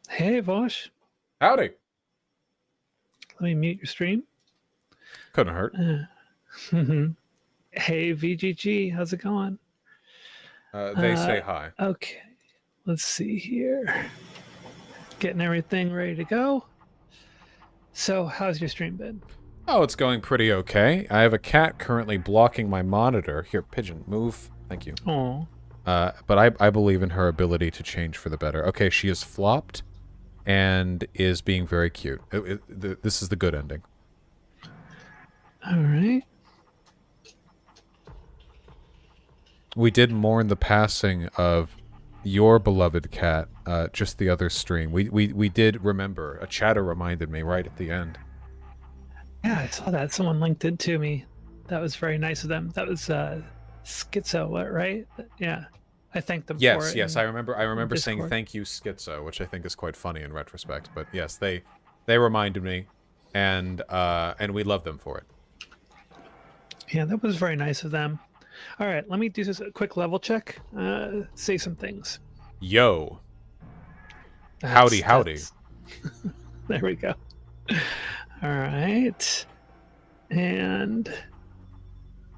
Hey, Vaush. Howdy. Let me mute your stream. Couldn't hurt. Hey, VGG. How's it going? They say hi. Okay. Let's see here. Getting everything ready to go. So, how's your stream been? Oh, it's going pretty okay. I have a cat currently blocking my monitor. Here, pigeon, move. Thank you. Oh, But I believe in her ability to change for the better. Okay, she is flopped and is being very cute. This is the good ending. all right. We did mourn the passing of your beloved cat just the other stream. We did remember. A chatter reminded me right at the end. Yeah, I saw that. Someone linked it to me. That was very nice of them. That was Schizo, right? Yeah. I thanked them for Yes, it yes, in I remember saying Discord. thank you, Schizo, which I think is quite funny in retrospect. But yes, they reminded me, and we love them for it. Yeah, that was very nice of them. All right, let me do this a quick level check. Say some things. Yo, howdy, That's howdy. that's there we go. All right. And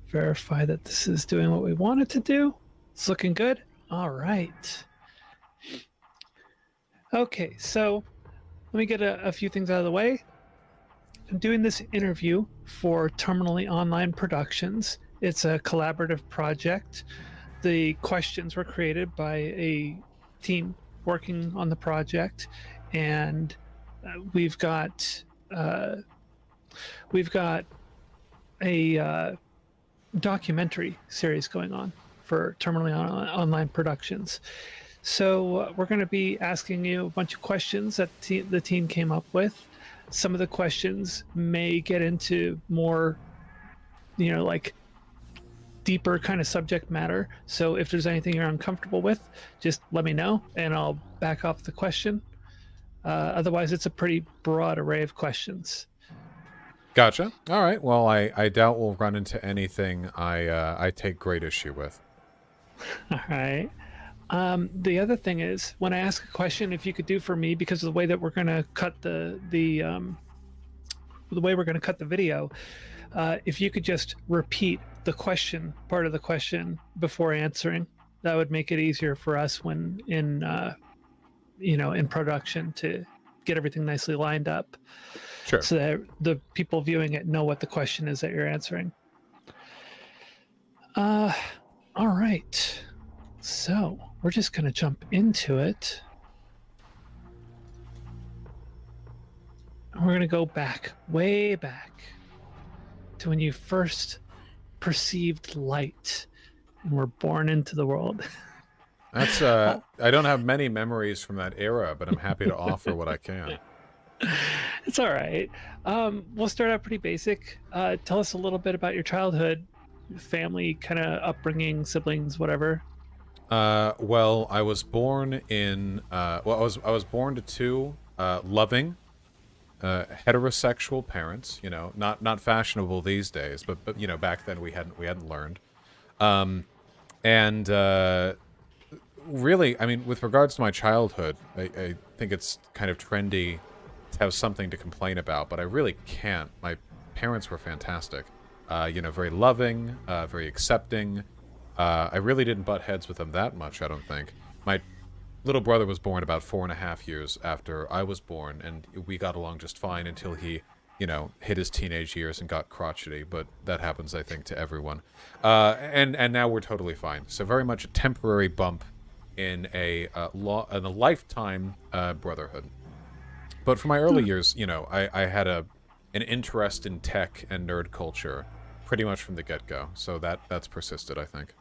verify that this is doing what we want it to do. It's looking good. All right. Okay, so let me get a few things out of the way. I'm doing this interview for Terminally Online Productions. It's a collaborative project. The questions were created by a team working on the project, and we've got uh, we've got a documentary series going on for Terminally Online Productions. So we're going to be asking you a bunch of questions that the team came up with. Some of the questions may get into more, like deeper kind of subject matter. So if there's anything you're uncomfortable with, just let me know and I'll back off the question. Otherwise, it's a pretty broad array of questions. Gotcha. All right. Well, I doubt we'll run into anything I take great issue with. All right. The other thing is, when I ask a question, if you could do for me, because of the way that we're going to cut the way we're going to cut the video, if you could just repeat the question, part of the question before answering, that would make it easier for us when in production to get everything nicely lined up, Sure. so that the people viewing it know what the question is that you're answering. All right. So we're just going to jump into it. We're going to go back, way back, to when you first perceived light and were born into the world. That's I don't have many memories from that era, but I'm happy to offer what I can. It's all right. We'll start out pretty basic. Tell us a little bit about your childhood, family, kind of upbringing, siblings, whatever. Well, I was born in I was born to two loving heterosexual parents. Not fashionable these days, but back then we hadn't learned. And really, I mean, with regards to my childhood, I think it's kind of trendy to have something to complain about, but I really can't. My parents were fantastic. Very loving, very accepting. I really didn't butt heads with them that much, I don't think. My little brother was born about 4.5 years after I was born, and we got along just fine until he, hit his teenage years and got crotchety, but that happens, I think, to everyone. And now we're totally fine. So very much a temporary bump in a lifetime brotherhood. But for my early years, I had an interest in tech and nerd culture pretty much from the get-go. So that's persisted, I think.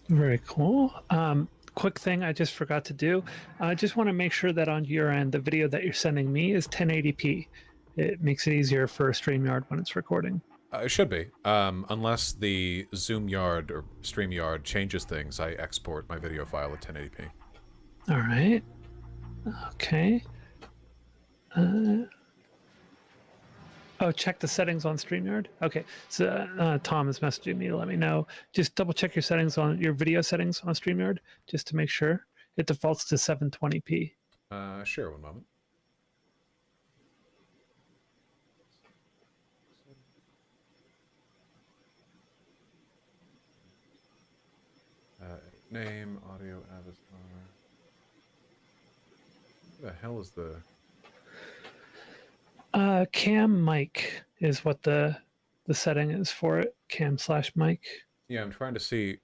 Very cool. Quick thing I just forgot to do. I just want to make sure that on your end, the video that you're sending me is 1080p. It makes it easier for StreamYard when it's recording. It should be. Unless the Zoom Yard or StreamYard changes things, I export my video file at 1080p. All right. Okay. Oh, check the settings on StreamYard. Okay, so Tom is messaging me to let me know. Just double check your video settings on StreamYard, just to make sure. It defaults to 720p. Sure, one moment. Name, audio, avatar. Who the hell is the... Cam mic is what the setting is for it. Cam/mic. Yeah, I'm trying to see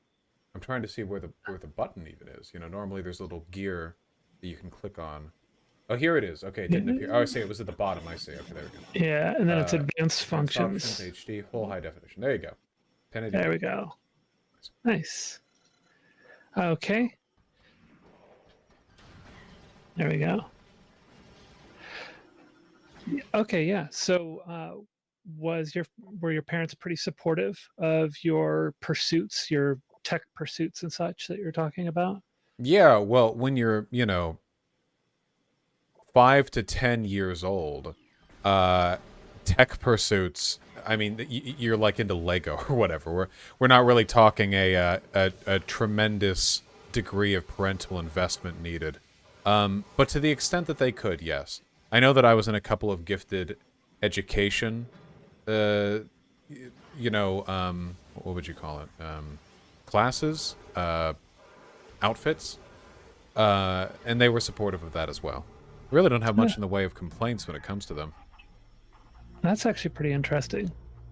where the button even is. You know, normally there's a little gear that you can click on. Oh, here it is. Okay, it didn't appear. Oh, I see. It was at the bottom. I see. Okay, there we go. Yeah, and then it's advanced Advanced functions. options, HD, full high definition. There you go. 1080. There we go. Nice. Okay. There we go. Okay, yeah. So, were your parents pretty supportive of your pursuits, your tech pursuits and such that you're talking about? Yeah, well, when you're, 5 to 10 years old, tech pursuits, I mean, you're like into Lego or whatever. We're not really talking a tremendous degree of parental investment needed. But to the extent that they could, yes. I know that I was in a couple of gifted education, what would you call it? Classes, outfits, and they were supportive of that as well. Really don't have much in the way of complaints when it comes to them. That's actually pretty interesting.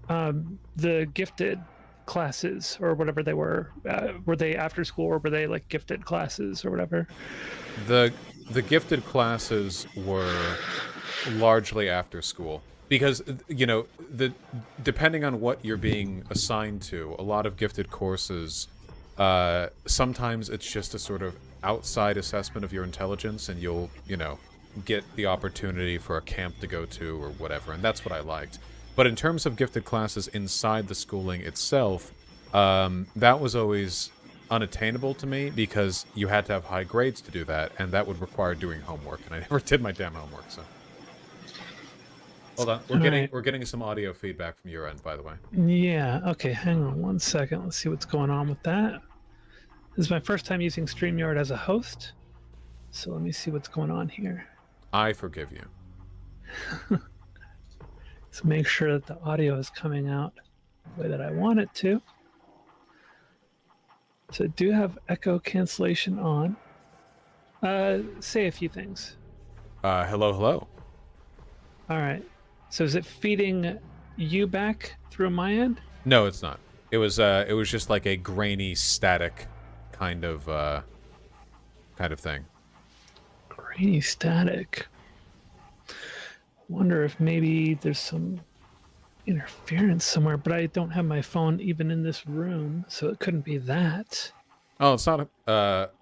The gifted classes or whatever they were they after school or were they like gifted classes or whatever? The gifted classes were largely after school because depending on what you're being assigned to, a lot of gifted courses, sometimes it's just a sort of outside assessment of your intelligence, and you'll get the opportunity for a camp to go to or whatever, and that's what I liked. But in terms of gifted classes inside the schooling itself, that was always unattainable to me because you had to have high grades to do that, and that would require doing homework, and I never did my damn homework. So hold on, we're getting some audio feedback from your end, by the way. Yeah. Okay. Hang on one second. Let's see what's going on with that. This is my first time using StreamYard as a host, so let me see what's going on here. I forgive you. Let's make sure that the audio is coming out the way that I want it to. So I do have echo cancellation on. Say a few things. Hello, hello. All right. So is it feeding you back through my end? No, it's not. It was just like a grainy, static kind of thing. Grainy static. Wonder if maybe there's some interference somewhere, but I don't have my phone even in this room, so it couldn't be that. Oh, it's not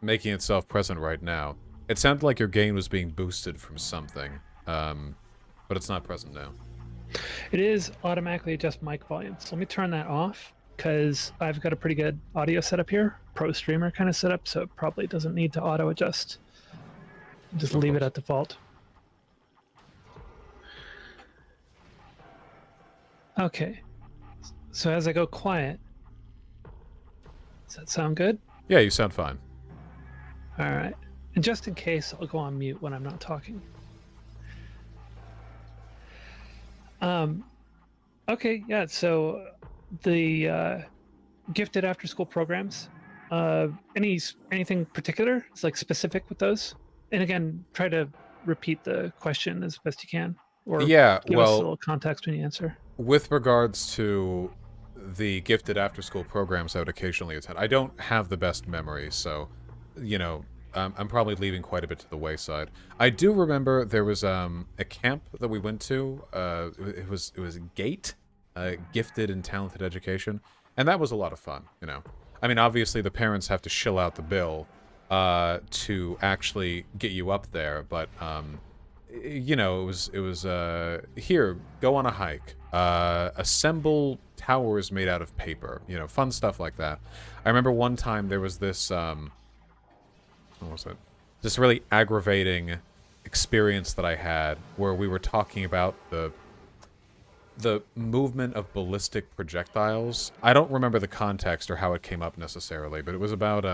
making itself present right now. It sounded like your gain was being boosted from something, but it's not present now. It is automatically adjust mic volume. So let me turn that off because I've got a pretty good audio setup here, pro streamer kind of setup, so it probably doesn't need to auto adjust. Just leave it at default. Okay, so as I go quiet, does that sound good? Yeah, you sound fine. All right, and just in case, I'll go on mute when I'm not talking. Okay, yeah, so the gifted after school programs, anything particular? It's like specific with those? And again, try to repeat the question as best you can, or yeah, give us a little context when you answer. With regards to the gifted after-school programs I would occasionally attend, I don't have the best memory, so, I'm probably leaving quite a bit to the wayside. I do remember there was a camp that we went to. It was GATE, Gifted and Talented Education, and that was a lot of fun. I mean, obviously the parents have to shill out the bill to actually get you up there, but it was here, go on a hike, assemble towers made out of paper, fun stuff like that. I remember one time there was this what was it? This really aggravating experience that I had where we were talking about the movement of ballistic projectiles. I don't remember the context or how it came up necessarily, but it was about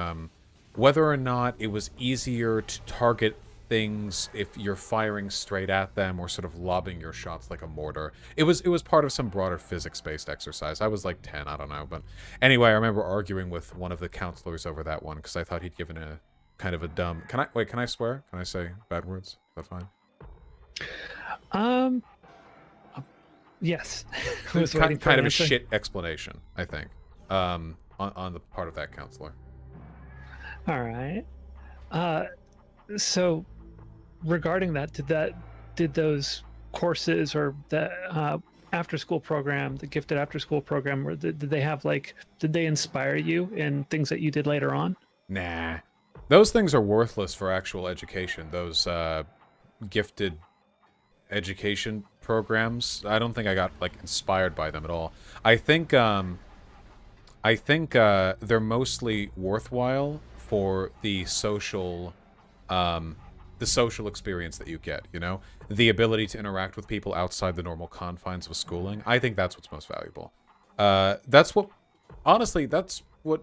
whether or not it was easier to target things if you're firing straight at them or sort of lobbing your shots like a mortar. It was part of some broader physics-based exercise. I was like 10, I don't know. But anyway, I remember arguing with one of the counselors over that one because I thought he'd given a kind of a dumb... Can I swear? Can I say bad words? Is that fine? Yes. It's kind of a shit explanation, I think, on the part of that counselor. All right. So regarding that, did those courses or the after school program, the gifted after school program, or did they have did they inspire you in things that you did later on? Nah. Those things are worthless for actual education. Those gifted education programs, I don't think I got inspired by them at all. I think they're mostly worthwhile for the social experience that you get, you know? The ability to interact with people outside the normal confines of schooling. I think that's what's most valuable. That's what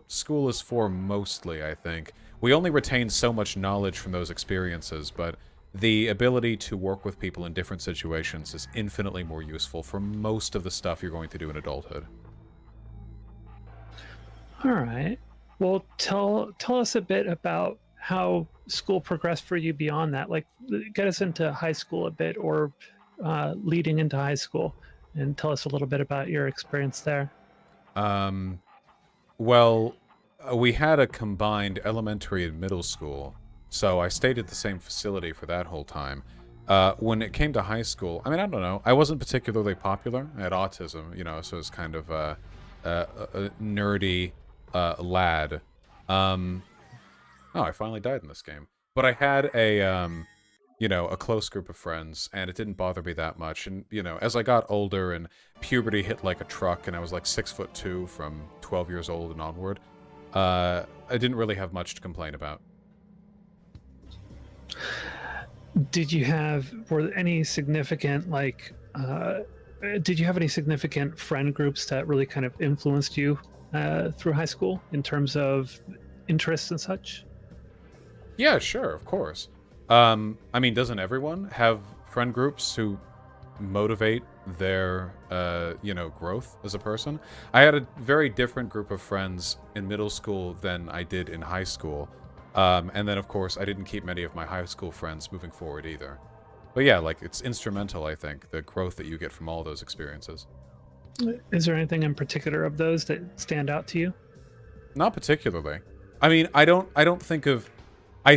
school is for mostly, I think. We only retain so much knowledge from those experiences, but the ability to work with people in different situations is infinitely more useful for most of the stuff you're going to do in adulthood. All right. Well, tell us a bit about how school progressed for you beyond that. Get us into high school a bit, or leading into high school, and tell us a little bit about your experience there. Well, we had a combined elementary and middle school, so I stayed at the same facility for that whole time. When it came to high school, I mean, I don't know. I wasn't particularly popular. I had autism, you know, so it was kind of a nerdy lad. Oh, I finally died in this game. But I had a close group of friends, and it didn't bother me that much. And, you know, as I got older and puberty hit like a truck, and I was like 6'2" from 12 years old and onward, I didn't really have much to complain about. Were there any significant did you have any significant friend groups that really kind of influenced you through high school in terms of interests and such? Yeah, sure, of course. I mean, doesn't everyone have friend groups who motivate their, growth as a person? I had a very different group of friends in middle school than I did in high school. And then, of course, I didn't keep many of my high school friends moving forward either. But yeah, it's instrumental, I think, the growth that you get from all those experiences. Is there anything in particular of those that stand out to you? Not particularly. I mean, I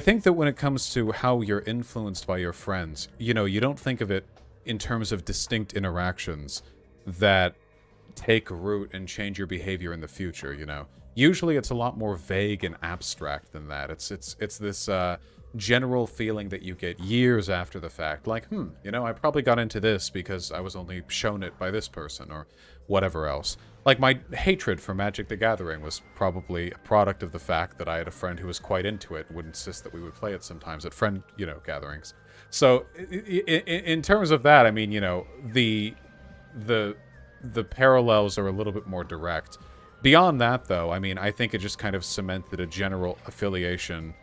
think that when it comes to how you're influenced by your friends, you know, you don't think of it in terms of distinct interactions that take root and change your behavior in the future, you know. Usually it's a lot more vague and abstract than that. It's this general feeling that you get years after the fact, like, you know, I probably got into this because I was only shown it by this person or whatever else. Like, my hatred for Magic the Gathering was probably a product of the fact that I had a friend who was quite into it and would insist that we would play it sometimes at friend, gatherings. So, in terms of that, I mean, you know, the parallels are a little bit more direct. Beyond that, though, I mean, I think it just kind of cemented a general affiliation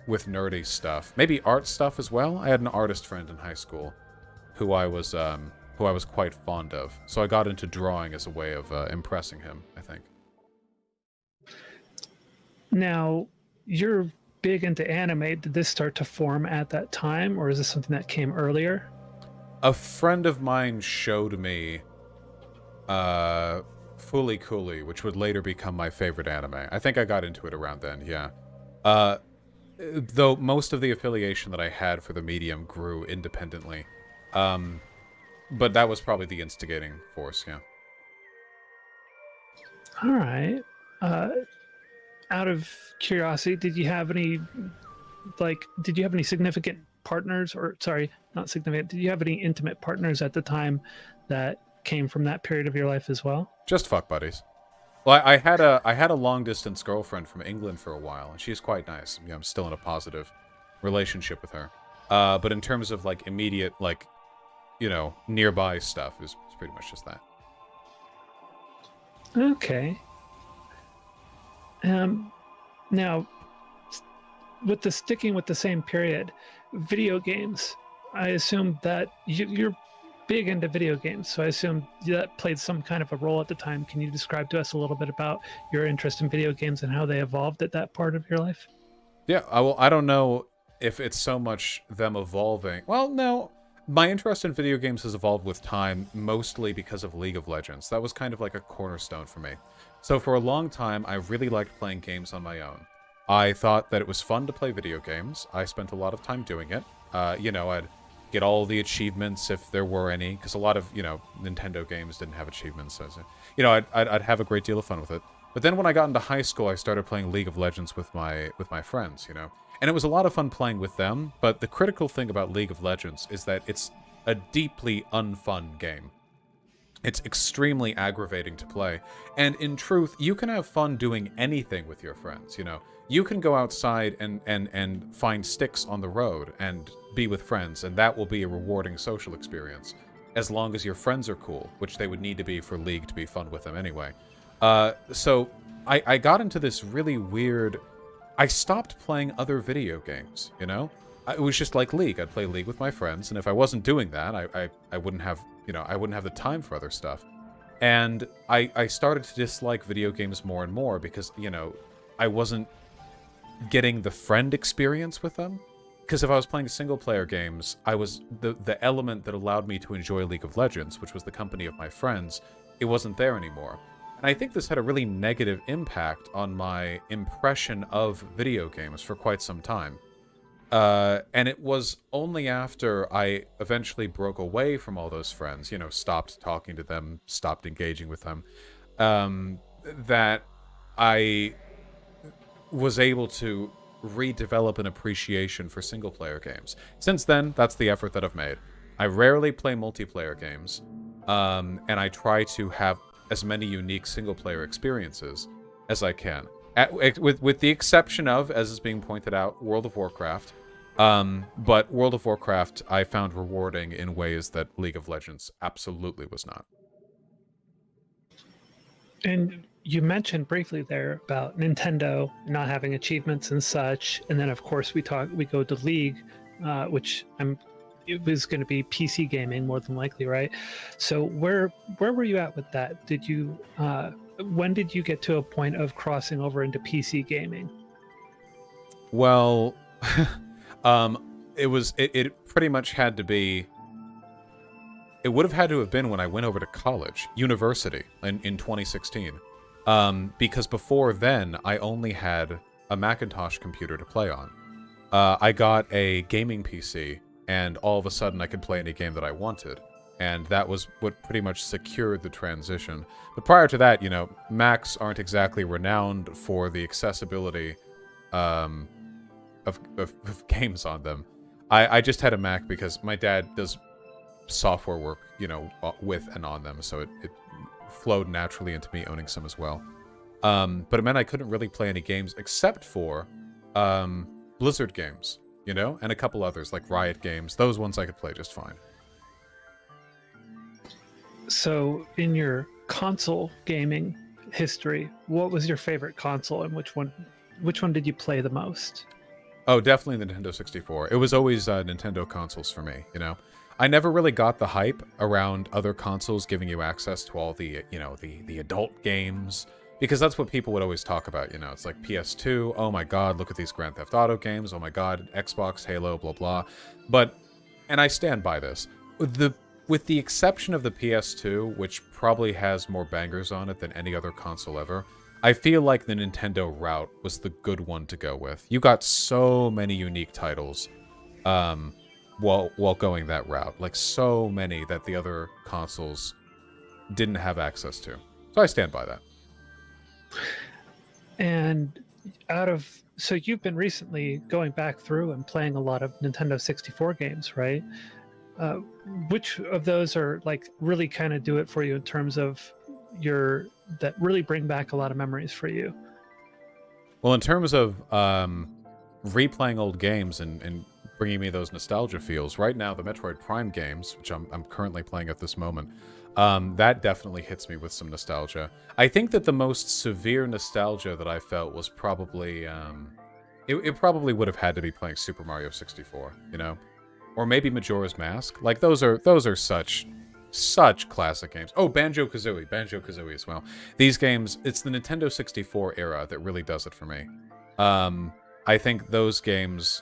with nerdy stuff. Maybe art stuff as well. I had an artist friend in high school who I was quite fond of. So I got into drawing as a way of impressing him, I think. Now, you're big into anime. Did this start to form at that time, or is this something that came earlier? A friend of mine showed me Fooly Cooly, which would later become my favorite anime. I think I got into it around then, yeah. Though most of the affiliation that I had for the medium grew independently. But that was probably the instigating force, yeah. All right. Out of curiosity, did you have any significant partners, or sorry, not significant, did you have any intimate partners at the time that came from that period of your life as well? Just fuck buddies. Well, I had a long distance girlfriend from England for a while, and she's quite nice. You know, I'm still in a positive relationship with her. But in terms of immediate nearby stuff, is pretty much just that. Okay. Now, with the sticking with the same period, video games. I assume that you're big into video games, so I assume that played some kind of a role at the time. Can you describe to us a little bit about your interest in video games and how they evolved at that part of your life? Yeah, I don't know if it's so much them evolving. Well, no. My interest in video games has evolved with time, mostly because of League of Legends. That was kind of like a cornerstone for me. So for a long time, I really liked playing games on my own. I thought that it was fun to play video games. I spent a lot of time doing it. I'd get all the achievements if there were any, because a lot of, Nintendo games didn't have achievements. So, I'd have a great deal of fun with it. But then when I got into high school, I started playing League of Legends with my friends, And it was a lot of fun playing with them, but the critical thing about League of Legends is that it's a deeply unfun game. It's extremely aggravating to play. And in truth, you can have fun doing anything with your friends, You can go outside and find sticks on the road and be with friends, and that will be a rewarding social experience. As long as your friends are cool, which they would need to be for League to be fun with them anyway. So I got into this really weird... I stopped playing other video games, It was just like League. I'd play League with my friends, and if I wasn't doing that, I wouldn't have, I wouldn't have the time for other stuff. And I started to dislike video games more and more because, I wasn't getting the friend experience with them. Because if I was playing single-player games, I was the element that allowed me to enjoy League of Legends, which was the company of my friends, it wasn't there anymore. And I think this had a really negative impact on my impression of video games for quite some time. And it was only after I eventually broke away from all those friends, stopped talking to them, stopped engaging with them, that I was able to redevelop an appreciation for single-player games. Since then, that's the effort that I've made. I rarely play multiplayer games, and I try to have as many unique single-player experiences as I can. With the exception of, as is being pointed out, World of Warcraft. But World of Warcraft I found rewarding in ways that League of Legends absolutely was not. And you mentioned briefly there about Nintendo not having achievements and such, and then of course we go to League, which it was going to be PC gaming more than likely, right? So where were you at with that? Did you when did you get to a point of crossing over into PC gaming? Well, it pretty much had to be. It would have had to have been when I went over to college, university, in 2016. Because before then, I only had a Macintosh computer to play on. I got a gaming PC, and all of a sudden I could play any game that I wanted. And that was what pretty much secured the transition. But prior to that, Macs aren't exactly renowned for the accessibility of games on them. I just had a Mac because my dad does software work, with and on them, so it flowed naturally into me owning some as well. But it meant I couldn't really play any games except for Blizzard games, and a couple others like Riot games. Those ones I could play just fine. So in your console gaming history, what was your favorite console, and which one did you play the most? Oh, definitely the Nintendo 64. It was always Nintendo consoles for me, I never really got the hype around other consoles giving you access to all the, the adult games, because that's what people would always talk about, It's like PS2, oh my god, look at these Grand Theft Auto games, oh my god, Xbox, Halo, blah blah. And I stand by this. With the exception of the PS2, which probably has more bangers on it than any other console ever, I feel like the Nintendo route was the good one to go with. You got so many unique titles, while going that route. Like, so many that the other consoles didn't have access to. So I stand by that. And so you've been recently going back through and playing a lot of Nintendo 64 games, right? Which of those are like really kind of do it for you in terms of that really bring back a lot of memories for you? Well, in terms of replaying old games and bringing me those nostalgia feels, right now the Metroid Prime games, which I'm currently playing at this moment, that definitely hits me with some nostalgia. I think that the most severe nostalgia that I felt was probably it probably would have had to be playing Super Mario 64, you know? Or maybe Majora's Mask. Like, those are such classic games. Oh, Banjo-Kazooie as well. These games, it's the Nintendo 64 era that really does it for me. I think those games,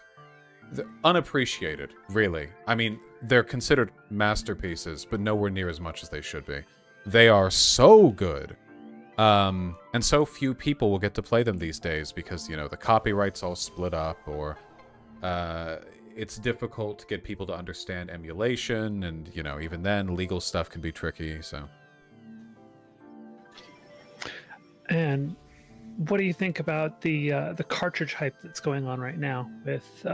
unappreciated, really. I mean, they're considered masterpieces, but nowhere near as much as they should be. They are so good. And so few people will get to play them these days because, you know, the copyright's all split up, or it's difficult to get people to understand emulation, and, you know, even then, legal stuff can be tricky, so. And what do you think about the cartridge hype that's going on right now with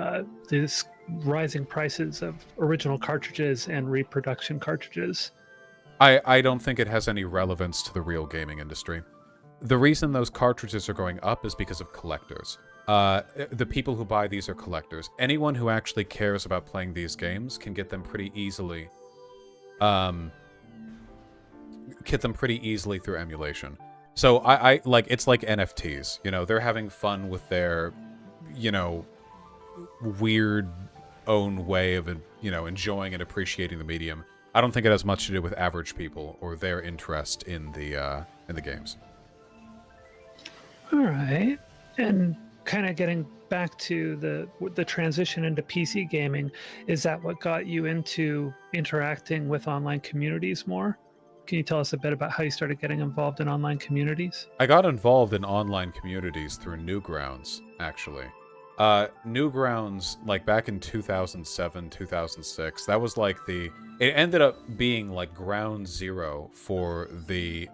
these rising prices of original cartridges and reproduction cartridges? I don't think it has any relevance to the real gaming industry. The reason those cartridges are going up is because of collectors. The people who buy these are collectors. Anyone who actually cares about playing these games can get them pretty easily. Get them pretty easily through emulation. So I like, it's like NFTs. You know, they're having fun with their, you know, weird own way of, you know, enjoying and appreciating the medium. I don't think it has much to do with average people or their interest in the games. All right, and kind of getting back to the transition into PC gaming, is that what got you into interacting with online communities more? Can you tell us a bit about how you started getting involved in online communities? I got involved in online communities through Newgrounds, actually. Newgrounds, like back in 2007, 2006, that was like it ended up being like ground zero for the,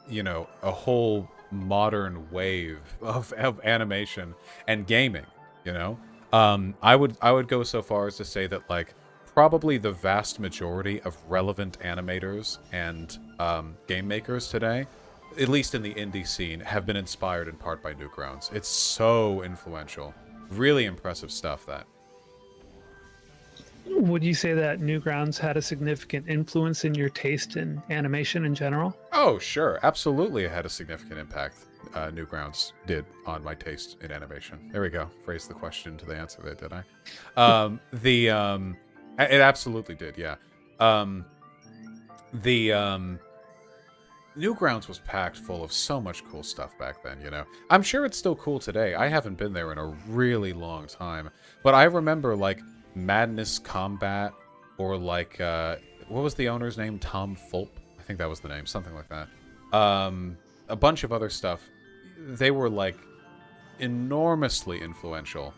you know, a whole modern wave of animation and gaming, you know? I would go so far as to say that, like, probably the vast majority of relevant animators and game makers today, at least in the indie scene, have been inspired in part by Newgrounds. It's so influential. Really impressive stuff, that. Would you say that Newgrounds had a significant influence in your taste in animation in general? Oh, sure. Absolutely, it had a significant impact. Newgrounds did on my taste in animation. There we go. Phrased the question to the answer there, did I? It absolutely did, yeah. Newgrounds was packed full of so much cool stuff back then, you know? I'm sure it's still cool today. I haven't been there in a really long time. But I remember, like, Madness Combat, or, like, what was the owner's name? Tom Fulp? I think that was the name, something like that. A bunch of other stuff. They were, like, enormously influential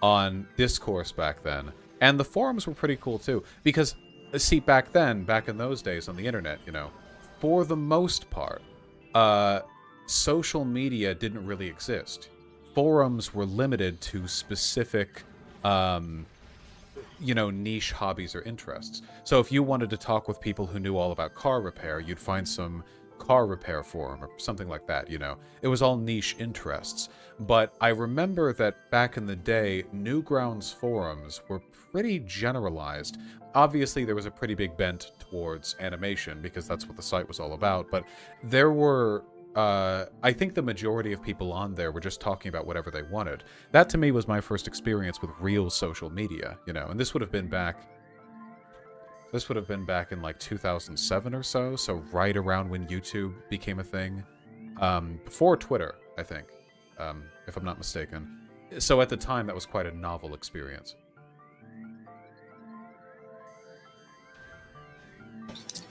on discourse back then. And the forums were pretty cool, too. Because, see, back then, back in those days on the internet, you know, for the most part, social media didn't really exist. Forums were limited to specific, you know, niche hobbies or interests. So if you wanted to talk with people who knew all about car repair, you'd find some car repair forum or something like that, you know. It was all niche interests. But I remember that back in the day, Newgrounds forums were pretty generalized. Obviously, there was a pretty big bent towards animation because that's what the site was all about, but there were, I think the majority of people on there were just talking about whatever they wanted. That, to me, was my first experience with real social media, you know, and this would have been back in like 2007 or so right around when YouTube became a thing. Before Twitter, I think, if I'm not mistaken. So at the time, that was quite a novel experience.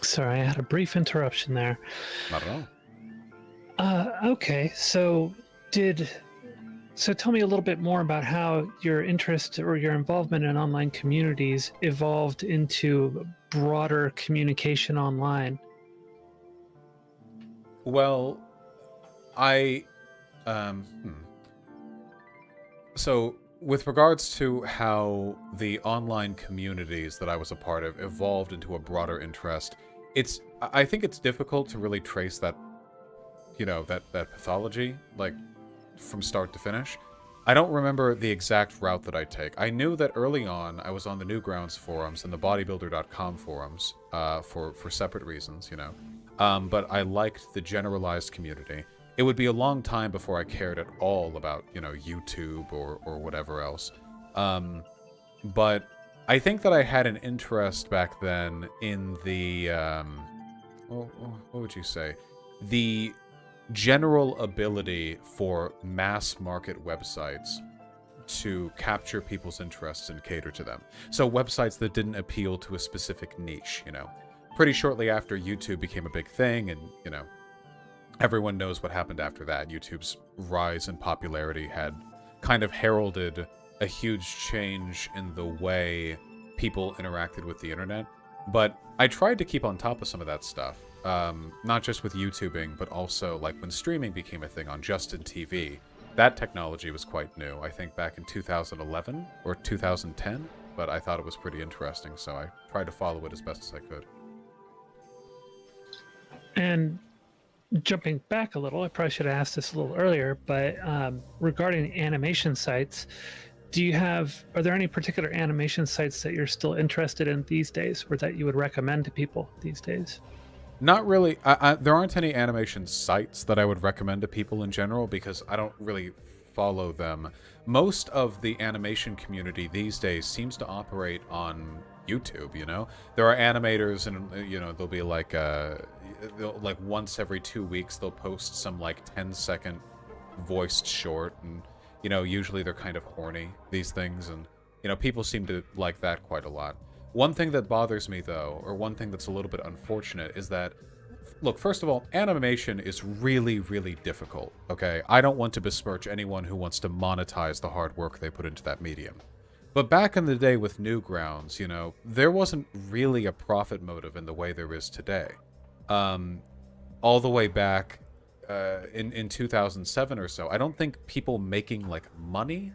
Sorry, I had a brief interruption there. Not at all. Okay, so tell me a little bit more about how your interest or your involvement in online communities evolved into broader communication online. Well, So, with regards to how the online communities that I was a part of evolved into a broader interest, I think it's difficult to really trace that, you know, that pathology, like, from start to finish. I don't remember the exact route that I take. I knew that early on I was on the Newgrounds forums and the bodybuilder.com forums for separate reasons, you know. But I liked the generalized community. it would be a long time before I cared at all about, YouTube or whatever else. But I think that I had an interest back then in the, what would you say? The general ability for mass market websites to capture people's interests and cater to them. So websites that didn't appeal to a specific niche, Pretty shortly after YouTube became a big thing, and, everyone knows what happened after that. YouTube's rise in popularity had kind of heralded a huge change in the way people interacted with the internet. But I tried to keep on top of some of that stuff. Not just with YouTubing, but also like when streaming became a thing on Justin TV. That technology was quite new, I think back in 2011 or 2010, but I thought it was pretty interesting, so I tried to follow it as best as I could. And jumping back a little, I probably should have asked this a little earlier, but regarding animation sites, are there any particular animation sites that you're still interested in these days, or that you would recommend to people these days? Not really. There aren't any animation sites that I would recommend to people in general because I don't really follow them. Most of the animation community these days seems to operate on YouTube, There are animators and, they'll be like, once every 2 weeks they'll post some like 10-second voiced short, and, usually they're kind of horny, these things, and, people seem to like that quite a lot. One thing that bothers me, though, or one thing that's a little bit unfortunate, is that, look, first of all, animation is really, really difficult, okay? I don't want to besmirch anyone who wants to monetize the hard work they put into that medium. But back in the day with Newgrounds, there wasn't really a profit motive in the way there is today. All the way back in 2007 or so, I don't think people making, like, money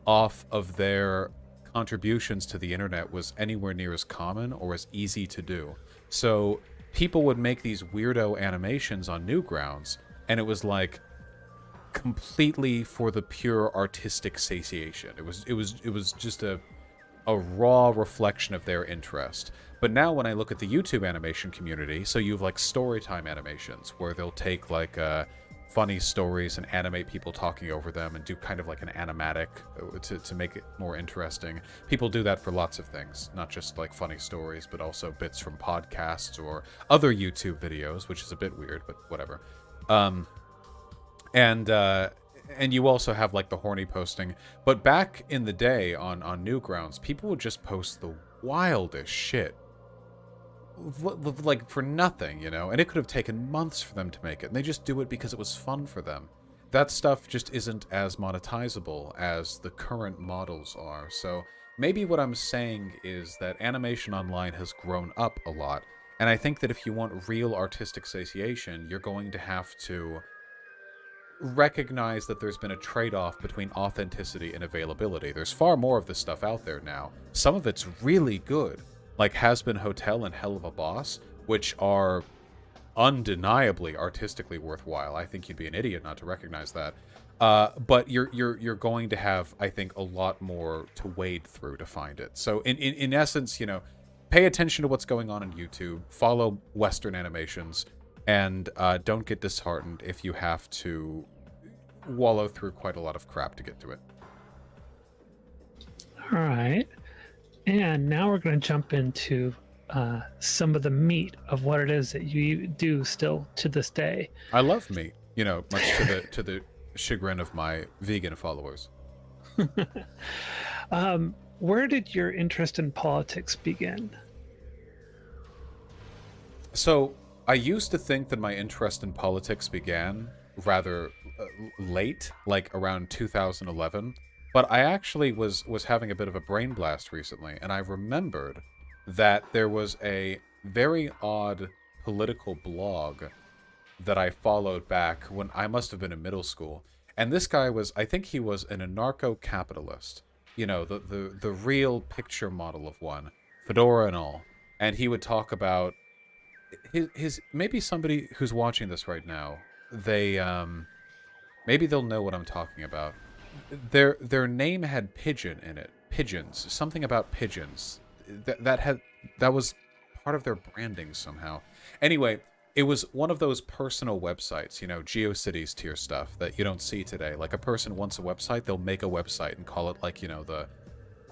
off of their contributions to the internet was anywhere near as common or as easy to do. So people would make these weirdo animations on Newgrounds, and it was like completely for the pure artistic satiation. It was just a raw reflection of their interest. But now when I look at the YouTube animation community, so you have like storytime animations where they'll take like funny stories and animate people talking over them and do kind of like an animatic to make it more interesting. People do that for lots of things, not just like funny stories, but also bits from podcasts or other YouTube videos, which is a bit weird, but whatever. And you also have like the horny posting. But back in the day on Newgrounds, people would just post the wildest shit. Like for nothing, and it could have taken months for them to make it, and they just do it because it was fun for them. That stuff just isn't as monetizable as the current models are. So maybe what I'm saying is that animation online has grown up a lot, and I think that if you want real artistic satiation, you're going to have to recognize that there's been a trade-off between authenticity and availability. There's far more of this stuff out there now. Some of it's really good, like Has Been Hotel and Hell of a Boss, which are undeniably artistically worthwhile. I think you'd be an idiot not to recognize that. But you're going to have, I think, a lot more to wade through to find it. So in essence, pay attention to what's going on YouTube, follow Western animations, and don't get disheartened if you have to wallow through quite a lot of crap to get to it. All right. And now we're going to jump into some of the meat of what it is that you do still to this day. I love meat, much to the chagrin of my vegan followers. Where did your interest in politics begin? So I used to think that my interest in politics began rather late, like around 2011. But I actually was having a bit of a brain blast recently, and I remembered that there was a very odd political blog that I followed back when I must have been in middle school. And this guy I think he was an anarcho-capitalist, the real picture model of one, fedora and all. And he would talk about his maybe somebody who's watching this right now, maybe they'll know what I'm talking about. Their name had pigeon in it. Pigeons. Something about pigeons. That was part of their branding somehow. Anyway, it was one of those personal websites, you know, GeoCities tier stuff that you don't see today. Like a person wants a website, they'll make a website and call it like, you know, the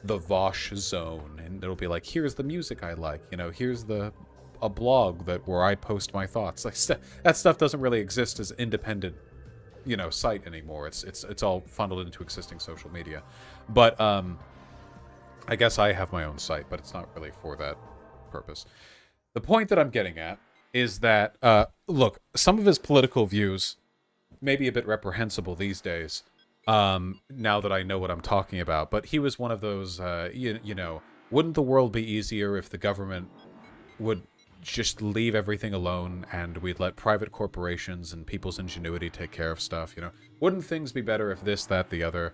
Vaush zone, and it'll be like, here's the music I like, you know, here's a blog where I post my thoughts. Like that stuff doesn't really exist as independent, you know, site anymore. It's all funneled into existing social media. But I guess I have my own site, but it's not really for that purpose. The point that I'm getting at is that look, some of his political views may be a bit reprehensible these days, now that I know what I'm talking about, but he was one of those you know, wouldn't the world be easier if the government would just leave everything alone and we'd let private corporations and people's ingenuity take care of stuff, you know? Wouldn't things be better if this, that, the other?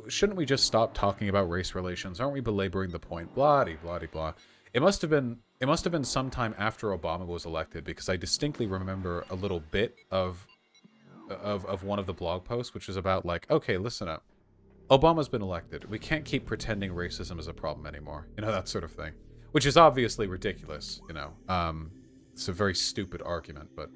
Shouldn't we just stop talking about race relations? Aren't we belaboring the point? Blah, blah, blah. It must have been sometime after Obama was elected, because I distinctly remember a little bit of one of the blog posts, which was about like, okay, listen up. Obama's been elected. We can't keep pretending racism is a problem anymore. You know, that sort of thing. Which is obviously ridiculous, you know. It's a very stupid argument, but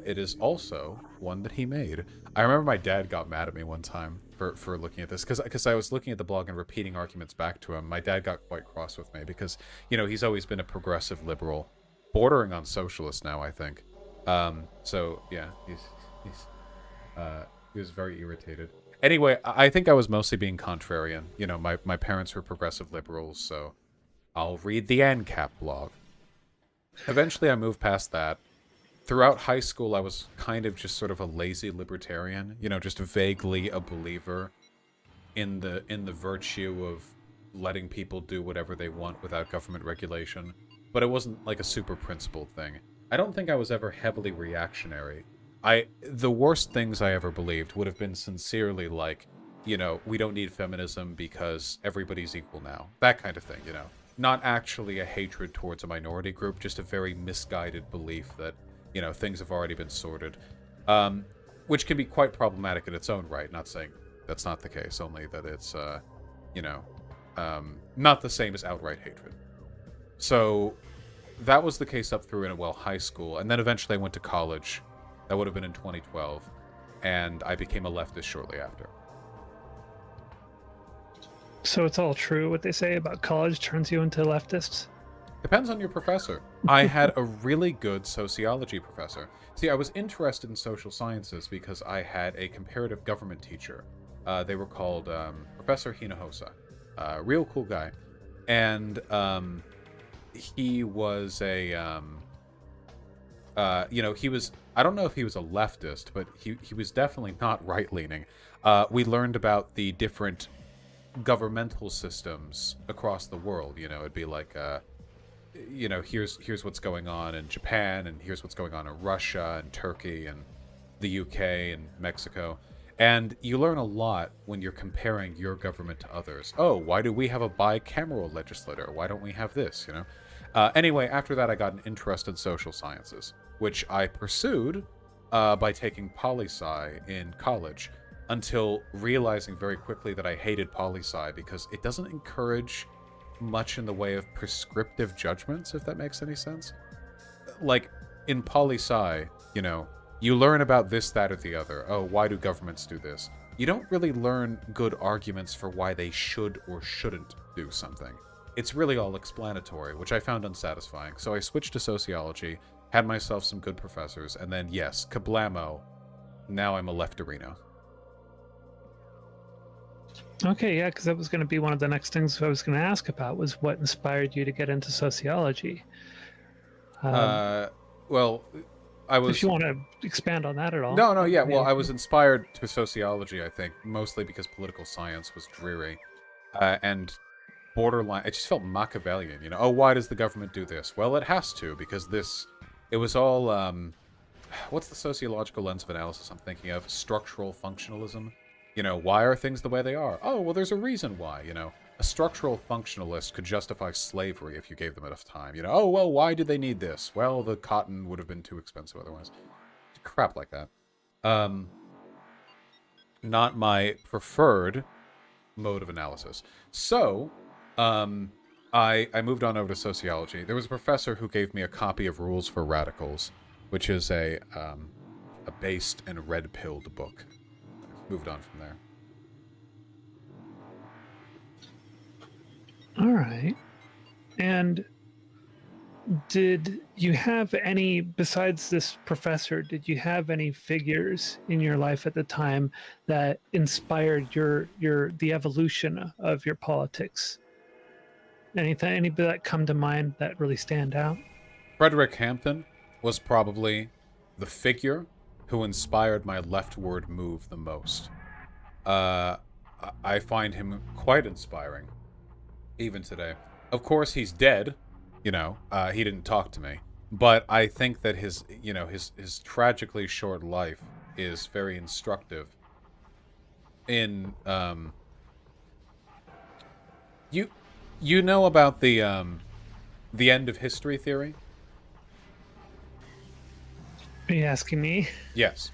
it is also one that he made. I remember my dad got mad at me one time for looking at this, because I was looking at the blog and repeating arguments back to him. My dad got quite cross with me because, you know, he's always been a progressive liberal, bordering on socialist now, I think. So yeah, he was very irritated. Anyway, I think I was mostly being contrarian. You know, my parents were progressive liberals, so I'll read the ANCAP blog. Eventually, I moved past that. Throughout high school, I was kind of just sort of a lazy libertarian, you know, just vaguely a believer in the virtue of letting people do whatever they want without government regulation. But it wasn't like a super principled thing. I don't think I was ever heavily reactionary. The worst things I ever believed would have been sincerely like, you know, we don't need feminism because everybody's equal now. That kind of thing, you know. Not actually a hatred towards a minority group, just a very misguided belief that, you know, things have already been sorted. Which can be quite problematic in its own right. Not saying that's not the case, only that it's, you know, not the same as outright hatred. So that was the case up through, well, high school. And then eventually I went to college. That would have been in 2012. And I became a leftist shortly after. So it's all true what they say about college turns you into leftists? Depends on your professor. I had a really good sociology professor. See, I was interested in social sciences because I had a comparative government teacher. They were called Professor Hinojosa. Real cool guy. And he was a... you know, he was... I don't know if he was a leftist, but he was definitely not right-leaning. We learned about the different governmental systems across the world. You know, it'd be like, you know, here's what's going on in Japan, and here's what's going on in Russia and Turkey and the UK and Mexico. And you learn a lot when you're comparing your government to others. Oh, why do we have a bicameral legislator? Why don't we have this, you know? Anyway, after that, I got an interest in social sciences, which I pursued by taking poli-sci in college, until realizing very quickly that I hated poli-sci because it doesn't encourage much in the way of prescriptive judgments, if that makes any sense. Like, in poli-sci, you know, you learn about this, that, or the other. Oh, why do governments do this? You don't really learn good arguments for why they should or shouldn't do something. It's really all explanatory, which I found unsatisfying. So I switched to sociology, had myself some good professors, and then, yes, kablamo, now I'm a leftarino. Okay, yeah, because that was going to be one of the next things I was going to ask about, was what inspired you to get into sociology. Well, I was... If you want to expand on that at all. No, yeah, well, I was inspired to sociology, I think, mostly because political science was dreary. And borderline... It just felt Machiavellian, you know? Oh, why does the government do this? Well, it has to, because this... It was all, what's the sociological lens of analysis I'm thinking of? Structural functionalism? You know, why are things the way they are? Oh, well, there's a reason why, you know. A structural functionalist could justify slavery if you gave them enough time. You know, oh, well, why did they need this? Well, the cotton would have been too expensive otherwise. Crap like that. Not my preferred mode of analysis. So, I moved on over to sociology. There was a professor who gave me a copy of Rules for Radicals, which is a based and red-pilled book. Moved on from there. All right. And did you have any, besides this professor, did you have any figures in your life at the time that inspired the evolution of your politics? Anybody that come to mind that really stand out? Frederick Hampton was probably the figure who inspired my leftward move the most. I find him quite inspiring, even today. Of course, he's dead. He didn't talk to me, but I think that his tragically short life is very instructive. In you know about the end of history theory? Are you asking me? Yes.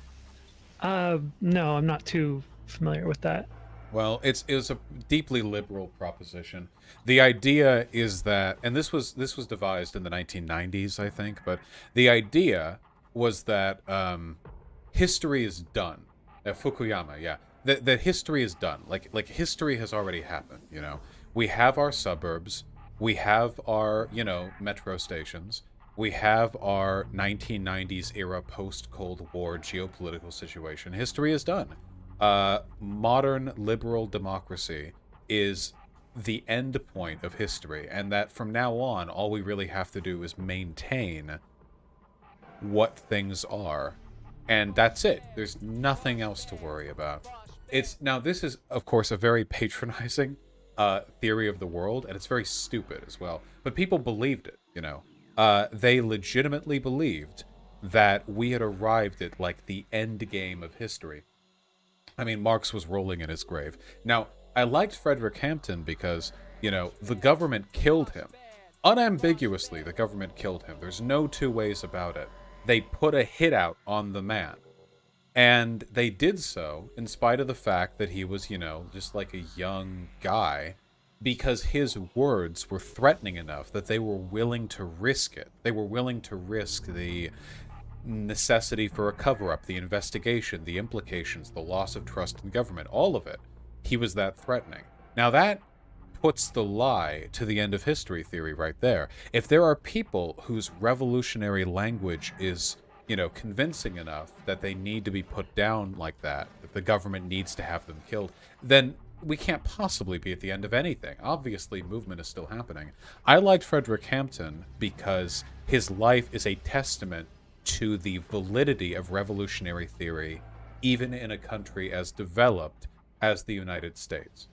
No, I'm not too familiar with that. Well, it's a deeply liberal proposition. The idea is that, and this was devised in the 1990s, I think, but the idea was that history is done. Fukuyama, yeah, that history is done. Like history has already happened. We have our suburbs, we have our metro stations, we have our 1990s era post Cold War geopolitical situation. History is done. Modern liberal democracy is the end point of history, and that from now on, all we really have to do is maintain what things are, and that's it. There's nothing else to worry about. Now this is, of course, a very patronizing theory of the world, and it's very stupid as well. But people believed it, They legitimately believed that we had arrived at, like, the end game of history. I mean, Marx was rolling in his grave. Now, I liked Frederick Hampton because, the government killed him. Unambiguously, the government killed him. There's no two ways about it. They put a hit out on the man. And they did so in spite of the fact that he was, just like a young guy, because his words were threatening enough that they were willing to risk it. They were willing to risk the necessity for a cover-up, the investigation, the implications, the loss of trust in government, all of it. He was that threatening. Now that puts the lie to the end of history theory right there. If there are people whose revolutionary language is, convincing enough that they need to be put down like that the government needs to have them killed, then we can't possibly be at the end of anything. Obviously, movement is still happening. I liked Frederick Hampton because his life is a testament to the validity of revolutionary theory, even in a country as developed as the United States.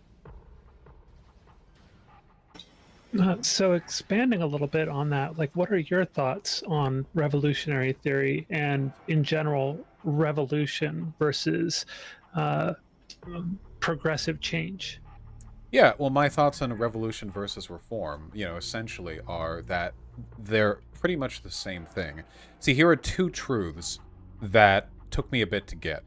So expanding a little bit on that, like, what are your thoughts on revolutionary theory and, in general, revolution versus progressive change? Yeah, well, my thoughts on revolution versus reform, essentially are that they're pretty much the same thing. See, here are two truths that took me a bit to get.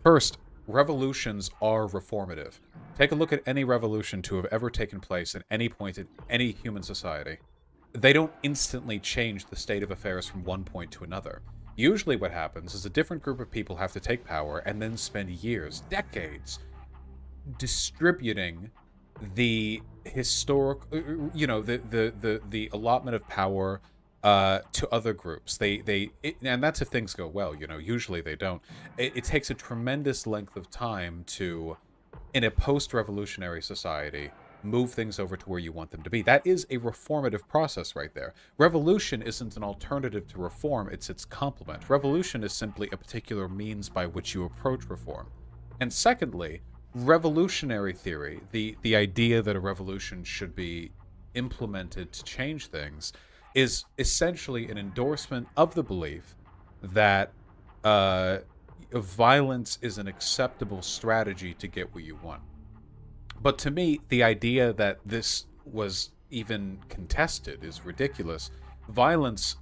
First, revolutions are reformative. Take a look at any revolution to have ever taken place at any point in any human society. They don't instantly change the state of affairs from one point to another. Usually what happens is a different group of people have to take power and then spend years, decades, distributing the historic, the allotment of power to other groups. And that's if things go well. Usually they don't. It takes a tremendous length of time to, in a post-revolutionary society, move things over to where you want them to be. That is a reformative process right there. Revolution isn't an alternative to reform, it's its complement. Revolution is simply a particular means by which you approach reform. And secondly, revolutionary theory, the idea that a revolution should be implemented to change things, is essentially an endorsement of the belief that violence is an acceptable strategy to get what you want. But to me, the idea that this was even contested is ridiculous. Violence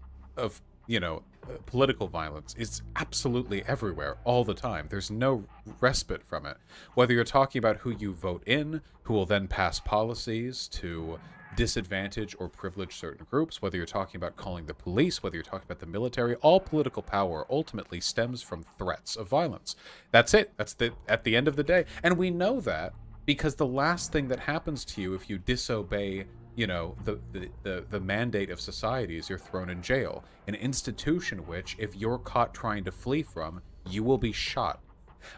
political violence is absolutely everywhere all the time. There's no respite from it. Whether you're talking about who you vote in, who will then pass policies to disadvantage or privilege certain groups, whether you're talking about calling the police, whether you're talking about the military, all political power ultimately stems from threats of violence. That's it. That's at the end of the day. And we know that because the last thing that happens to you if you disobey, the mandate of society is you're thrown in jail, an institution which, if you're caught trying to flee from, you will be shot.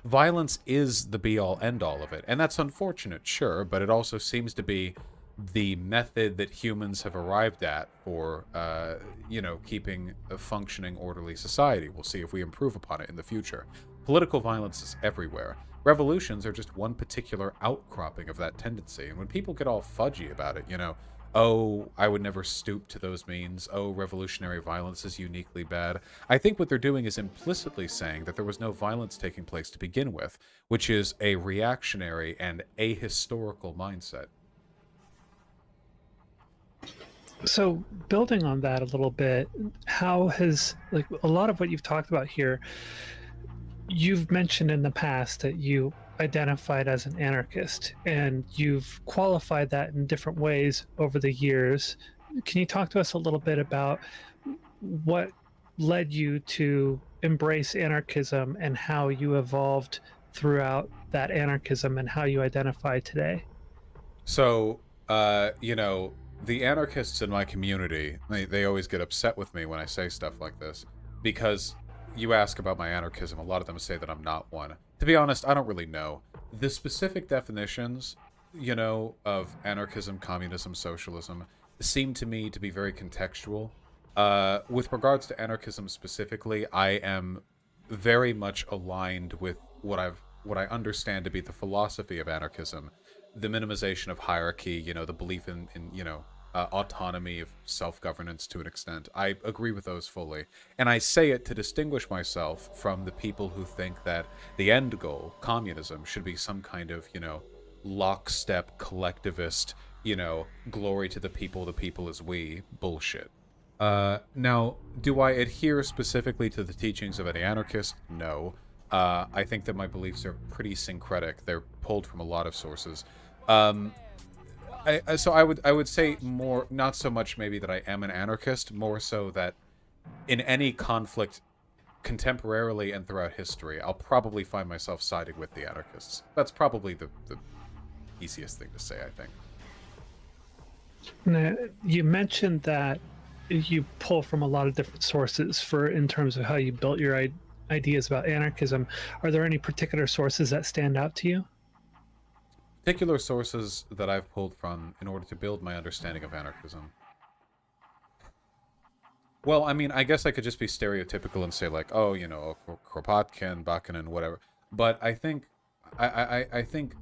Violence is the be-all end-all of it, and that's unfortunate, sure, but it also seems to be the method that humans have arrived at for, keeping a functioning, orderly society. We'll see if we improve upon it in the future. Political violence is everywhere. Revolutions are just one particular outcropping of that tendency, and when people get all fudgy about it, oh, I would never stoop to those means, oh, revolutionary violence is uniquely bad, I think what they're doing is implicitly saying that there was no violence taking place to begin with, which is a reactionary and ahistorical mindset. So, building on that a little bit, how has, like, a lot of what you've talked about here, you've mentioned in the past that you identified as an anarchist, and you've qualified that in different ways over the years. Can you talk to us a little bit about what led you to embrace anarchism and how you evolved throughout that anarchism and how you identify today? So, the anarchists in my community, they always get upset with me when I say stuff like this, because you ask about my anarchism, a lot of them say that I'm not one. To be honest, I don't really know. The specific definitions, of anarchism, communism, socialism, seem to me to be very contextual. With regards to anarchism specifically, I am very much aligned with what I understand to be the philosophy of anarchism, the minimization of hierarchy, the belief in autonomy of self-governance to an extent. I agree with those fully. And I say it to distinguish myself from the people who think that the end goal, communism, should be some kind of, lockstep, collectivist, glory to the people is we bullshit. Now, do I adhere specifically to the teachings of any anarchist? No. I think that my beliefs are pretty syncretic. They're pulled from a lot of sources. So I would say more, not so much maybe that I am an anarchist, more so that in any conflict contemporarily and throughout history, I'll probably find myself siding with the anarchists. That's probably the easiest thing to say, I think. Now, you mentioned that you pull from a lot of different sources in terms of how you built your ideas about anarchism. Are there any particular sources that stand out to you? Particular sources that I've pulled from in order to build my understanding of anarchism. Well, I mean, I guess I could just be stereotypical and say like, oh, Kropotkin, Bakunin, whatever. But I think, I think,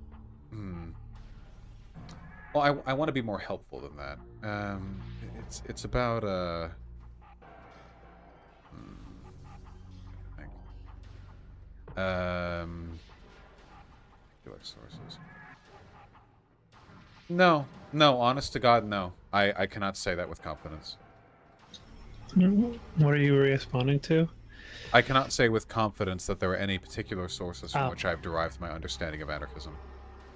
well, I want to be more helpful than that. It's about particular sources. No, honest to God, no. I cannot say that with confidence. What are you responding to? I cannot say with confidence that there are any particular sources from which I've derived my understanding of anarchism.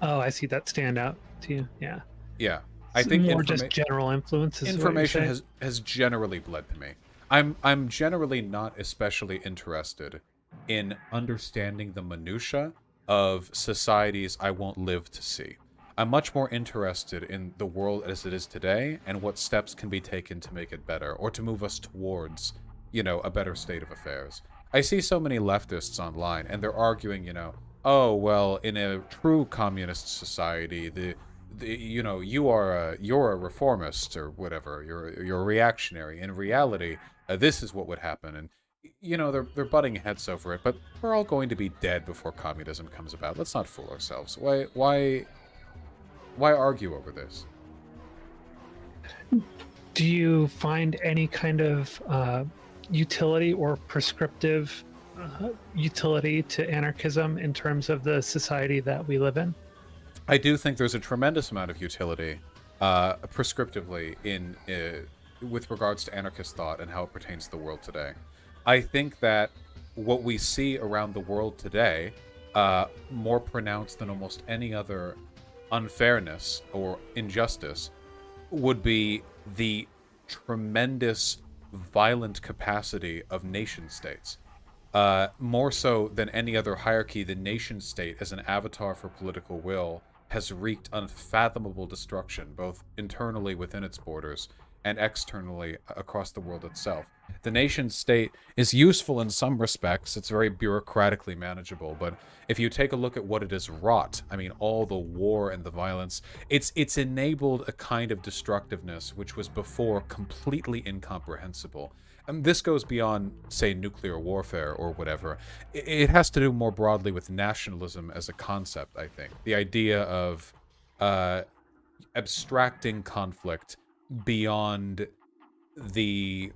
Oh, I see that stand out to you. Yeah. Yeah. I think more just general influences. Information has generally bled to me. I'm generally not especially interested in understanding the minutia of societies I won't live to see. I'm much more interested in the world as it is today and what steps can be taken to make it better or to move us towards, a better state of affairs. I see so many leftists online and they're arguing, oh, well, in a true communist society, you're a reformist or whatever, you're a reactionary. In reality, this is what would happen, and they're butting heads over it. But we're all going to be dead before communism comes about. Let's not fool ourselves. Why argue over this? Do you find any kind of utility or prescriptive utility to anarchism in terms of the society that we live in? I do think there's a tremendous amount of utility, prescriptively, with regards to anarchist thought and how it pertains to the world today. I think that what we see around the world today, more pronounced than almost any other unfairness or injustice, would be the tremendous violent capacity of nation states. More so than any other hierarchy, the nation state, as an avatar for political will, has wreaked unfathomable destruction, both internally within its borders and externally across the world itself. The nation state is useful in some respects. It's very bureaucratically manageable, but if you take a look at what it has wrought, I mean, all the war and the violence, it's enabled a kind of destructiveness which was before completely incomprehensible. And this goes beyond, say, nuclear warfare or whatever. It has to do more broadly with nationalism as a concept, I think. The idea of abstracting conflict beyond the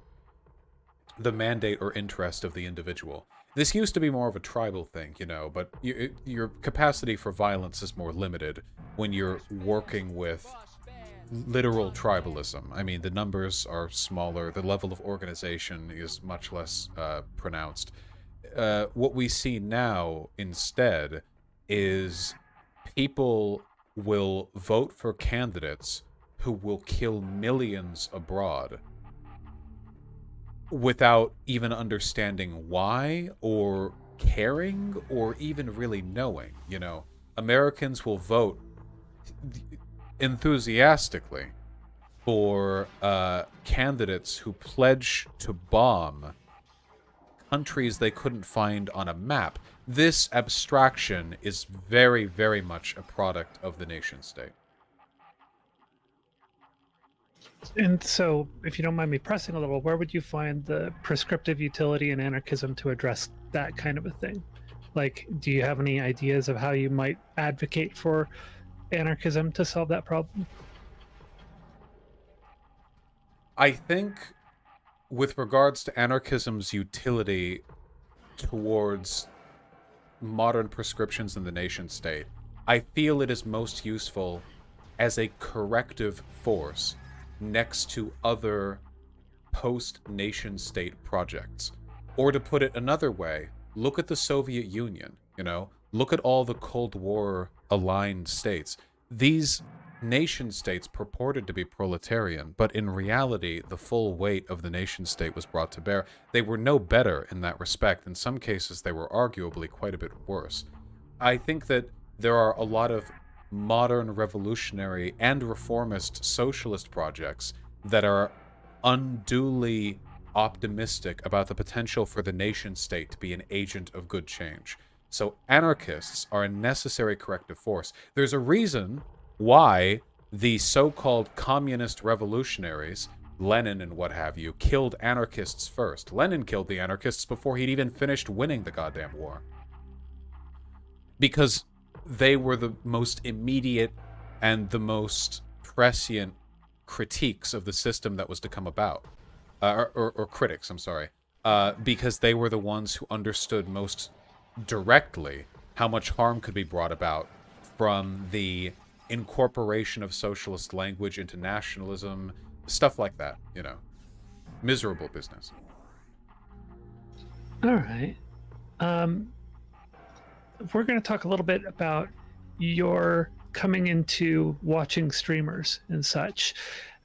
mandate or interest of the individual. This used to be more of a tribal thing, but your capacity for violence is more limited when you're working with literal tribalism. I mean, the numbers are smaller, the level of organization is much less pronounced. What we see now, instead, is people will vote for candidates who will kill millions abroad without even understanding why or caring or even really knowing. Americans will vote enthusiastically for candidates who pledge to bomb countries they couldn't find on a map. This abstraction is very, very much a product of the nation state. And so, if you don't mind me pressing a little, where would you find the prescriptive utility in anarchism to address that kind of a thing? Like, do you have any ideas of how you might advocate for anarchism to solve that problem? I think, with regards to anarchism's utility towards modern prescriptions in the nation state, I feel it is most useful as a corrective force next to other post-nation state projects. Or to put it another way, look at the Soviet Union, look at all the Cold War aligned states. These nation states purported to be proletarian, but in reality, the full weight of the nation state was brought to bear. They were no better in that respect. In some cases, they were arguably quite a bit worse. I think that there are a lot of modern revolutionary and reformist socialist projects that are unduly optimistic about the potential for the nation state to be an agent of good change. So anarchists are a necessary corrective force. There's a reason why the so-called communist revolutionaries, Lenin and what have you, killed anarchists first. Lenin killed the anarchists before he'd even finished winning the goddamn war. Because they were the most immediate and the most prescient critiques of the system that was to come about. Or critics, I'm sorry. Because they were the ones who understood most directly how much harm could be brought about from the incorporation of socialist language into nationalism, stuff like that, Miserable business. All right. We're going to talk a little bit about your coming into watching streamers and such,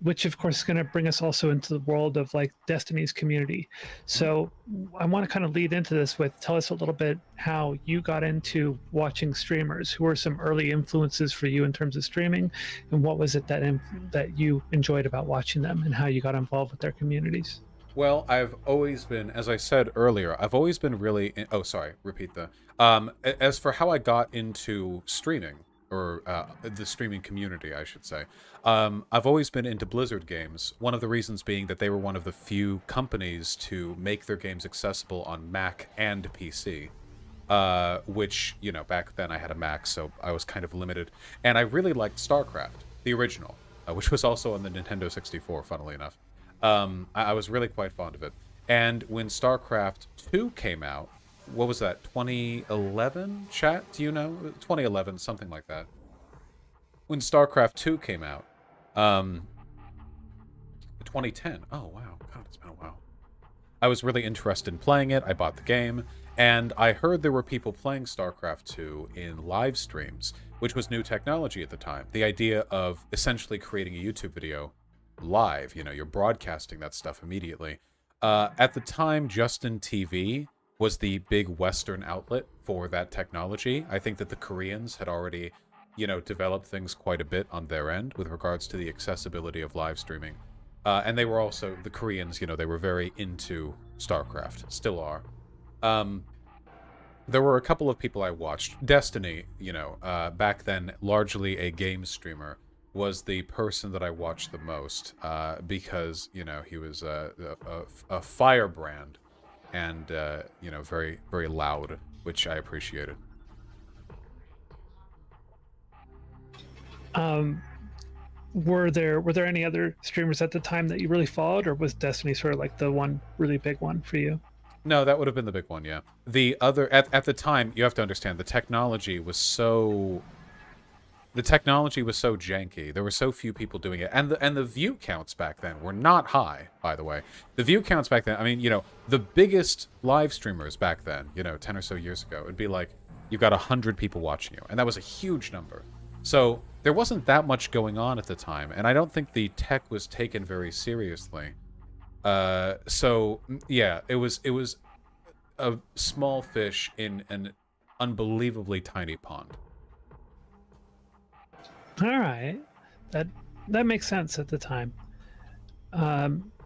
which of course is going to bring us also into the world of like Destiny's community. So I want to kind of lead into this with, tell us a little bit how you got into watching streamers. Who were some early influences for you in terms of streaming, and what was it that you enjoyed about watching them, and how you got involved with their communities? Well, I've always been, as I said earlier, I've always been really. Oh, sorry. Repeat the. As for how I got into streaming, or the streaming community, I should say, I've always been into Blizzard games. One of the reasons being that they were one of the few companies to make their games accessible on Mac and PC. Which, back then I had a Mac, so I was kind of limited. And I really liked StarCraft, the original, which was also on the Nintendo 64, funnily enough. I was really quite fond of it. And when StarCraft 2 came out, what was that, 2011, chat? Do you know? 2011, something like that. When StarCraft 2 came out, 2010. Oh, wow. God, it's been a while. I was really interested in playing it. I bought the game, and I heard there were people playing StarCraft 2 in live streams, which was new technology at the time. The idea of essentially creating a YouTube video live, you're broadcasting that stuff immediately. At the time, Justin TV was the big Western outlet for that technology. I think that the Koreans had already, developed things quite a bit on their end with regards to the accessibility of live streaming. And they were also, the Koreans, they were very into StarCraft, still are. There were a couple of people I watched. Destiny, back then, largely a game streamer, was the person that I watched the most, because, he was a firebrand and, very, very loud, which I appreciated. Were there any other streamers at the time that you really followed, or was Destiny sort of like the one really big one for you? No, that would have been the big one, yeah. The other, at the time, you have to understand, the technology was so janky. There were so few people doing it. And the view counts back then were not high, by the way. The view counts back then, I mean, the biggest live streamers back then, 10 or so years ago, it'd be like, you've got 100 people watching you. And that was a huge number. So there wasn't that much going on at the time. And I don't think the tech was taken very seriously. So yeah, it was a small fish in an unbelievably tiny pond. All right, that makes sense at the time.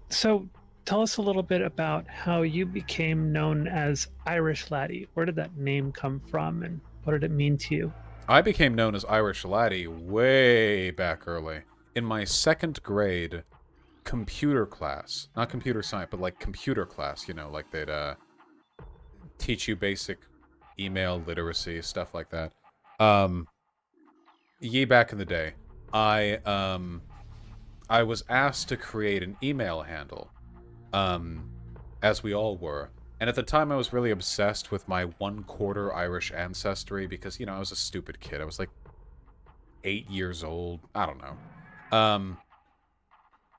So tell us a little bit about how you became known as Irish Laddie. Where did that name come from, and what did it mean to you? I became known as Irish Laddie way back early. In my 2nd grade computer class, not computer science, but like computer class, like they'd teach you basic email literacy, stuff like that. Back in the day, I was asked to create an email handle, as we all were. And at the time, I was really obsessed with my 1/4 Irish ancestry because, I was a stupid kid. I was like 8 years old. I don't know.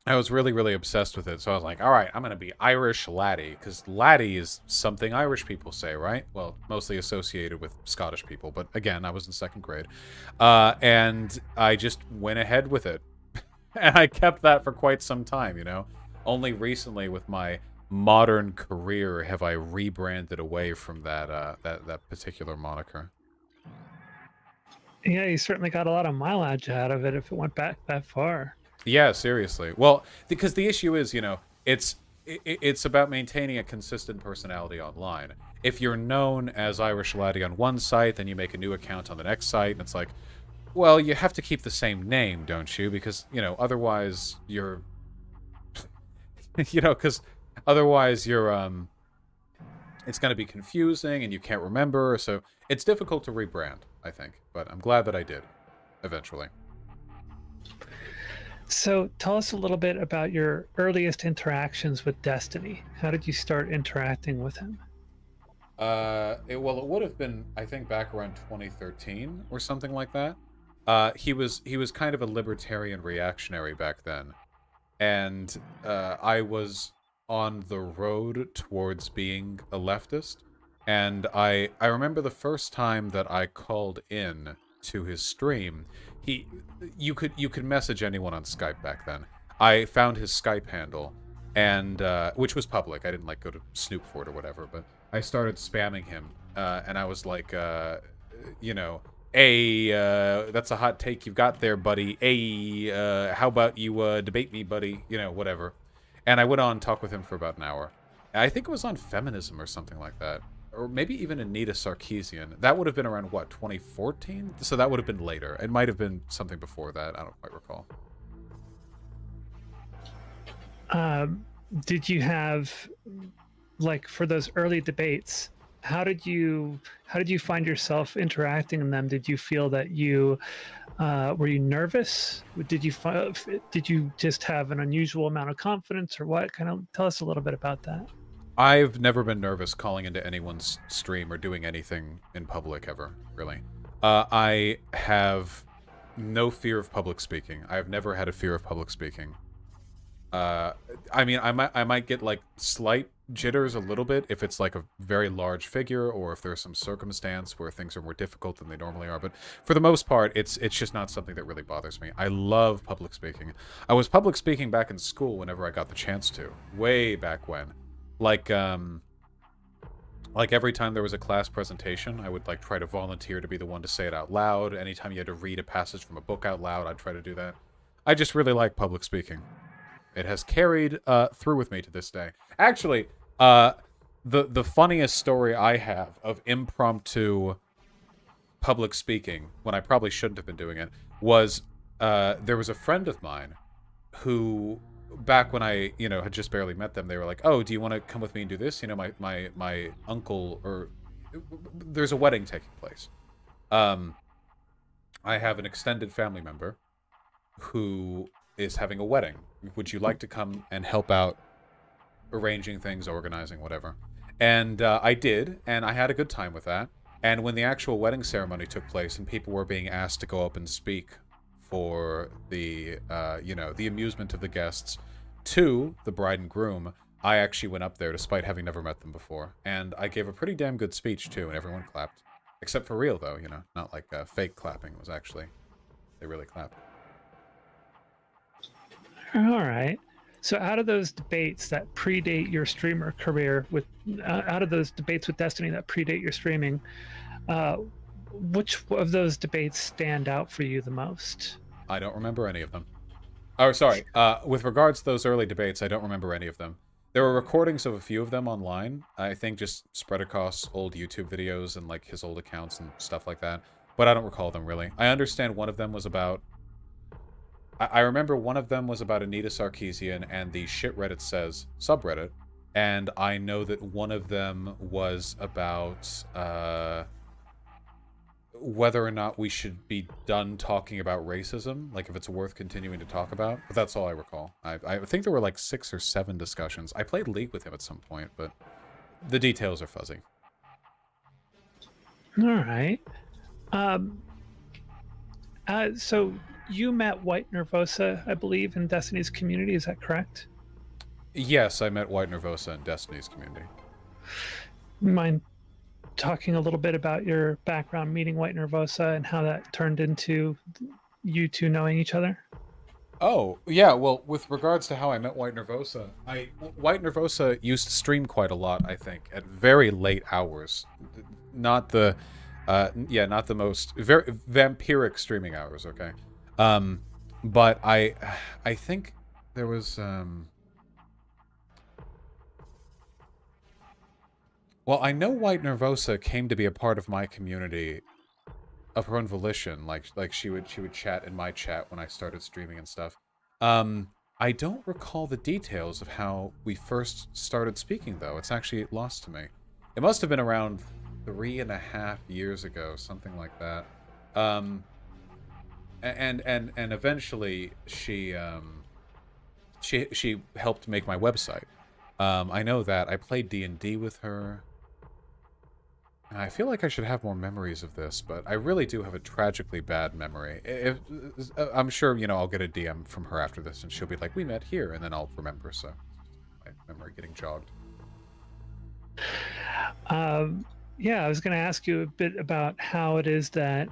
I was really, really obsessed with it. So I was like, all right, I'm going to be Irish Laddie, because Laddie is something Irish people say, right? Well, mostly associated with Scottish people. But again, I was in 2nd grade. And I just went ahead with it. And I kept that for quite some time, Only recently with my modern career have I rebranded away from that particular moniker. Yeah, you certainly got a lot of mileage out of it if it went back that far. Yeah, seriously. Well, because the issue is, it's about maintaining a consistent personality online. If you're known as Irish Laddie on one site, then you make a new account on the next site, and it's like, well, you have to keep the same name, don't you? Because, otherwise you're, because otherwise you're, it's going to be confusing and you can't remember. So it's difficult to rebrand, I think. But I'm glad that I did eventually. So tell us a little bit about your earliest interactions with Destiny. How did you start interacting with him? It would have been, I think, back around 2013 or something like that. He was kind of a libertarian reactionary back then. And I was on the road towards being a leftist. And I remember the first time that I called in to his stream, you could message anyone on Skype back then. I found his Skype handle, and which was public. I didn't go to snoop for it or whatever, but I started spamming him, and I was like, hey, that's a hot take you've got there, buddy. Hey, how about you debate me, buddy? Whatever. And I went on and talked with him for about an hour. I think it was on feminism or something like that. Or maybe even Anita Sarkeesian. That would have been around, what, 2014? So that would have been later. It might have been something before that. I don't quite recall. Did you have, for those early debates, how did you find yourself interacting in them? Did you feel that you were you nervous? Did you just have an unusual amount of confidence, or what? Kind of tell us a little bit about that. I've never been nervous calling into anyone's stream or doing anything in public ever, really. I have no fear of public speaking. I have never had a fear of public speaking. I mean, I might get slight jitters a little bit if it's like a very large figure or if there's some circumstance where things are more difficult than they normally are. But for the most part, it's just not something that really bothers me. I love public speaking. I was public speaking back in school whenever I got the chance to, way back when. Like every time there was a class presentation, I would like try to volunteer to be the one to say it out loud. Anytime you had to read a passage from a book out loud, I'd try to do that. I just really like public speaking. It has carried through with me to this day. Actually, the funniest story I have of impromptu public speaking, when I probably shouldn't have been doing it, was there was a friend of mine who, back when I, had just barely met them, they were like, "Oh, do you want to come with me and do this?" My uncle, or there's a wedding taking place. I have an extended family member who is having a wedding. Would you like to come and help out arranging things, organizing, whatever? And I did, and I had a good time with that. And when the actual wedding ceremony took place and people were being asked to go up and speak for the, the amusement of the guests to the bride and groom, I actually went up there despite having never met them before. And I gave a pretty damn good speech, too, and everyone clapped. Except for real, though, not like fake clapping. It was actually, they really clapped. All right. So out of those debates that predate your streamer career, out of those debates with Destiny that predate your streaming, which of those debates stand out for you the most? I don't remember any of them. Oh, sorry. With regards to those early debates, I don't remember any of them. There were recordings of a few of them online. I think just spread across old YouTube videos and like his old accounts and stuff like that. But I don't recall them really. I understand one of them was about... I remember one of them was about Anita Sarkeesian and the Shit Reddit Says subreddit. And I know that one of them was about whether or not we should be done talking about racism, like if it's worth continuing to talk about. But that's all I recall. I think there were like 6 or 7 discussions. I played League with him at some point, but the details are fuzzy. All right. So you met White Nervosa, I believe, in Destiny's community. Is that correct? Yes, I met White Nervosa in Destiny's community. Mind talking a little bit about your background meeting White Nervosa and how that turned into you two knowing each other? Oh, yeah, well, with regards to how I met White Nervosa, White Nervosa used to stream quite a lot, I think, at very late hours. Not the most very vampiric streaming hours, okay? But I think there was well, I know White Nervosa came to be a part of my community of her own volition. Like she would chat in my chat when I started streaming and stuff. I don't recall the details of how we first started speaking though. It's actually lost to me. It must have been around 3.5 years ago, something like that. And eventually she helped make my website. I know that I played D&D with her. I feel like I should have more memories of this, but I really do have a tragically bad memory. I'm sure, I'll get a DM from her after this, and she'll be like, "We met here," and then I'll remember, so my memory getting jogged. Yeah, I was going to ask you a bit about how it is that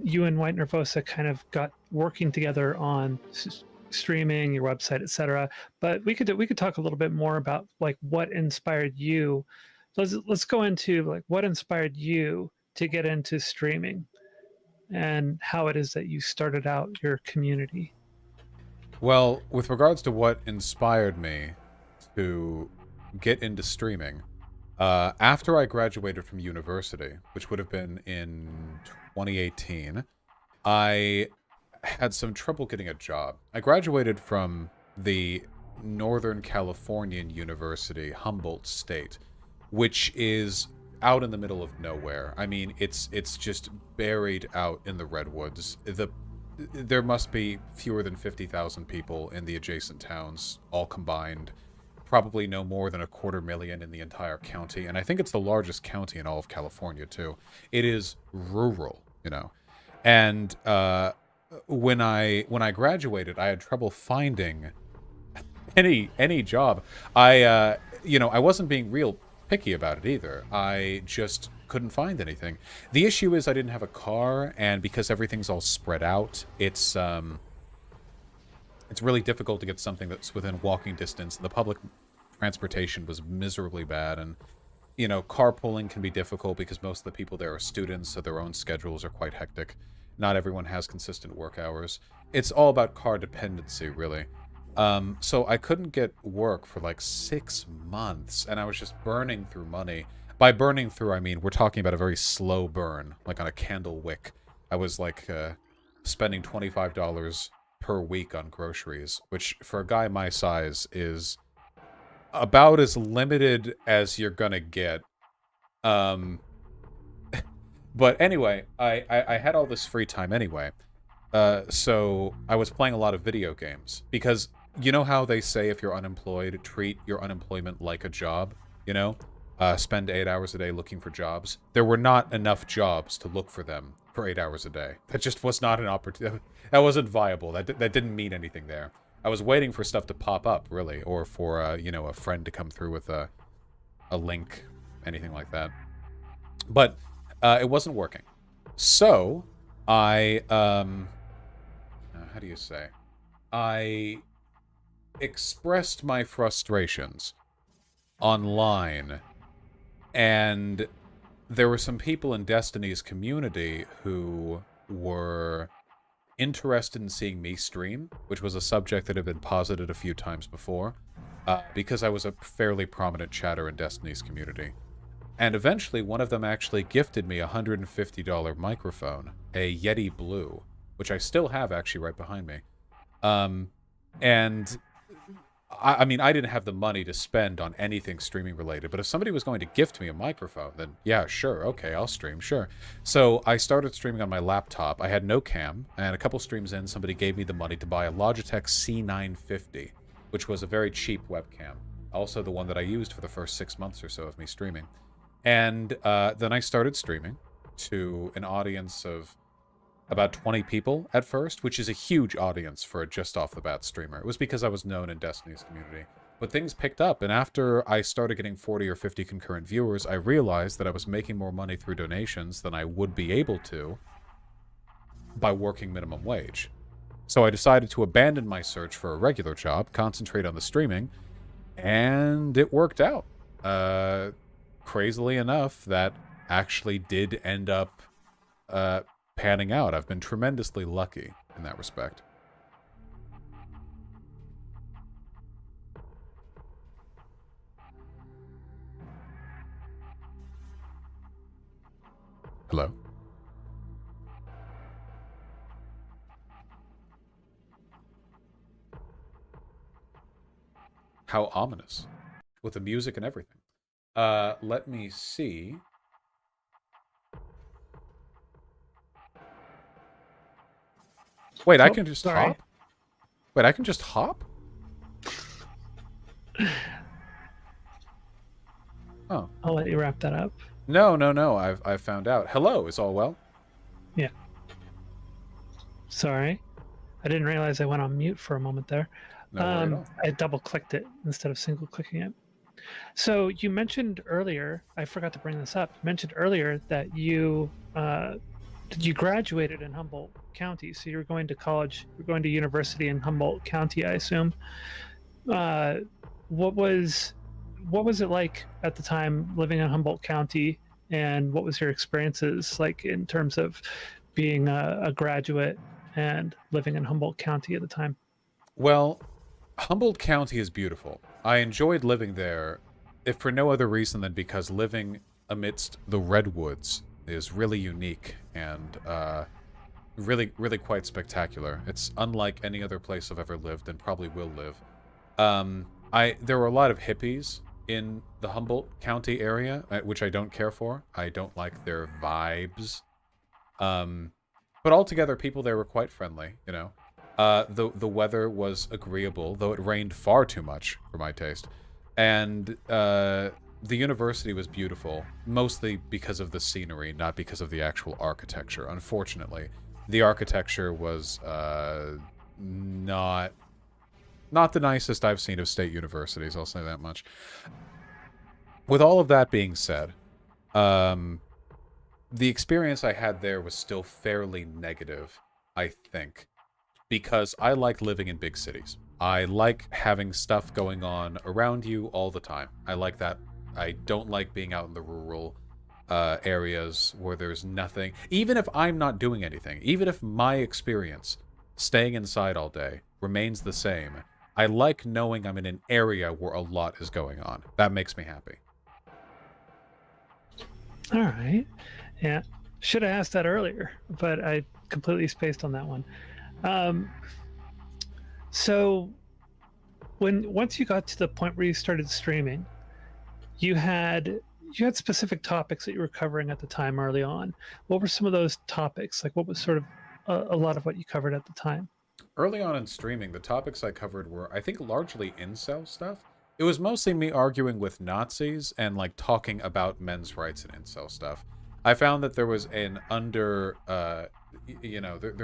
you and White Nervosa kind of got working together on streaming, your website, etc. But we could talk a little bit more about like what inspired you. Let's go into like what inspired you to get into streaming and how it is that you started out your community. Well, with regards to what inspired me to get into streaming, after I graduated from university, which would have been in 2018, I had some trouble getting a job. I graduated from the Northern Californian University, Humboldt State, which is out in the middle of nowhere. I mean, it's just buried out in the redwoods. There must be fewer than 50,000 people in the adjacent towns, all combined. Probably no more than 250,000 in the entire county, and I think it's the largest county in all of California, too. It is rural, And when I graduated, I had trouble finding any job. you know, I wasn't being real picky about it either. I just couldn't find anything. The issue is I didn't have a car, and because everything's all spread out, it's really difficult to get something that's within walking distance. The public transportation was miserably bad, and you know, carpooling can be difficult because most of the people there are students, so their own schedules are quite hectic. Not everyone has consistent work hours. It's all about car dependency, really. So I couldn't get work for like 6 months, and I was just burning through money. By burning through, I mean we're talking about a very slow burn, like on a candle wick. I was like spending $25 per week on groceries, which for a guy my size is about as limited as you're gonna get. Um, but anyway, I had all this free time anyway. So I was playing a lot of video games. Because you know how they say if you're unemployed, treat your unemployment like a job? You know? Spend 8 hours a day looking for jobs. There were not enough jobs to look for them for 8 hours a day. That just was not an opportunity. That wasn't viable. That didn't mean anything there. I was waiting for stuff to pop up, really, or for, you know, a friend to come through with a link, anything like that. But it wasn't working. So, I, how do you say? I expressed my frustrations online, and there were some people in Destiny's community who were interested in seeing me stream, which was a subject that had been posited a few times before, because I was a fairly prominent chatter in Destiny's community. And eventually, one of them actually gifted me a $150 microphone, a Yeti Blue, which I still have actually right behind me. And I mean, I didn't have the money to spend on anything streaming related, but if somebody was going to gift me a microphone, then yeah, sure, okay, I'll stream, sure. So I started streaming on my laptop. I had no cam, and a couple streams in, somebody gave me the money to buy a Logitech C950, which was a very cheap webcam. Also the one that I used for the first 6 months or so of me streaming. And then I started streaming to an audience of about 20 people at first, which is a huge audience for a just-off-the-bat streamer. It was because I was known in Destiny's community. But things picked up, and after I started getting 40 or 50 concurrent viewers, I realized that I was making more money through donations than I would be able to by working minimum wage. So I decided to abandon my search for a regular job, concentrate on the streaming, and it worked out. Crazily enough, that actually did end up panning out. I've been tremendously lucky in that respect. Hello? How ominous. With the music and everything. Let me see. Wait, I can just hop? Wait, I can just hop? Oh. I'll let you wrap that up. No. I've found out. Hello, is all well? Yeah. Sorry. I didn't realize I went on mute for a moment there. No worry at all. I double-clicked it instead of single-clicking it. So you mentioned earlier, I forgot to bring this up, you mentioned earlier that you graduated in Humboldt County, so you're going to college, you're going to university in Humboldt County, I assume. What was it like at the time living in Humboldt County, and what was your experiences like in terms of being a graduate and living in Humboldt County at the time? Well, Humboldt County is beautiful. I enjoyed living there, if for no other reason than because living amidst the redwoods is really unique and really quite spectacular. It's unlike any other place I've ever lived and probably will live. There were a lot of hippies in the Humboldt County area, which I don't care for. I don't like their vibes. But altogether, people there were quite friendly, you know. The weather was agreeable, though it rained far too much for my taste. And the university was beautiful, mostly because of the scenery, not because of the actual architecture. Unfortunately, the architecture was not the nicest I've seen of state universities, I'll say that much. with all of that being said, um, the experience I had there was still fairly negative, I think, because I like living in big cities. I like having stuff going on around you all the time. I like that. I don't like being out in the rural areas where there's nothing. Even if I'm not doing anything, even if my experience staying inside all day remains the same, I like knowing I'm in an area where a lot is going on. That makes me happy. All right. Yeah. Should have asked that earlier, but I completely spaced on that one. Um, so once you got to the point where you started streaming, you had specific topics that you were covering at the time early on. What were some of those topics? Like, what was sort of a lot of what you covered at the time? Early on in streaming, the topics I covered were, I think, largely incel stuff. It was mostly me arguing with Nazis and, like, talking about men's rights and incel stuff. I found that there was an there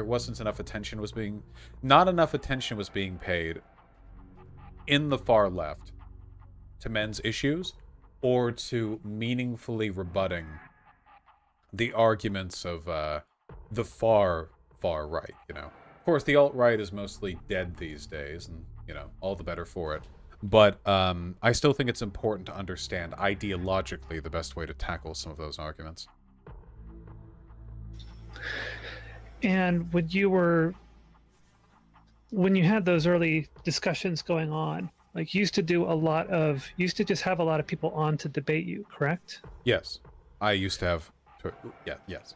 wasn't enough attention was being, not enough attention was being paid in the far left to men's issues or to meaningfully rebutting the arguments of the far right, you know. Of course, the alt-right is mostly dead these days, and, you know, all the better for it. But I still think it's important to understand ideologically the best way to tackle some of those arguments. And when you had those early discussions going on, like you used to just have a lot of people on to debate you, correct? Yes. I used to have... Yeah, yes.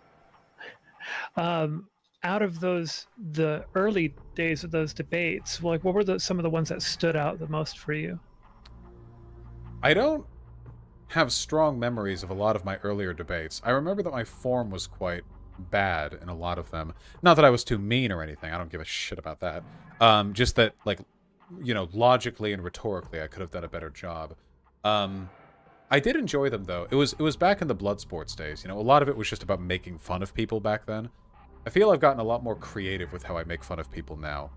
Out of the early days of those debates, like what were some of the ones that stood out the most for you? I don't have strong memories of a lot of my earlier debates. I remember that my form was quite bad in a lot of them. Not that I was too mean or anything. I don't give a shit about that. Just that, like, you know, logically and rhetorically, I could have done a better job. I did enjoy them, though. It was back in the blood sports days. You know, a lot of it was just about making fun of people back then. I feel I've gotten a lot more creative with how I make fun of people now,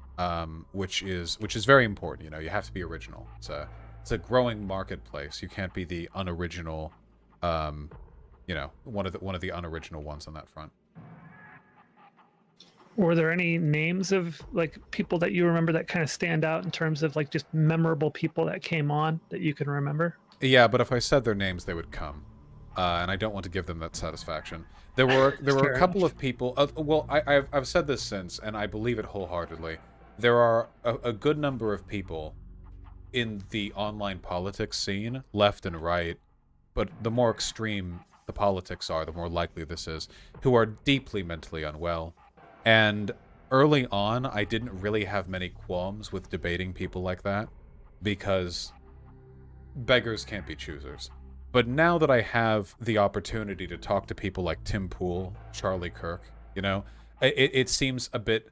which is very important. You know, you have to be original. It's a growing marketplace. You can't be the unoriginal, you know, one of the unoriginal ones on that front. Were there any names of like people that you remember that kind of stand out in terms of like just memorable people that came on that you can remember? Yeah, but if I said their names, they would come, and I don't want to give them that satisfaction. There were a couple of people. Well, I've said this since, and I believe it wholeheartedly. There are a good number of people in the online politics scene, left and right, but the more extreme the politics are, the more likely this is, who are deeply mentally unwell. And early on, I didn't really have many qualms with debating people like that, because beggars can't be choosers. But now that I have the opportunity to talk to people like Tim Pool, Charlie Kirk, you know, it seems a bit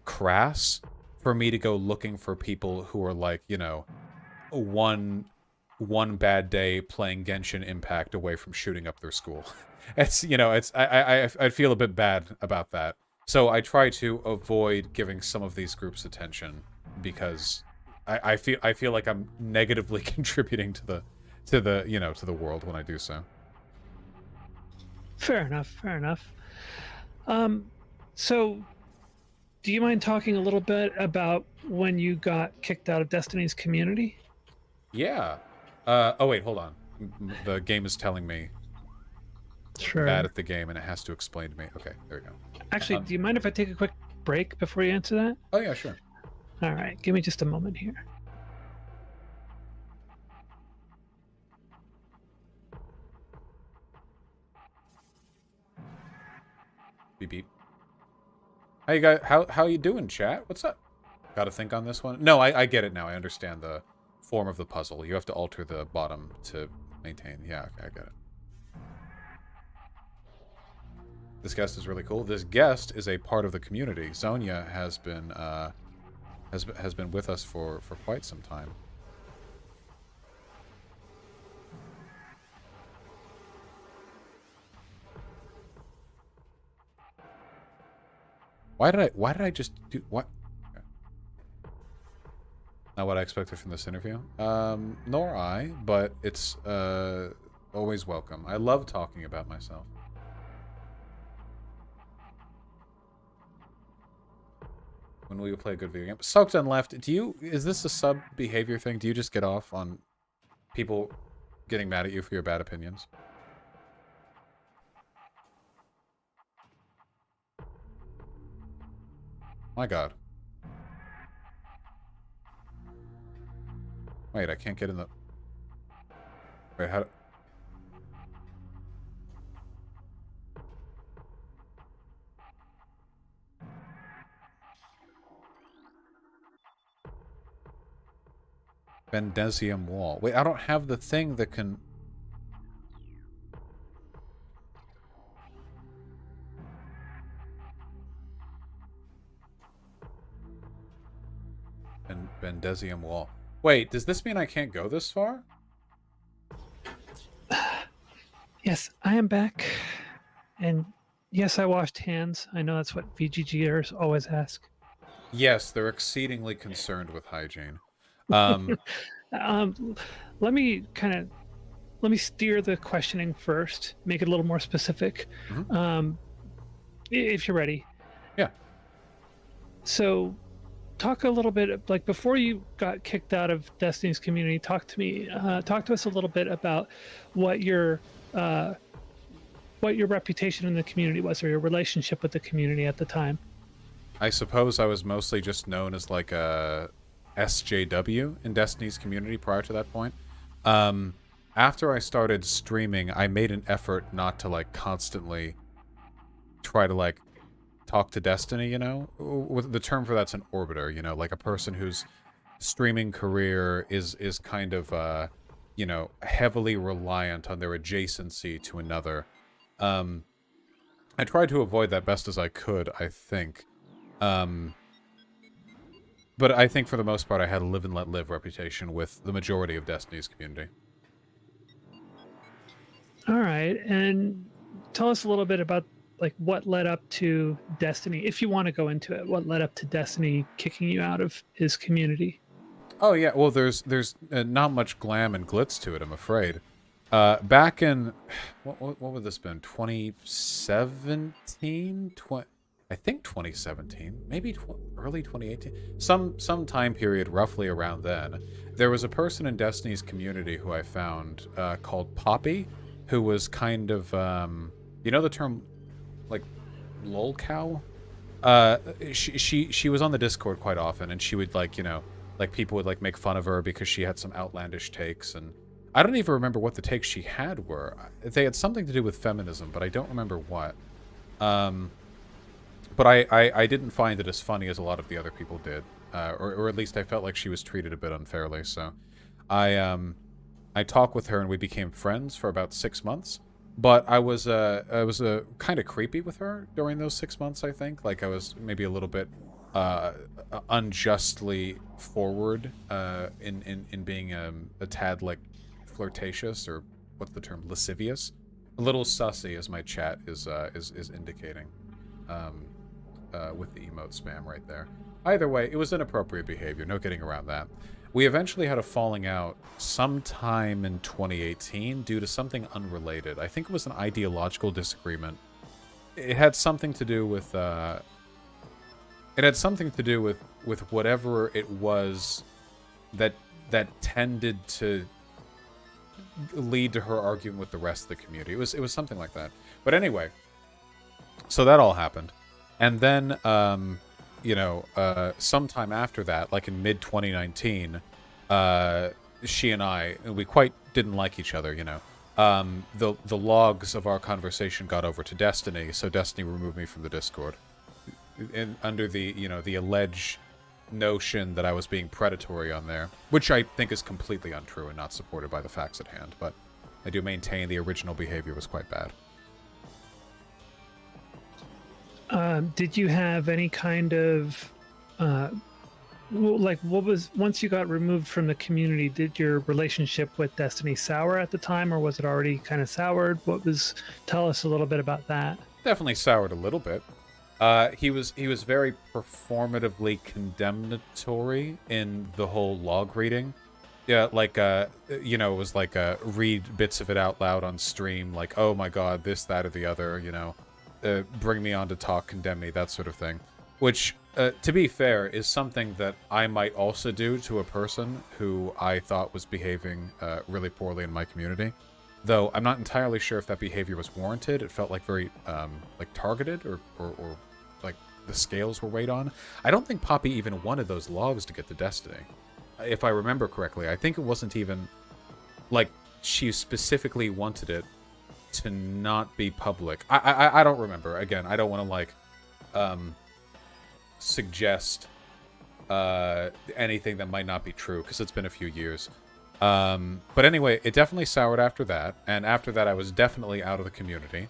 crass for me to go looking for people who are like, you know, one bad day playing Genshin Impact away from shooting up their school. It's, you know, it's I feel a bit bad about that. So I try to avoid giving some of these groups attention because I feel like I'm negatively contributing to the world when I do so. Fair enough. So do you mind talking a little bit about when you got kicked out of Destiny's community? Yeah. Oh wait, hold on. The game is telling me Sure. I'm bad at the game and it has to explain to me. Okay, there we go. Actually, do you mind if I take a quick break before you answer that? Oh yeah, sure. All right, give me just a moment here. Beep beep. How you doing, chat? What's up? Got to think on this one? No, I get it now. I understand the form of the puzzle. You have to alter the bottom to maintain. Yeah, okay, I get it. This guest is really cool. This guest is a part of the community. Zonia has been with us for quite some time. Why did I just do what? Okay. Not what I expected from this interview. Nor I, but it's Always welcome. I love talking about myself. When will you play a good video game? Soaked and left. Is this a sub behavior thing? Do you just get off on people getting mad at you for your bad opinions? My god. Wait, I can't get in the... Wait, how... Bendesium wall. Wait, I don't have the thing that can... Bendesium wall. Wait, does this mean I can't go this far? Yes, I am back. And yes, I washed hands. I know that's what VGGers always ask. Yes, they're exceedingly concerned with hygiene. Let me steer the questioning first, make it a little more specific. Mm-hmm. If you're ready. Yeah. So, talk a little bit, like before you got kicked out of Destiny's community, talk to us a little bit about what your reputation in the community was, or your relationship with the community at the time. I suppose I was mostly just known as like a SJW in Destiny's community prior to that point. After I started streaming, I made an effort not to like constantly try to like talk to Destiny, you know? The term for that's an orbiter, you know, like a person whose streaming career is kind of you know, heavily reliant on their adjacency to another. I tried to avoid that best as I could, I think. But I think for the most part I had a live and let live reputation with the majority of Destiny's community. All right, and tell us a little bit about like what led up to Destiny, if you want to go into it. What led up to Destiny kicking you out of his community? Oh yeah, well there's not much glam and glitz to it, I'm afraid. Back in what would this been? 2017? I think 2017, maybe early 2018. Some time period roughly around then. There was a person in Destiny's community who I found called Poppy, who was kind of you know the term like lolcow? She was on the Discord quite often, and she would like, you know, like people would like make fun of her because she had some outlandish takes, and I don't even remember what the takes she had were. They had something to do with feminism, but I don't remember what. But I didn't find it as funny as a lot of the other people did, or at least I felt like she was treated a bit unfairly. So I talked with her and we became friends for about 6 months. But I was kind of creepy with her during those 6 months. I think like I was maybe a little bit unjustly forward in being a tad like flirtatious, or what's the term, lascivious, a little sussy, as my chat is indicating. With the emote spam right there. Either way, it was inappropriate behavior, no getting around that. We eventually had a falling out sometime in 2018 due to something unrelated. I think it was an ideological disagreement. It had something to do with with whatever it was that tended to lead to her arguing with the rest of the community. It was something like that. But anyway, so that all happened. And then, you know, sometime after that, like in mid-2019, she and we quite didn't like each other, you know. The logs of our conversation got over to Destiny, so Destiny removed me from the Discord. Under the, you know, the alleged notion that I was being predatory on there, which I think is completely untrue and not supported by the facts at hand, but I do maintain the original behavior was quite bad. Did you have any kind of like, what was, once you got removed from the community, did your relationship with Destiny sour at the time, or was it already kind of soured? Tell us a little bit about that. Definitely soured a little bit. He was very performatively condemnatory in the whole log reading. Yeah, like, you know, it was like, read bits of it out loud on stream, like, oh my god, this, that, or the other, you know, bring me on to talk, condemn me, that sort of thing. Which, to be fair, is something that I might also do to a person who I thought was behaving really poorly in my community. Though I'm not entirely sure if that behavior was warranted. It felt like very, like, targeted, or like, the scales were weighed on. I don't think Poppy even wanted those logs to get to Destiny. If I remember correctly, I think it wasn't even, like, she specifically wanted it to not be public. I don't remember. Again, I don't want to, like, suggest anything that might not be true, because it's been a few years. But anyway, it definitely soured after that, and after that I was definitely out of the community,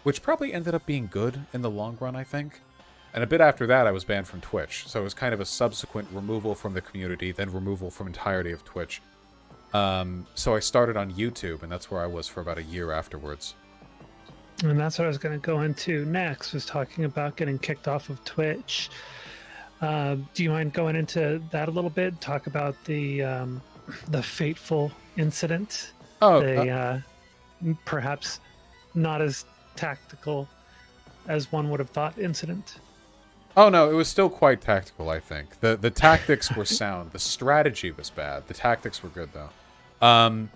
which probably ended up being good in the long run, I think. And a bit after that, I was banned from Twitch, so it was kind of a subsequent removal from the community, then removal from entirety of Twitch. So I started on YouTube, and that's where I was for about a year afterwards. And that's what I was going to go into next, was talking about getting kicked off of Twitch. Do you mind going into that a little bit? Talk about the fateful incident. Oh, Perhaps not as tactical as one would have thought incident. Oh no, it was still quite tactical, I think. The tactics were sound. The strategy was bad. The tactics were good though. How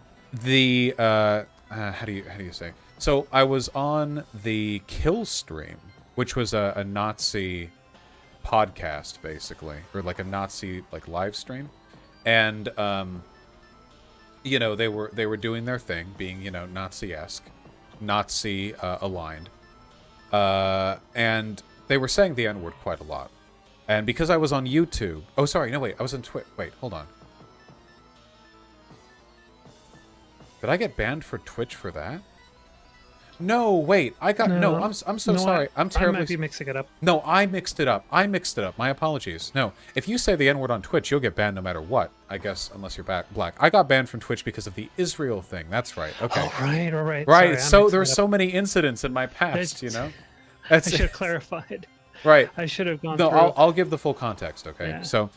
do you say? So I was on the Kill stream, which was a Nazi podcast basically, or like a Nazi like live stream. And you know, they were doing their thing, being, you know, Nazi-esque, Nazi aligned. And they were saying the N-word quite a lot. And because I was on YouTube... Oh, sorry, no, wait, I was on Twitch. Wait, hold on. Did I get banned for Twitch for that? No, wait, I got... No, I'm so sorry. I'm terribly... I might be mixing it up. No, I mixed it up. My apologies. No, if you say the N-word on Twitch, you'll get banned no matter what, I guess, unless you're black. I got banned from Twitch because of the Israel thing. That's right. Okay. Oh, right, all right. Right, Sorry, so there were so many incidents in my past, you know? I should have clarified. Right. I should have gone No, through. I'll give the full context, okay? Yeah. So,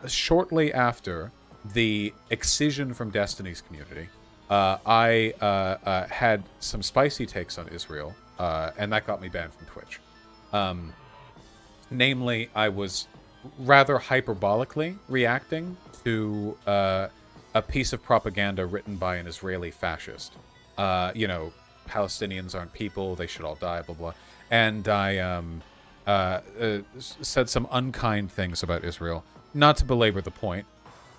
shortly after the excision from Destiny's community, I had some spicy takes on Israel, and that got me banned from Twitch. Namely, I was rather hyperbolically reacting to a piece of propaganda written by an Israeli fascist. You know, Palestinians aren't people, they should all die, blah, blah. And I said some unkind things about Israel. Not to belabor the point,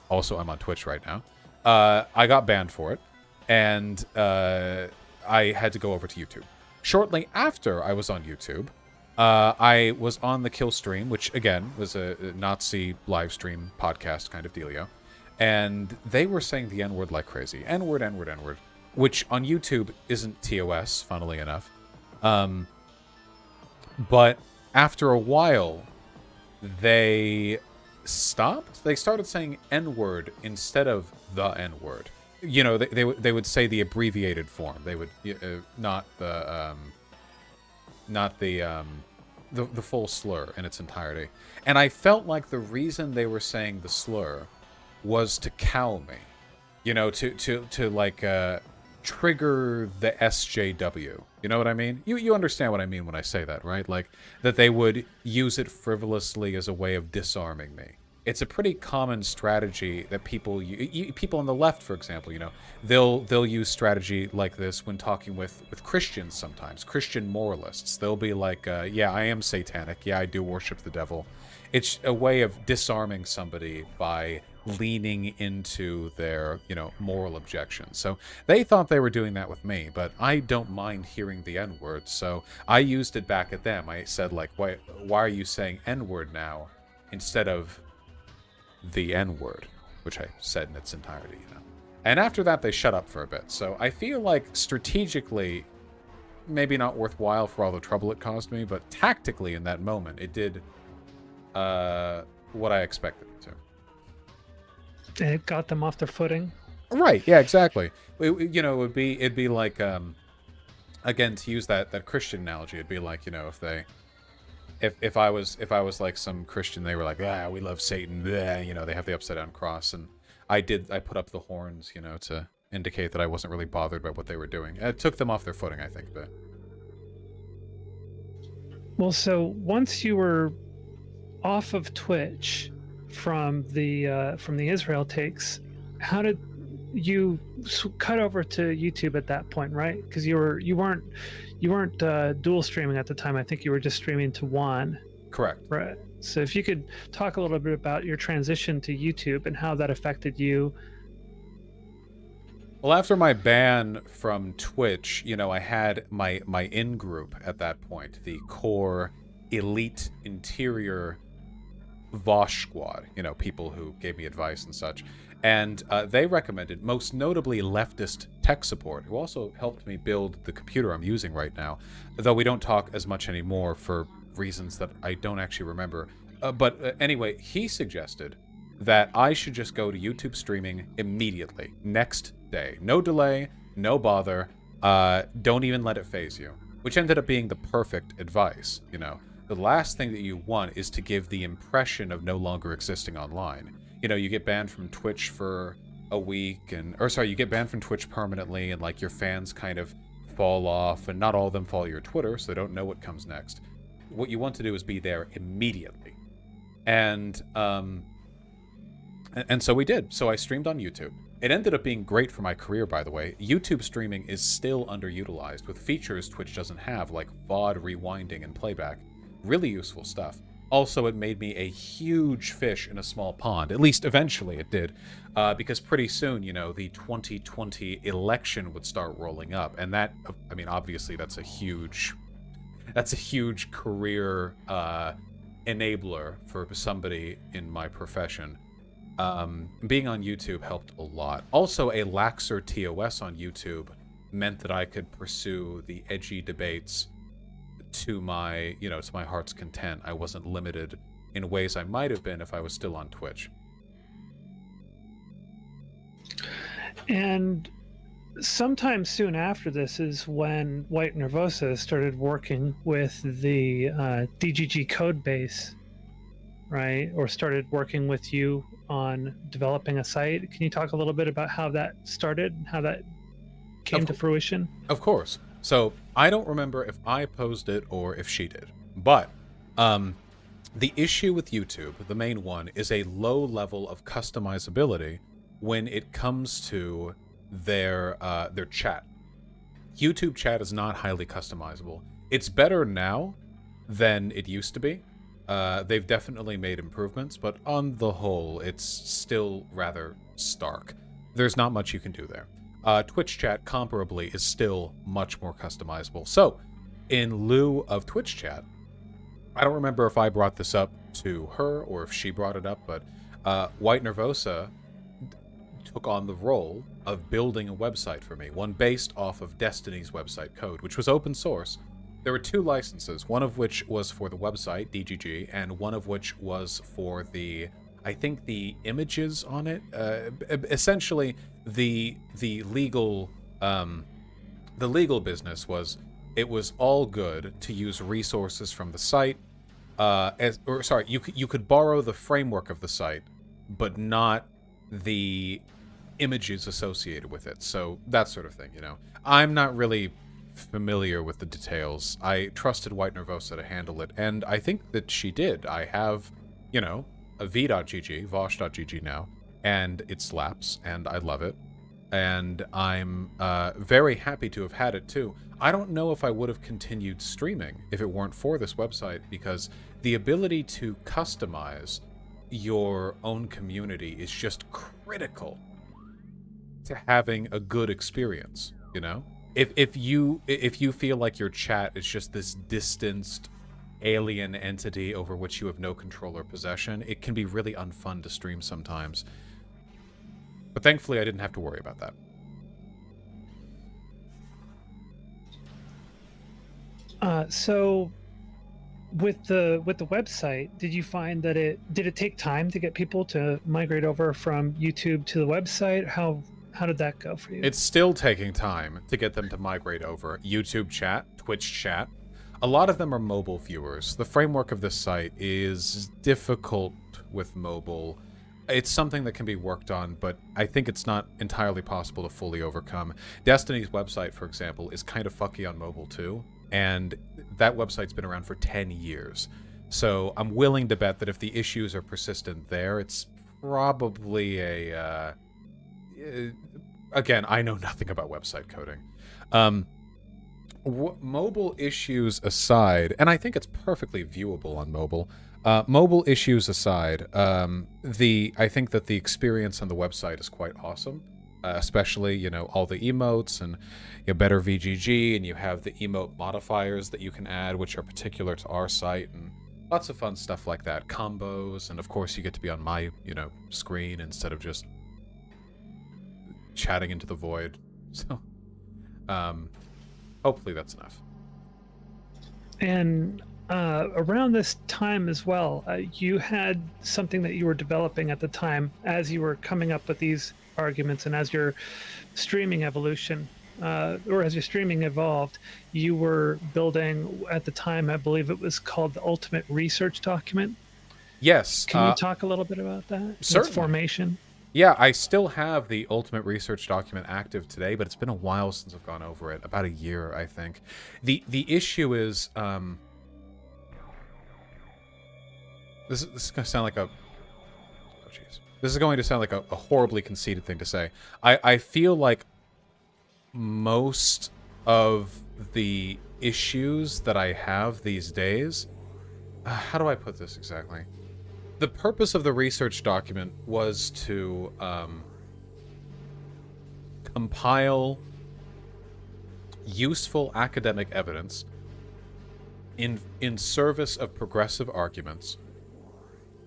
also I'm on Twitch right now, I got banned for it, and I had to go over to YouTube. Shortly after I was on YouTube, I was on the Kill stream, which again was a Nazi live stream podcast kind of dealio, and they were saying the N-word like crazy. N-word, N-word, N-word, which on YouTube isn't TOS, funnily enough. But after a while, they stopped. They started saying N-word instead of the N-word. You know, they would say the abbreviated form. They would not the full slur in its entirety. And I felt like the reason they were saying the slur was to cow me. You know, to like trigger the SJW. You know what I mean? You understand what I mean when I say that, right? Like, that they would use it frivolously as a way of disarming me. It's a pretty common strategy that people on the left, for example, you know, they'll use strategy like this when talking with Christians sometimes, Christian moralists. They'll be like, yeah, I am satanic. Yeah, I do worship the devil. It's a way of disarming somebody by leaning into their, you know, moral objections. So they thought they were doing that with me, but I don't mind hearing the N-word, so I used it back at them. I said, like, why are you saying N-word now instead of the N-word, which I said in its entirety, you know. And after that, they shut up for a bit. So I feel like strategically, maybe not worthwhile for all the trouble it caused me, but tactically in that moment, it did what I expected it to. It got them off their footing. Right. Yeah. Exactly. You know, it'd be like, again, to use that Christian analogy, it'd be like, you know, if I was like some Christian, they were like, we love Satan, bleh, you know, they have the upside down cross, and I put up the horns, you know, to indicate that I wasn't really bothered by what they were doing. It took them off their footing, I think, but... Well, so once you were off of Twitch from the Israel takes, how did you cut over to YouTube at that point, right? Because you weren't dual streaming at the time. I think you were just streaming to one. Correct. Right. So if you could talk a little bit about your transition to YouTube and how that affected you. Well, after my ban from Twitch, you know, I had my in-group at that point, the core elite interior Vaush squad, you know, people who gave me advice and such. And they recommended, most notably, leftist tech support, who also helped me build the computer I'm using right now, though we don't talk as much anymore for reasons that I don't actually remember. But anyway, he suggested that I should just go to YouTube streaming immediately, next day. No delay, no bother, don't even let it phase you. Which ended up being the perfect advice, you know. The last thing that you want is to give the impression of no longer existing online. You know, you get banned from Twitch for a week, you get banned from Twitch permanently, and like your fans kind of fall off, and not all of them follow your Twitter, so they don't know what comes next. What you want to do is be there immediately. And so we did. So I streamed on YouTube. It ended up being great for my career, by the way. YouTube streaming is still underutilized, with features Twitch doesn't have, like VOD rewinding and playback. Really useful stuff. Also, it made me a huge fish in a small pond. At least eventually it did. Because pretty soon, you know, the 2020 election would start rolling up. And that, I mean, obviously that's a huge career enabler for somebody in my profession. Being on YouTube helped a lot. Also, a laxer TOS on YouTube meant that I could pursue the edgy debates to my heart's content. I wasn't limited in ways I might have been if I was still on Twitch. And sometime soon after this is when White Nervosa started working with the DGG code base, right? Or started working with you on developing a site. Can you talk a little bit about how that started, how that came to fruition? Of course. So I don't remember if I posed it or if she did, but the issue with YouTube, the main one, is a low level of customizability when it comes to their chat. YouTube chat is not highly customizable. It's better now than it used to be. They've definitely made improvements, but on the whole, it's still rather stark. There's not much you can do there. Twitch chat, comparably, is still much more customizable. So, in lieu of Twitch chat, I don't remember if I brought this up to her or if she brought it up, but White Nervosa took on the role of building a website for me, one based off of Destiny's website code, which was open source. There were 2 licenses, one of which was for the website, DGG, and one of which was for I think the images on it. Essentially, the legal business was, it was all good to use resources from the site. You could borrow the framework of the site, but not the images associated with it. So that sort of thing, you know. I'm not really familiar with the details. I trusted White Nervosa to handle it, and I think that she did. I have, you know, a v.gg, Vaush.gg now, and it slaps, and I love it. And I'm very happy to have had it too. I don't know if I would have continued streaming if it weren't for this website, because the ability to customize your own community is just critical to having a good experience, you know? If you feel like your chat is just this distanced alien entity over which you have no control or possession, it can be really unfun to stream sometimes. But thankfully I didn't have to worry about that. So with the website, did you find that did it take time to get people to migrate over from YouTube to the website? How did that go for you? It's still taking time to get them to migrate over. YouTube chat, Twitch chat. A lot of them are mobile viewers. The framework of this site is difficult with mobile. it's something that can be worked on, but I think it's not entirely possible to fully overcome. Destiny's website, for example, is kind of fucky on mobile too, and that website's been around for 10 years. So I'm willing to bet that if the issues are persistent there, it's probably again, I know nothing about website coding. Mobile issues aside, and I think it's perfectly viewable on mobile. Mobile issues aside, I think that the experience on the website is quite awesome. Especially, all the emotes and better VGG, and you have the emote modifiers that you can add, which are particular to our site, and lots of fun stuff like that. Combos, and of course you get to be on my, screen instead of just chatting into the void. So, hopefully that's enough. And around this time as well, you had something that you were developing at the time as you were coming up with these arguments, and as your streaming evolution, or as your streaming evolved, you were building, at the time, I believe it was called the Ultimate Research Document. Yes. Can you talk a little bit about that? Certainly. Its formation? Yeah, I still have the Ultimate Research Document active today, but it's been a while since I've gone over it. About a year, I think. The issue is, this is going to sound like a... Oh, jeez. This is going to sound like a horribly conceited thing to say. I feel like most of the issues that I have these days... how do I put this exactly? The purpose of the research document was to compile useful academic evidence in service of progressive arguments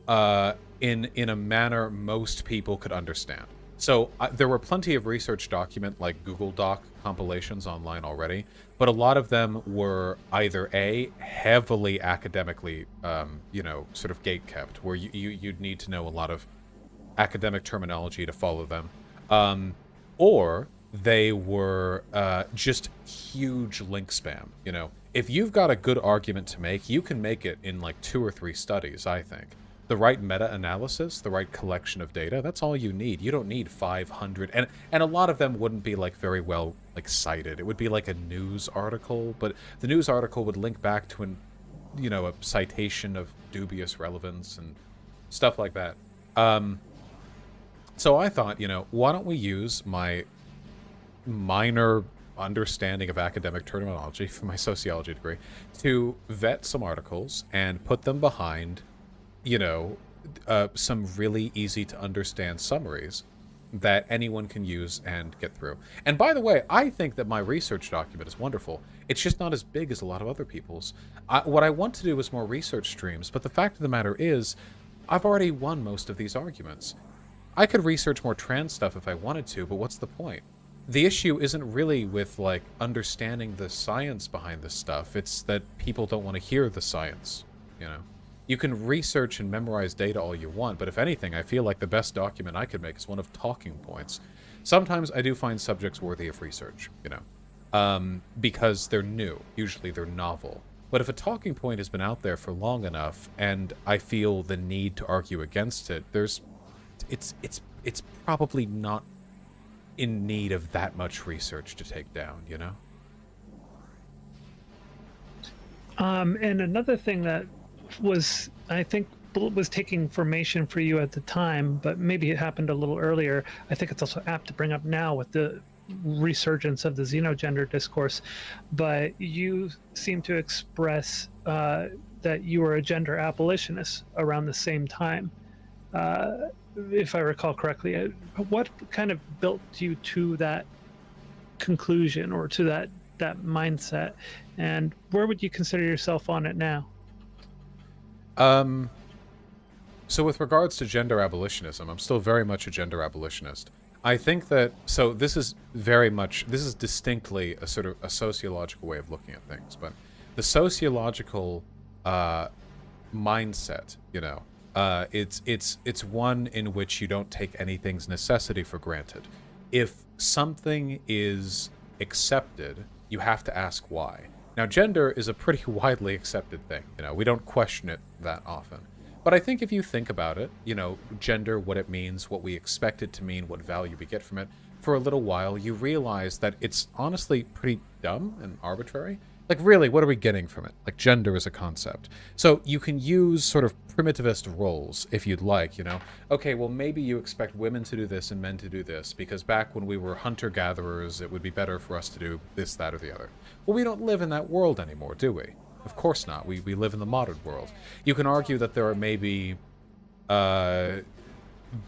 in a manner most people could understand. So there were plenty of research document like Google Doc compilations online already, but a lot of them were either heavily academically, sort of gate-kept, where you'd need to know a lot of academic terminology to follow them, or they were just huge link spam. If you've got a good argument to make, you can make it in like 2 or 3 studies, I think. The right meta-analysis, the right collection of data, that's all you need. You don't need 500, and a lot of them wouldn't be like very well cited. It would be like a news article, but the news article would link back to a citation of dubious relevance and stuff like that. So I thought, why don't we use my minor understanding of academic terminology from my sociology degree to vet some articles and put them behind some really easy to understand summaries that anyone can use and get through. And by the way, I think that my research document is wonderful. It's just not as big as a lot of other people's. What I want to do is more research streams, but the fact of the matter is, I've already won most of these arguments. I could research more trans stuff if I wanted to, but what's the point? The issue isn't really with, understanding the science behind this stuff. It's that people don't want to hear the science, You can research and memorize data all you want, but if anything, I feel like the best document I could make is one of talking points. Sometimes I do find subjects worthy of research, because they're new. Usually they're novel. But if a talking point has been out there for long enough, and I feel the need to argue against it, it's probably not in need of that much research to take down, And another thing that was, I think, was taking formation for you at the time, but maybe it happened a little earlier. I think it's also apt to bring up now with the resurgence of the xenogender discourse. But you seem to express that you were a gender abolitionist around the same time, if I recall correctly. What kind of built you to that conclusion, or to that mindset, and where would you consider yourself on it now? So with regards to gender abolitionism, I'm still very much a gender abolitionist. I think that, so this is distinctly a sort of a sociological way of looking at things, but the sociological mindset, it's one in which you don't take anything's necessity for granted. If something is accepted, you have to ask why. Now, gender is a pretty widely accepted thing. We don't question it that often. But I think if you think about it, you know, gender, what it means, what we expect it to mean, what value we get from it, for a little while, you realize that it's honestly pretty dumb and arbitrary. Like, really, what are we getting from it? Like, gender is a concept. So you can use sort of primitivist roles, if you'd like, you know? Okay, well, maybe you expect women to do this and men to do this, because back when we were hunter-gatherers, it would be better for us to do this, that, or the other. Well, we don't live in that world anymore, do we? Of course not. We live in the modern world. You can argue that there are maybe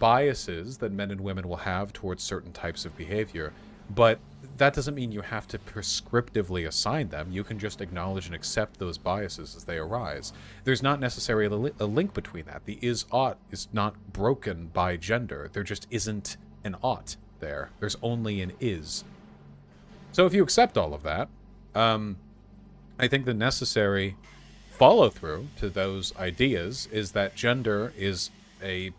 biases that men and women will have towards certain types of behavior, but that doesn't mean you have to prescriptively assign them. You can just acknowledge and accept those biases as they arise. There's not necessarily a link between that. The is-ought is not broken by gender. There just isn't an ought there. There's only an is. So if you accept all of that, I think the necessary follow-through to those ideas is that gender is a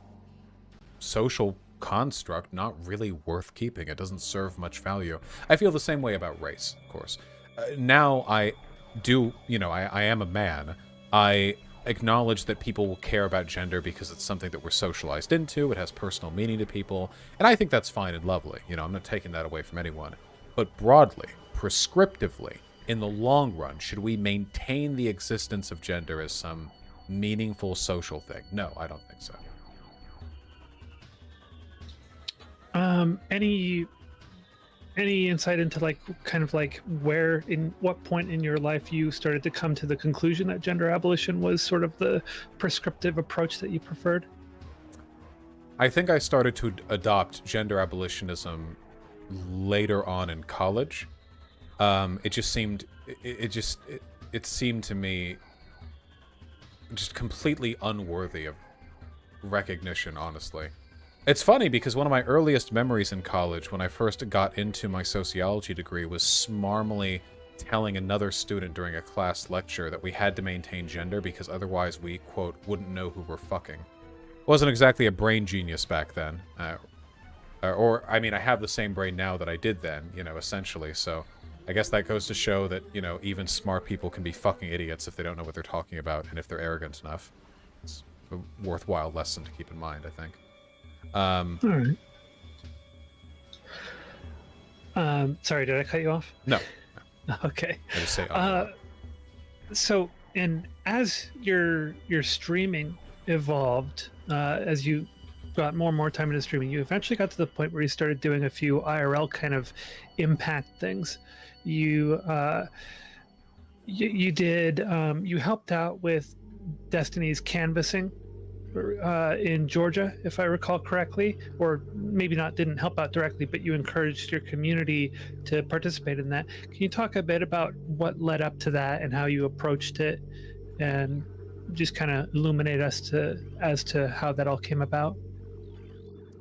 social construct not really worth keeping. It doesn't serve much value. I feel the same way about race, of course. Now I do, you know, I am a man. I acknowledge that people will care about gender because it's something that we're socialized into. It has personal meaning to people. And I think that's fine and lovely. You know, I'm not taking that away from anyone. But broadly, prescriptively, in the long run, should we maintain the existence of gender as some meaningful social thing? No, I don't think so. Any insight into like kind of like where in what point in your life you started to come to the conclusion that gender abolition was sort of the prescriptive approach that you preferred? I think I started to adopt gender abolitionism later on in college. It just seemed it seemed to me just completely unworthy of recognition, honestly. It's funny because one of my earliest memories in college when I first got into my sociology degree was smarmily telling another student during a class lecture that we had to maintain gender because otherwise we, quote, wouldn't know who we're fucking. Wasn't exactly a brain genius back then. Or, I mean, I have the same brain now that I did then, you know, essentially, so I guess that goes to show that, you know, even smart people can be fucking idiots if they don't know what they're talking about and if they're arrogant enough. It's a worthwhile lesson to keep in mind, I think. All right. Sorry, did I cut you off? No. Okay. I just say, So, and as your streaming evolved, as you got more and more time into streaming, you eventually got to the point where you started doing a few IRL kind of impact things. You helped out with Destiny's canvassing in Georgia, if I recall correctly, or maybe not, didn't help out directly, but you encouraged your community to participate in that. Can you talk a bit about what led up to that and how you approached it, and just kind of illuminate us as to how that all came about?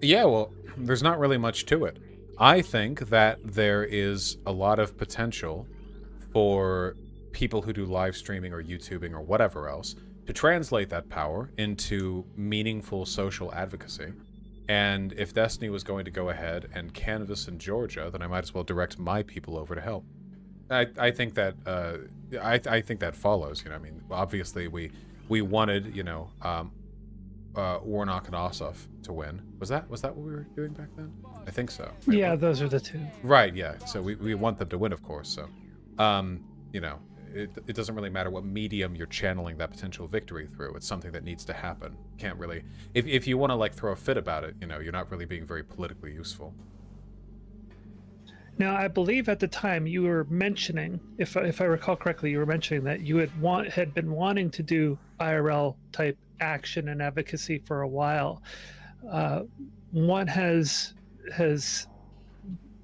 Yeah, well, there's not really much to it. I think that there is a lot of potential for people who do live streaming or YouTubing or whatever else to translate that power into meaningful social advocacy. And if Destiny was going to go ahead and canvass in Georgia, then I might as well direct my people over to help. I think that I think that follows. You know, I mean, obviously we wanted, you know, Warnock and Ossoff to win. Was that what we were doing back then? I think so. Right? Yeah, those are the two. Right. Yeah. So we want them to win, of course. So, you know, it doesn't really matter what medium you're channeling that potential victory through. It's something that needs to happen. Can't really, if you want to like throw a fit about it, you know, you're not really being very politically useful. Now, I believe at the time you were mentioning, if I recall correctly, you were mentioning that you had been wanting to do IRL type action and advocacy for a while. What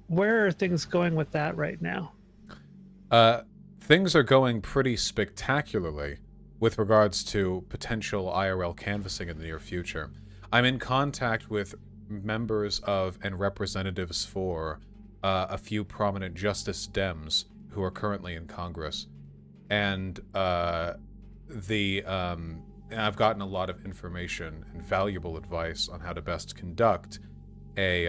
where are things going with that right now? Things are going pretty spectacularly with regards to potential IRL canvassing in the near future. I'm in contact with members of and representatives for a few prominent Justice Dems who are currently in Congress, and I've gotten a lot of information and valuable advice on how to best conduct a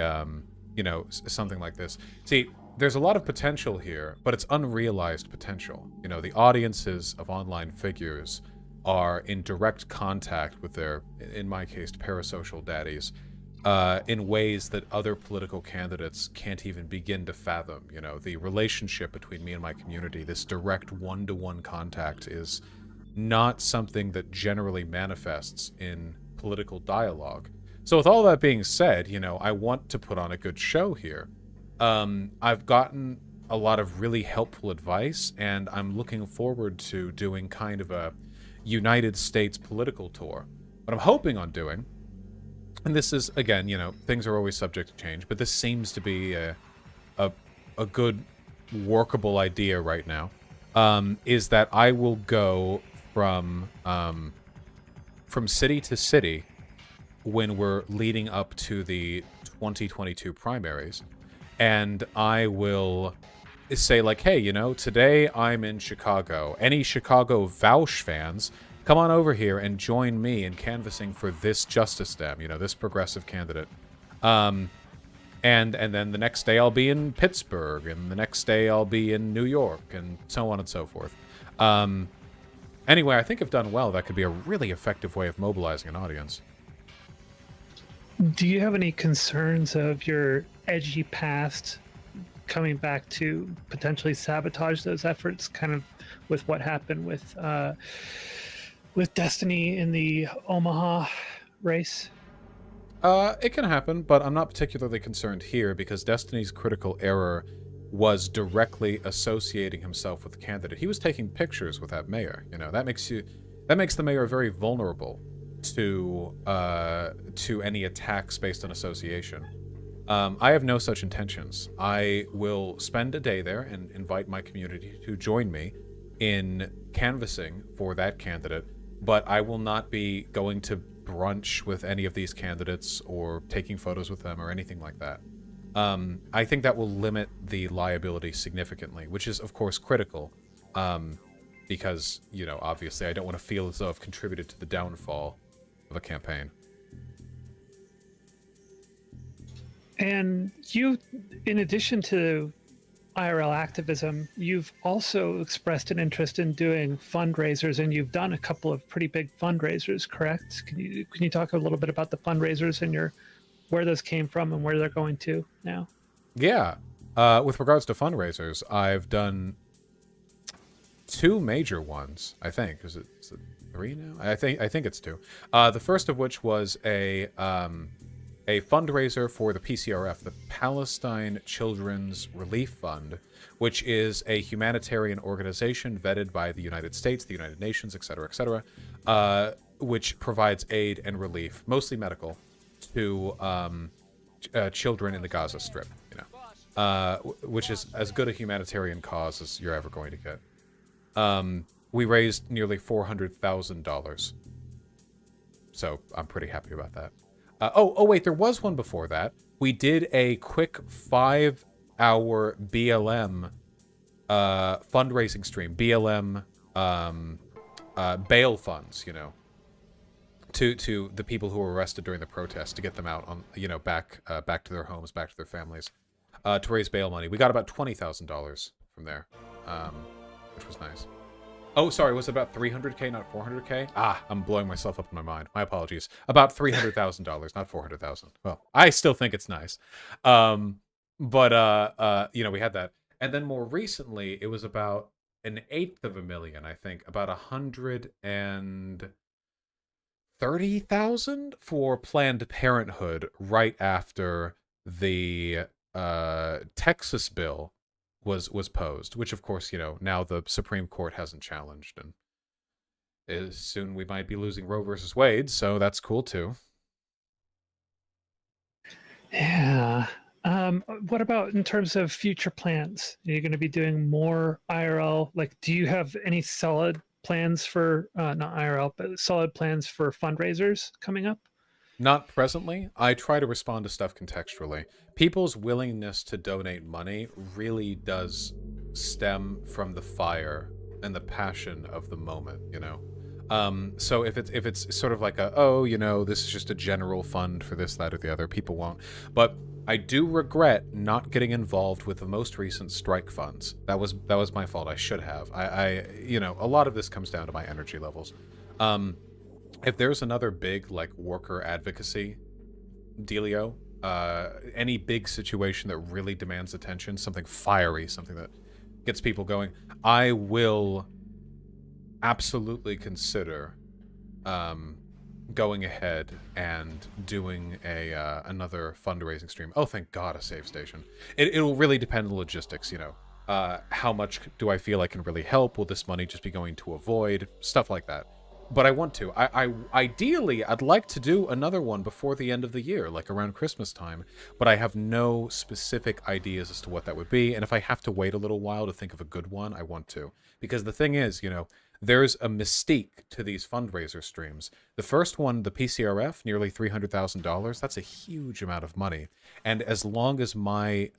you know, something like this. See, there's a lot of potential here, but it's unrealized potential. You know, the audiences of online figures are in direct contact with their, in my case, parasocial daddies, in ways that other political candidates can't even begin to fathom. You know, the relationship between me and my community, this direct one-to-one contact, is not something that generally manifests in political dialogue. So with all that being said, you know, I want to put on a good show here. I've gotten a lot of really helpful advice, and I'm looking forward to doing kind of a United States political tour. What I'm hoping on doing, and this is, again, you know, things are always subject to change, but this seems to be a good workable idea right now, is that I will go from city to city when we're leading up to the 2022 primaries, and I will say, like, hey, you know, today I'm in Chicago. Any Chicago Vaush fans, come on over here and join me in canvassing for this Justice Dem, you know, this progressive candidate. And then the next day I'll be in Pittsburgh, and the next day I'll be in New York, and so on and so forth. Anyway, I think if done well, that could be a really effective way of mobilizing an audience. Do you have any concerns of your edgy past coming back to potentially sabotage those efforts, kind of with what happened with Destiny in the Omaha race? It can happen, but I'm not particularly concerned here because Destiny's critical error was directly associating himself with the candidate. He was taking pictures with that mayor. You know, that makes the mayor very vulnerable to any attacks based on association. I have no such intentions. I will spend a day there and invite my community to join me in canvassing for that candidate, but I will not be going to brunch with any of these candidates or taking photos with them or anything like that. I think that will limit the liability significantly, which is, of course, critical, because, you know, obviously I don't want to feel as though I've contributed to the downfall of a campaign. And you, in addition to IRL activism, you've also expressed an interest in doing fundraisers, and you've done a couple of pretty big fundraisers, correct? Can you talk a little bit about the fundraisers and where those came from and where they're going to now? Yeah. With regards to fundraisers, I've done 2 major ones, I think. Is it 3 now? I think it's 2. The first of which was a fundraiser for the PCRF, the Palestine Children's Relief Fund, which is a humanitarian organization vetted by the United States, the United Nations, etc., which provides aid and relief, mostly medical, to children in the Gaza Strip, you know, which is as good a humanitarian cause as you're ever going to get. We raised nearly $400,000, so I'm pretty happy about that. Oh, wait, there was one before that. We did a quick 5-hour BLM fundraising stream. BLM bail funds, you know, to the people who were arrested during the protest, to get them out on, you know, back to their homes, back to their families, to raise bail money. We got about $20,000 from there, which was nice. Oh, sorry, was it about 300K, not 400K? I'm blowing myself up in my mind. My apologies. About $300,000, not 400,000. Well, I still think it's nice. But you know, we had that. And then more recently, it was about $1/8 I think, about 130,000 for Planned Parenthood right after the Texas bill was posed, which of course, you know, now the Supreme Court hasn't challenged, and soon we might be losing Roe versus Wade, so that's cool too. Yeah. What about in terms of future plans? Are you going to be doing more IRL? Like, do you have any solid plans for, not IRL, but solid plans for fundraisers coming up? Not presently. I try to respond to stuff contextually. People's willingness to donate money really does stem from the fire and the passion of the moment, you know? So if it's sort of like you know, this is just a general fund for this, that, or the other, people won't. But I do regret not getting involved with the most recent strike funds. That was my fault. I should have. I you know, a lot of this comes down to my energy levels. If there's another big like worker advocacy dealio, any big situation that really demands attention, something fiery, something that gets people going, I will absolutely consider going ahead and doing another fundraising stream. Oh, thank God, a save station. It'll really depend on the logistics, you know. How much do I feel I can really help? Will this money just be going to a void? Stuff like that. But I want to. Ideally, I'd like to do another one before the end of the year, like around Christmas time. But I have no specific ideas as to what that would be. And if I have to wait a little while to think of a good one, I want to. Because the thing is, you know, there's a mystique to these fundraiser streams. The first one, the PCRF, nearly $300,000. That's a huge amount of money. And as long as my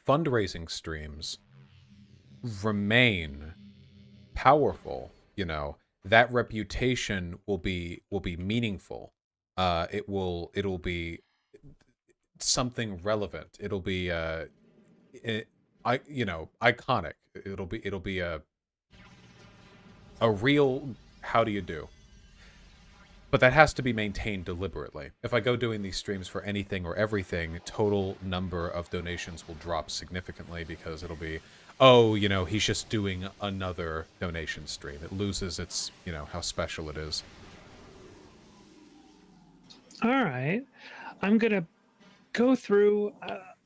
fundraising streams remain powerful, you know, that reputation will be meaningful. It'll be something relevant. It'll be iconic. It'll be a real how do you do. But that has to be maintained deliberately. If I go doing these streams for anything or everything, total number of donations will drop significantly because it'll be, oh, you know, he's just doing another donation stream. It loses its, you know, how special it is. All right. I'm going to go through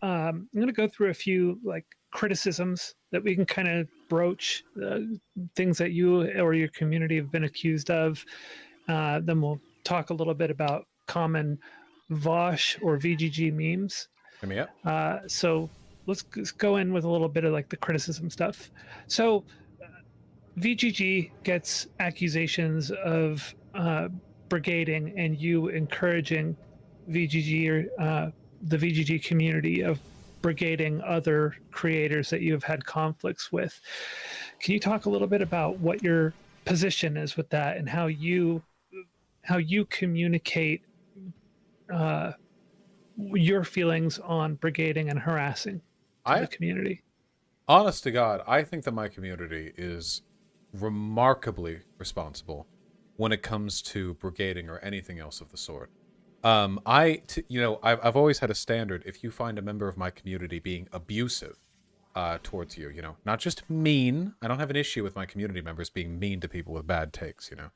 a few like criticisms that we can kind of broach, things that you or your community have been accused of. Then we'll talk a little bit about common Vaush or VGG memes. Hit me up. So let's go in with a little bit of like the criticism stuff. So VGG gets accusations of brigading and you encouraging VGG or the VGG community of brigading other creators that you've had conflicts with. Can you talk a little bit about what your position is with that and how you communicate your feelings on brigading and harassing the community? Honest to God, I think that my community is remarkably responsible when it comes to brigading or anything else of the sort. I've always had a standard. If you find a member of my community being abusive towards you, you know, not just mean. I don't have an issue with my community members being mean to people with bad takes, you know.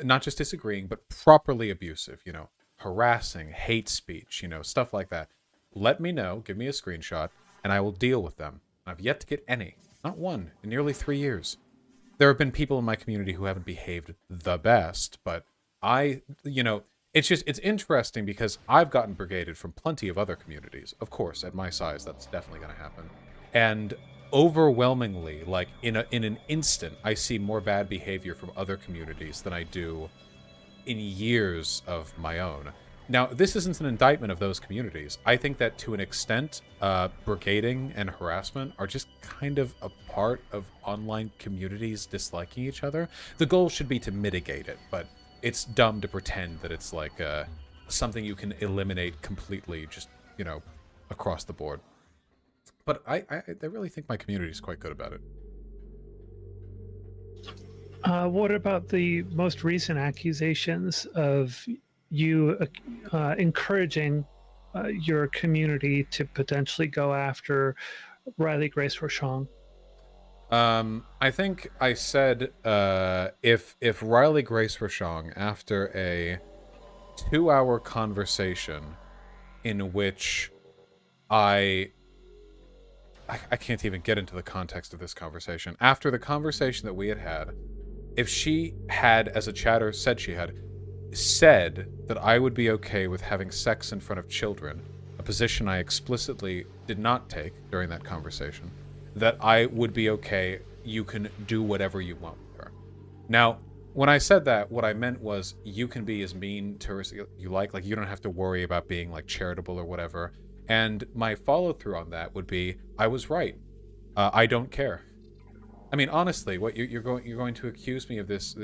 Not just disagreeing, but properly abusive, you know, harassing, hate speech, you know, stuff like that. Let me know, give me a screenshot, and I will deal with them. I've yet to get any, not one, in nearly 3 years. There have been people in my community who haven't behaved the best, but it's interesting because I've gotten brigaded from plenty of other communities. Of course, at my size, that's definitely going to happen. And overwhelmingly, like in an instant, I see more bad behavior from other communities than I do in years of my own. Now, this isn't an indictment of those communities. I think that to an extent, brigading and harassment are just kind of a part of online communities disliking each other. The goal should be to mitigate it, but it's dumb to pretend that it's like something you can eliminate completely, just, you know, across the board. But I really think my community is quite good about it. What about the most recent accusations of you encouraging your community to potentially go after Riley Grace Rochon? I think I said if Riley Grace Rochon, after a 2-hour conversation in which I can't even get into the context of this conversation. After the conversation that we had, if she had, as a chatter said she had, said that I would be okay with having sex in front of children, a position I explicitly did not take during that conversation, that I would be okay, you can do whatever you want with her. Now, when I said that, what I meant was you can be as mean to her as you like you don't have to worry about being like charitable or whatever. And my follow-through on that would be, I was right. I don't care. I mean, honestly, what you're going to accuse me of this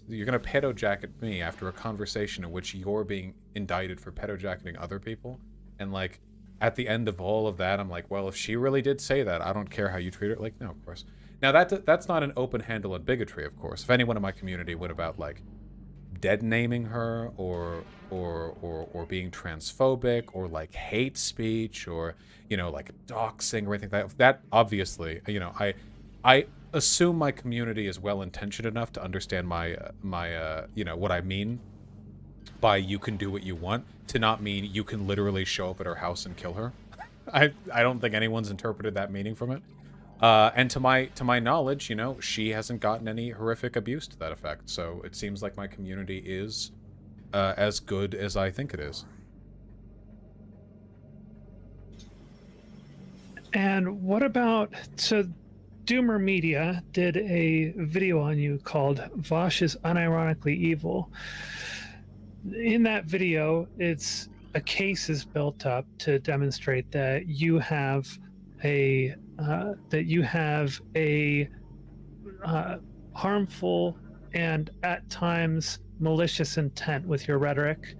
you're going to pedo jacket me after a conversation in which you're being indicted for pedo jacketing other people, and like at the end of all of that, I'm like, well, if she really did say that, I don't care how you treat her. Like, no, of course. Now that's not an open handle of bigotry, of course. If anyone in my community went about like dead naming her or being transphobic or like hate speech or like doxing or anything like that obviously I assume my community is well intentioned enough to understand my what I mean by you can do what you want to not mean you can literally show up at her house and kill her. I don't think anyone's interpreted that meaning from it. And to my knowledge, she hasn't gotten any horrific abuse to that effect. So it seems like my community is as good as I think it is. And what about, so Doomer Media did a video on you called Vaush is Unironically Evil. In that video, it's a case is built up to demonstrate that you have a harmful and at times malicious intent with your rhetoric.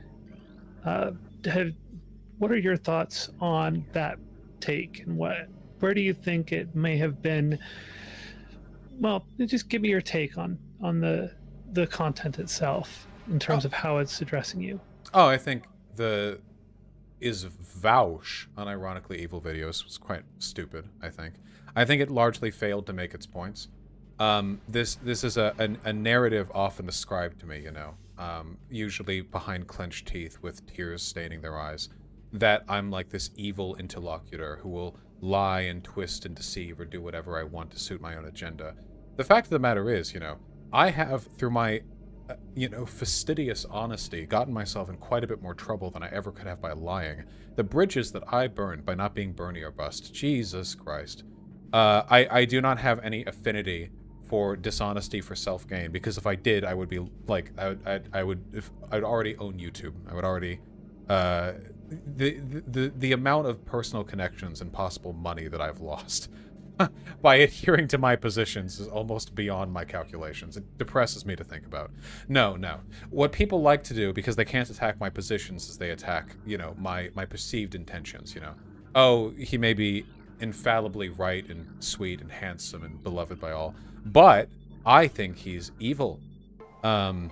What are your thoughts on that take, and where do you think it may have been? Well, just give me your take on the content itself in terms of how it's addressing you. Oh, I think the Vaush unironically evil videos was quite stupid. I think it largely failed to make its points. This is a narrative often ascribed to me, usually behind clenched teeth with tears staining their eyes, that I'm like this evil interlocutor who will lie and twist and deceive or do whatever I want to suit my own agenda. The fact of the matter is, I have, through my fastidious honesty, gotten myself in quite a bit more trouble than I ever could have by lying. The bridges that I burned by not being Bernie or bust, Jesus Christ. I do not have any affinity for dishonesty for self-gain, because if I did, I would be like, I'd already own YouTube. I would already, the amount of personal connections and possible money that I've lost by adhering to my positions is almost beyond my calculations. It depresses me to think about. No. What people like to do, because they can't attack my positions, is they attack, my perceived intentions, Oh, he may be infallibly right and sweet and handsome and beloved by all, but I think he's evil. And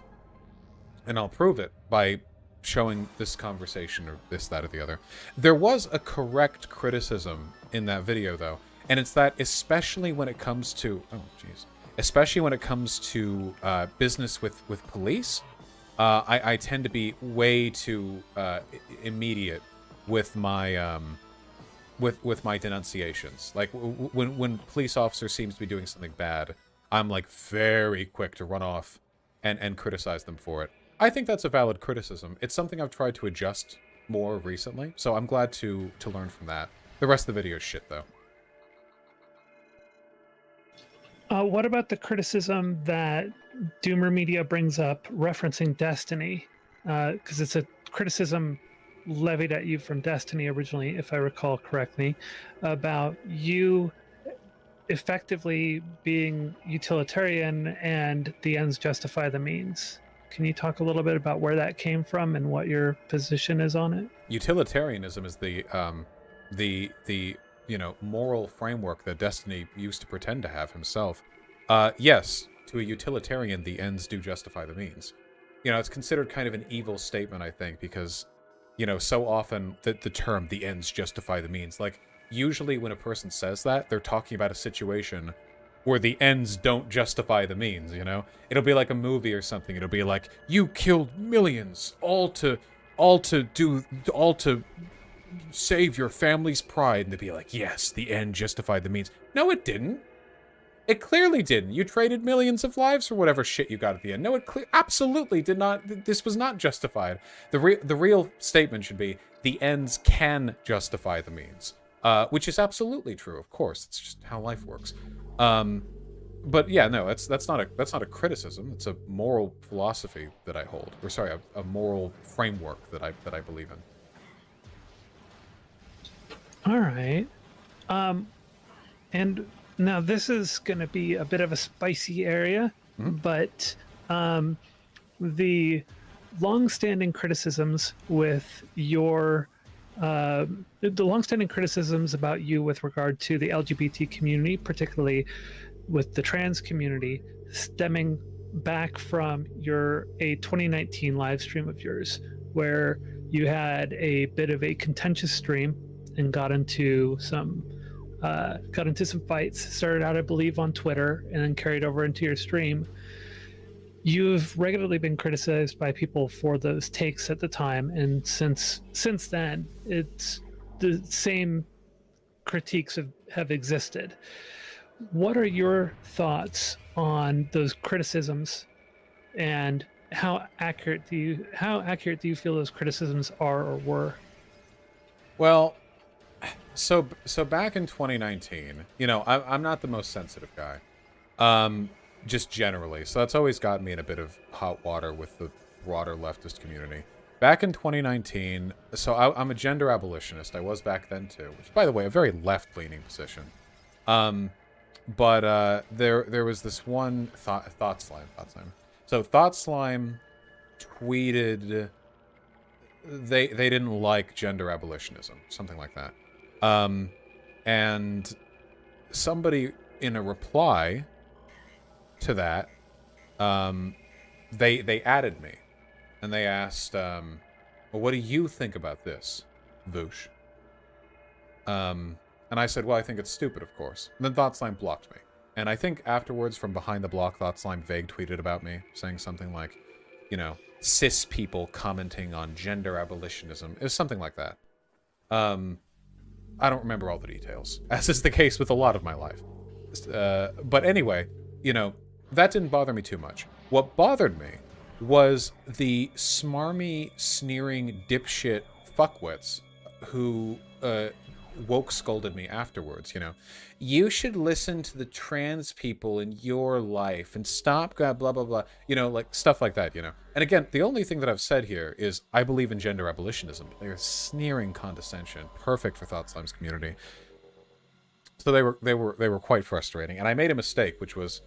I'll prove it by showing this conversation or this, that, or the other. There was a correct criticism in that video, though. And it's that, especially when it comes to, business with police, I tend to be way too immediate with my with my denunciations. Like when police officer seems to be doing something bad, I'm like very quick to run off and criticize them for it. I think that's a valid criticism. It's something I've tried to adjust more recently, so I'm glad to learn from that. The rest of the video is shit, though. What about the criticism that Doomer Media brings up referencing Destiny? Because it's a criticism levied at you from Destiny originally, if I recall correctly, about you effectively being utilitarian and the ends justify the means. Can you talk a little bit about where that came from and what your position is on it? Utilitarianism is the moral framework that Destiny used to pretend to have himself. Yes, to a utilitarian, the ends do justify the means. It's considered kind of an evil statement, I think, because, so often the term, the ends justify the means, like, usually when a person says that, they're talking about a situation where the ends don't justify the means, It'll be like a movie or something. It'll be like, you killed millions, all to save your family's pride. And they'd be like, yes, the end justified the means. No, it didn't. It clearly didn't. You traded millions of lives for whatever shit you got at the end. No, it absolutely did not. This was not justified. The real statement should be, the ends can justify the means. Which is absolutely true, of course. It's just how life works. But yeah, no, that's not a criticism. It's a moral philosophy that I hold. Or sorry, a moral framework that I believe in. All right. And now this is going to be a bit of a spicy area, but the long-standing criticisms with the long-standing criticisms about you with regard to the LGBT community, particularly with the trans community, stemming back from a 2019 live stream of yours, where you had a bit of a contentious stream and got into some fights. Started out, I believe, on Twitter and then carried over into your stream. You've regularly been criticized by people for those takes at the time, and since then, it's the same critiques have existed. What are your thoughts on those criticisms, and how accurate do you feel those criticisms are or were? Well, so back in 2019, I'm not the most sensitive guy. Just generally. So that's always got me in a bit of hot water with the broader leftist community. Back in 2019, so I'm a gender abolitionist. I was back then too, which, by the way, a very left-leaning position. But there was this one Thought Slime. So Thought Slime tweeted they didn't like gender abolitionism, something like that. And somebody in a reply to that, they added me, and they asked, well, what do you think about this, Vaush? And I said, well, I think it's stupid, of course. And then ThoughtSlime blocked me. And I think afterwards, from behind the block, ThoughtSlime vague tweeted about me, saying something like, cis people commenting on gender abolitionism. It was something like that. I don't remember all the details, as is the case with a lot of my life. But anyway, that didn't bother me too much. What bothered me was the smarmy, sneering, dipshit fuckwits who woke scolded me afterwards, You should listen to the trans people in your life and stop blah, blah, blah, like stuff like that, And again, the only thing that I've said here is I believe in gender abolitionism. They're sneering condescension, perfect for Thought Slime's community. So they were quite frustrating, and I made a mistake, which was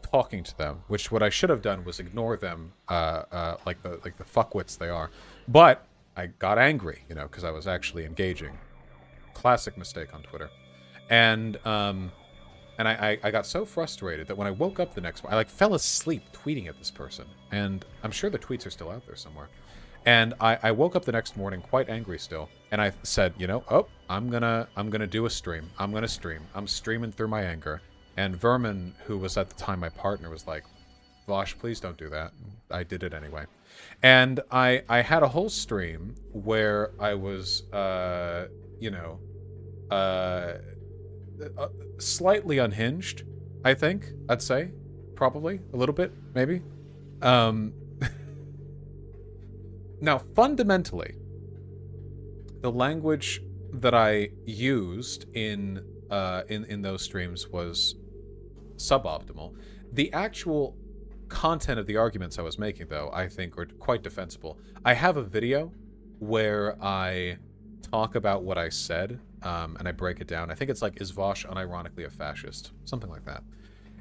talking to them. Which what I should have done was ignore them, like the fuckwits they are. But I got angry, because I was actually engaging. Classic mistake on Twitter, and I got so frustrated that when I woke up the next morning, I fell asleep tweeting at this person, and I'm sure the tweets are still out there somewhere. And I woke up the next morning quite angry still, and I said, I'm gonna do a stream. I'm gonna stream. I'm streaming through my anger. And Vermin, who was at the time my partner, was like, Vaush, please don't do that. I did it anyway. And I had a whole stream where I was, slightly unhinged, I think, I'd say. Probably. A little bit, maybe. Now, fundamentally, the language that I used in those streams was suboptimal. The actual content of the arguments I was making, though, I think are quite defensible. I have a video where I talk about what I said, and I break it down. I think it's like, is Vaush unironically a fascist? Something like that.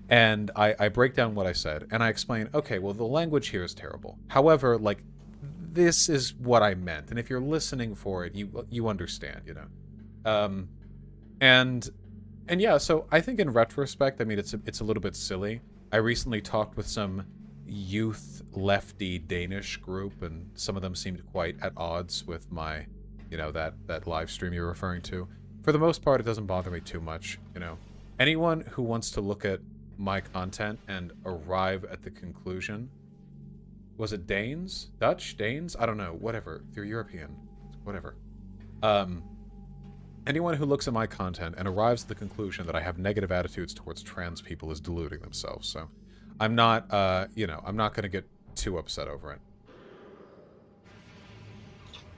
And I break down what I said, and I explain, okay, well, the language here is terrible. However, this is what I meant, and if you're listening for it, you understand, and yeah, so I think in retrospect, I mean, it's a little bit silly. I recently talked with some youth lefty Danish group, and some of them seemed quite at odds with my, that live stream you're referring to. For the most part, it doesn't bother me too much, Anyone who wants to look at my content and arrive at the conclusion, was it Danes? Dutch? Danes? I don't know. Whatever. They're European. Whatever. Anyone who looks at my content and arrives at the conclusion that I have negative attitudes towards trans people is deluding themselves. So I'm not, I'm not going to get too upset over it.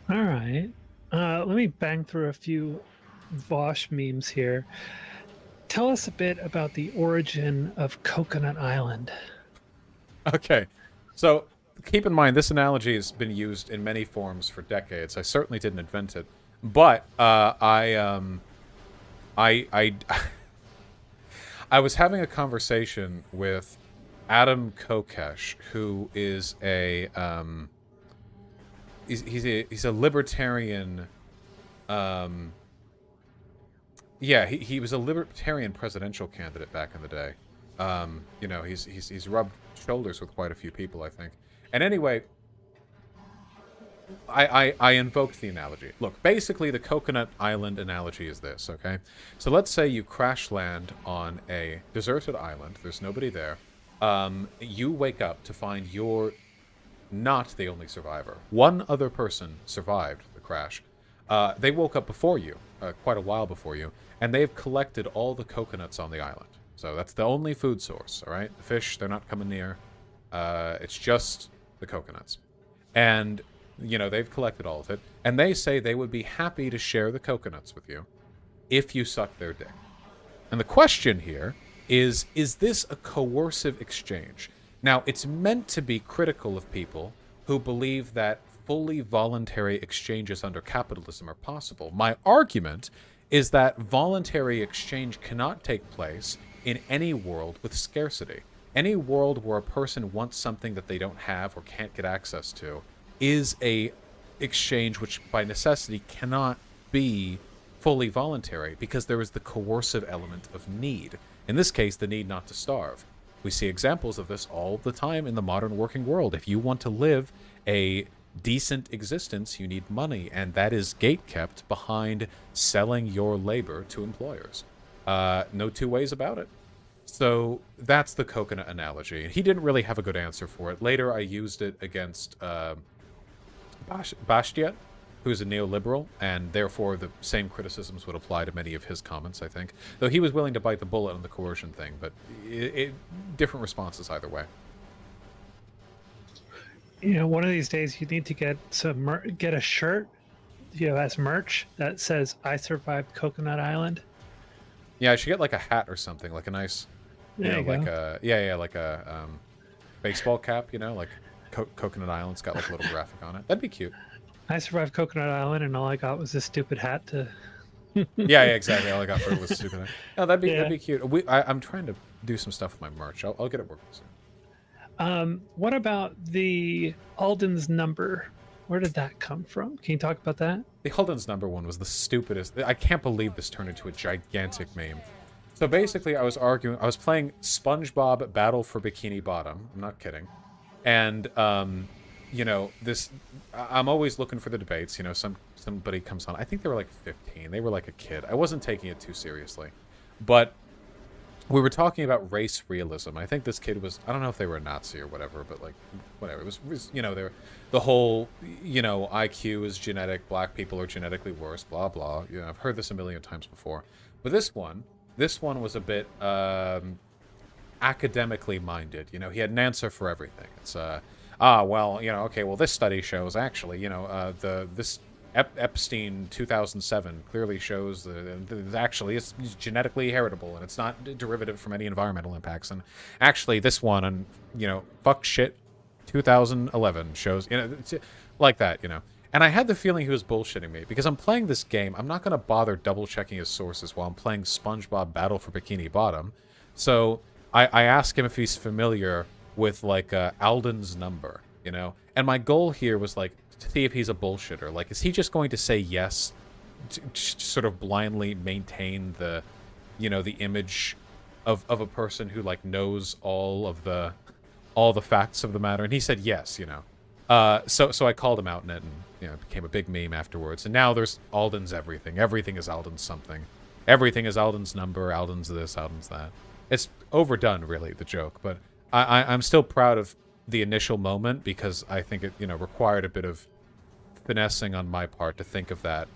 All right. Let me bang through a few Vaush memes here. Tell us a bit about the origin of Coconut Island. Okay. So keep in mind, this analogy has been used in many forms for decades. I certainly didn't invent it. But I was having a conversation with Adam Kokesh, who is he's a libertarian. Yeah, he was a libertarian presidential candidate back in the day, You know, he's rubbed shoulders with quite a few people, I think. And anyway, I invoked the analogy. Look, basically the Coconut Island analogy is this, okay? So let's say you crash land on a deserted island. There's nobody there. You wake up to find you're not the only survivor. One other person survived the crash. They woke up before you, quite a while before you, and they've collected all the coconuts on the island. So that's the only food source, all right? The fish, they're not coming near. It's just the coconuts. And, you know, they've collected all of it, and they say they would be happy to share the coconuts with you if you suck their dick. And the question here is this a coercive exchange? Now, it's meant to be critical of people who believe that fully voluntary exchanges under capitalism are possible. My argument is that voluntary exchange cannot take place in any world with scarcity. Any world where a person wants something that they don't have or can't get access to is a exchange which by necessity cannot be fully voluntary, because there is the coercive element of need. In this case, the need not to starve. We see examples of this all the time in the modern working world. If you want to live a decent existence, you need money, and that is gatekept behind selling your labor to employers. No two ways about it. So that's the coconut analogy. He didn't really have a good answer for it. Later, I used it against Bastiat, who's a neoliberal, and therefore the same criticisms would apply to many of his comments, I think. Though he was willing to bite the bullet on the coercion thing, but different responses either way. You know, one of these days you need to get get a shirt, you know, as merch that says "I survived Coconut Island." Yeah, I should get like a hat or something, like a nice, like a baseball cap, you know, like Coconut Island's got like a little graphic on it. That'd be cute. I survived Coconut Island, and all I got was this stupid hat to. yeah, exactly. All I got for it was stupid. No, that'd be cute. I'm trying to do some stuff with my merch. I'll get it working soon. What about the Alden's number? Where did that come from? Can you talk about that? The Alden's number one was the stupidest. I can't believe this turned into a gigantic meme. So basically, I was playing SpongeBob Battle for Bikini Bottom. I'm not kidding. And, you know, I'm always looking for the debates. You know, somebody comes on. I think they were like 15. They were like a kid. I wasn't taking it too seriously. But we were talking about race realism. I think this kid was, I don't know if they were a Nazi or whatever, but like, whatever. It was you know, the whole, you know, IQ is genetic, black people are genetically worse, blah, blah. You know, I've heard this a million times before. But this one was a bit academically minded. You know, he had an answer for everything. It's, well, you know, okay, well, this study shows actually, you know, this Epstein 2007 clearly shows that actually it's genetically heritable and it's not derivative from any environmental impacts. And actually this one, and you know, fuck shit 2011 shows, you know, it's like that, you know. And I had the feeling he was bullshitting me, because I'm playing this game. I'm not going to bother double checking his sources while I'm playing SpongeBob Battle for Bikini Bottom. So I asked him if he's familiar with like Alden's number, you know. And my goal here was like to see if he's a bullshitter. Like, is he just going to say yes to sort of blindly maintain the, you know, the image of a person who like knows all the facts of the matter? And he said yes, you know. So I called him out in it, and you know, it became a big meme afterwards. And now there's Alden's everything. Everything is Alden's something. Everything is Alden's number. Alden's this. Alden's that. It's overdone, really, the joke. But I'm still proud of the initial moment, because I think it, you know, required a bit of finessing on my part to think of that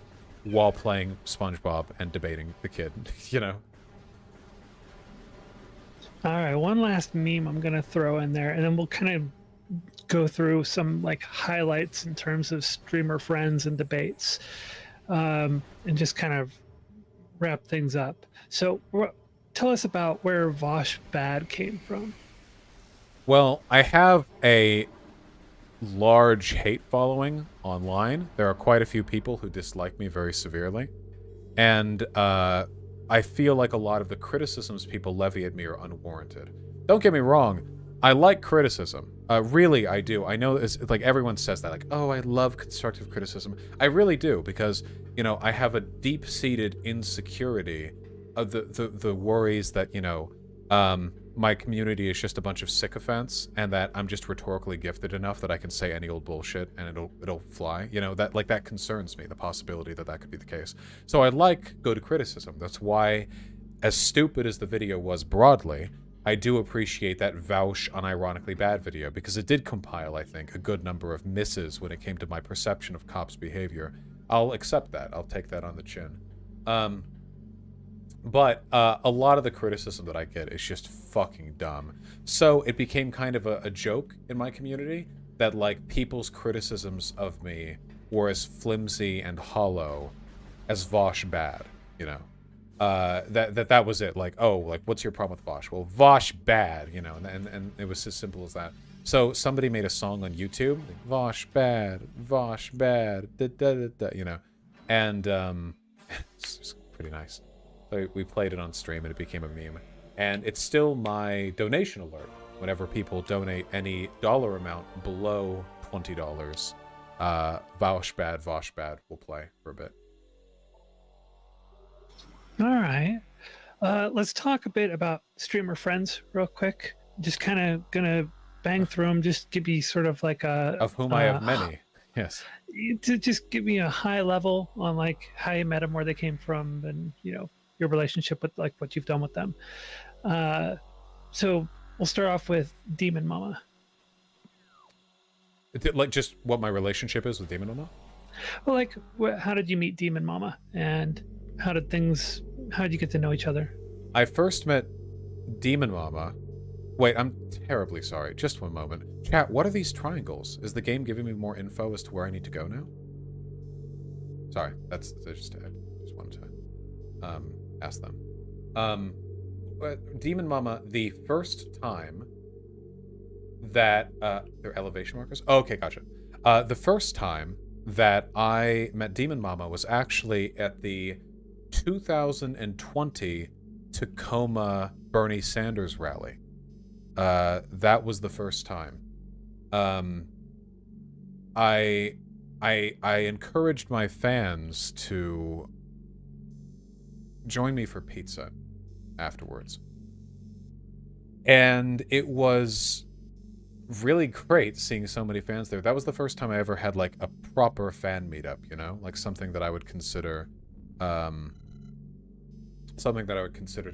while playing SpongeBob and debating the kid, you know. All right, one last meme I'm gonna throw in there, and then we'll kind of go through some like highlights in terms of streamer friends and debates, and just kind of wrap things up. So tell us about where Vaush Bad came from. Well, I have a large hate following online. There are quite a few people who dislike me very severely. And I feel like a lot of the criticisms people levy at me are unwarranted. Don't get me wrong, I like criticism. Really, I do. I know it's like everyone says that, like, oh, I love constructive criticism. I really do, because, you know, I have a deep-seated insecurity of the worries that, you know, my community is just a bunch of sycophants, and that I'm just rhetorically gifted enough that I can say any old bullshit and it'll fly. You know, that concerns me, the possibility that could be the case. So I like good criticism. That's why, as stupid as the video was broadly, I do appreciate that Vaush unironically bad video, because it did compile, I think, a good number of misses when it came to my perception of cops' behavior. I'll accept that. I'll take that on the chin. But a lot of the criticism that I get is just fucking dumb. So it became kind of a joke in my community that, like, people's criticisms of me were as flimsy and hollow as Vaush bad, you know? That was it. Like, oh, like, what's your problem with Vaush? Well, Vaush bad, you know, and it was as simple as that. So somebody made a song on YouTube, like, Vaush bad, da, da, da, da, you know, and it's pretty nice. So we played it on stream and it became a meme. And it's still my donation alert whenever people donate any dollar amount below $20. Vaush bad will play for a bit. All right. Let's talk a bit about streamer friends real quick. Just kind of gonna bang through them. Just give me sort of like a... Of whom I have many. Yes. To just give me a high level on like how you met them, where they came from, and, you know, your relationship with like what you've done with them. So we'll start off with Demon Mama. Like, just what my relationship is with Demon Mama? Well, like, how did you meet Demon Mama, and how did you get to know each other? I first met Demon Mama. Wait, I'm terribly sorry. Just one moment. Chat, what are these triangles? Is the game giving me more info as to where I need to go now? Sorry, I just wanted to ask them. Demon Mama, the first time that they're elevation markers? Oh, okay, gotcha. The first time that I met Demon Mama was actually at the 2020 Tacoma Bernie Sanders rally. That was the first time. I encouraged my fans to join me for pizza afterwards. And it was really great seeing so many fans there. That was the first time I ever had like a proper fan meetup, you know? Like something that I would consider to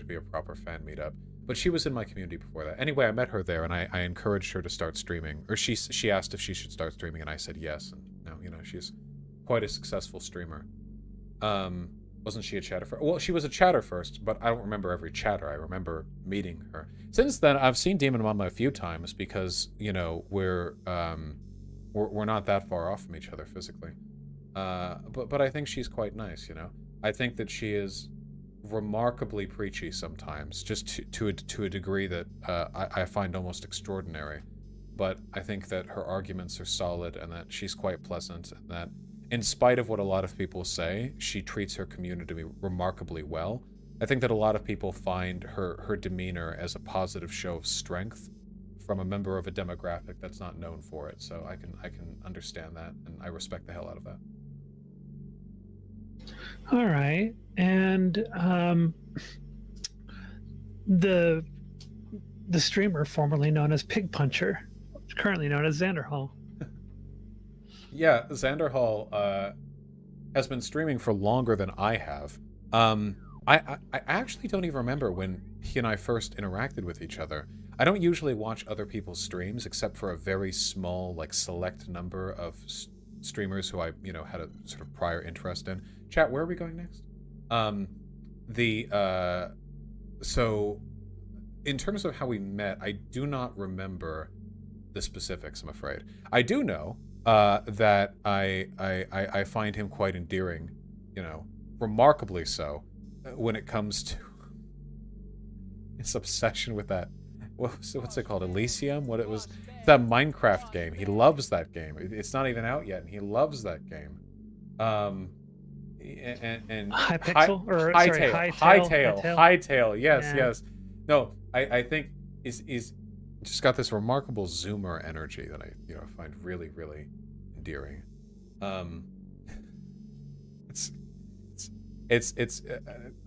be a proper fan meetup. But she was in my community before that. Anyway, I met her there, and I encouraged her to start streaming. Or she asked if she should start streaming, and I said yes. And now, you know, she's quite a successful streamer. Wasn't she a chatter first? Well, she was a chatter first, but I don't remember every chatter. I remember meeting her. Since then, I've seen Demon Mama a few times because, you know, we're not that far off from each other physically. But I think she's quite nice, you know. I think that she is remarkably preachy sometimes, just to a degree that I find almost extraordinary. But I think that her arguments are solid, and that she's quite pleasant, and that in spite of what a lot of people say, she treats her community remarkably well. I think that a lot of people find her demeanor as a positive show of strength from a member of a demographic that's not known for it. So I can understand that, and I respect the hell out of that. All right. And the streamer formerly known as Pig Puncher, currently known as Xanderhall. Yeah, Xanderhall has been streaming for longer than I have. I actually don't even remember when he and I first interacted with each other. I don't usually watch other people's streams except for a very small, like, select number of streamers who I, you know, had a sort of prior interest in. Chat, where are we going next? So in terms of how we met, I do not remember the specifics, I'm afraid. I do know that I find him quite endearing, you know, remarkably so, when it comes to his obsession with that. What's it called? Elysium? What it was? That Minecraft game. He loves that game. It's not even out yet, and he loves that game. And Hypixel? Hightail. Yes, Yeah. yes. No, I think is just got this remarkable zoomer energy that I, you know, find really, really endearing. It's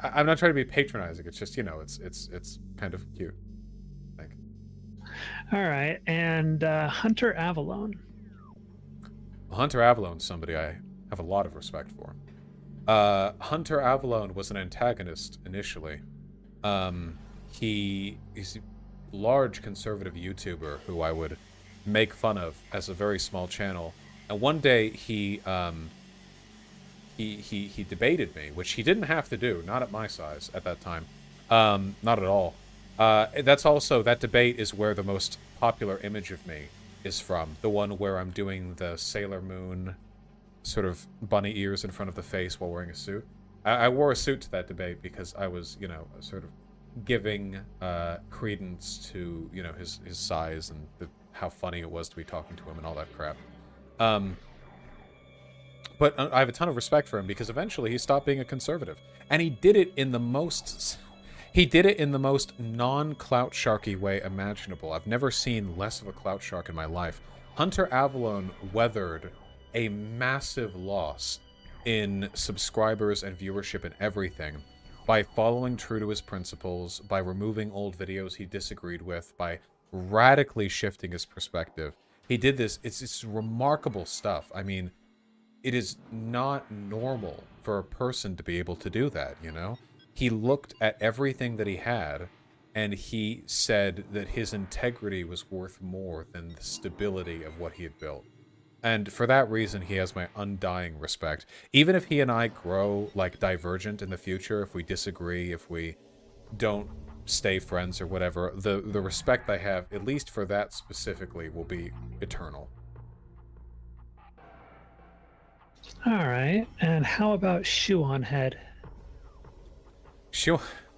I'm not trying to be patronizing. It's just, you know, it's kind of cute. All right, and Hunter Avalon. Hunter Avalone's somebody I have a lot of respect for. Hunter Avalone was an antagonist initially. He's a large conservative YouTuber who I would make fun of as a very small channel. And one day he debated me, which he didn't have to do, not at my size at that time, not at all. That debate is where the most popular image of me is from, the one where I'm doing the Sailor Moon sort of bunny ears in front of the face while wearing a suit. I wore a suit to that debate because I was, sort of giving credence to, his size and how funny it was to be talking to him and all that crap. But I have a ton of respect for him because eventually he stopped being a conservative, and he did it in the most non-clout sharky way imaginable. I've never seen less of a clout shark in my life. Hunter Avalone weathered a massive loss in subscribers and viewership and everything by following true to his principles, by removing old videos he disagreed with, by radically shifting his perspective. He did this. It's remarkable stuff. I mean, it is not normal for a person to be able to do that, He looked at everything that he had, and he said that his integrity was worth more than the stability of what he had built. And for that reason, he has my undying respect. Even if he and I grow, divergent in the future, if we disagree, if we don't stay friends or whatever, the respect I have, at least for that specifically, will be eternal. All right, and how about Shoe on Head?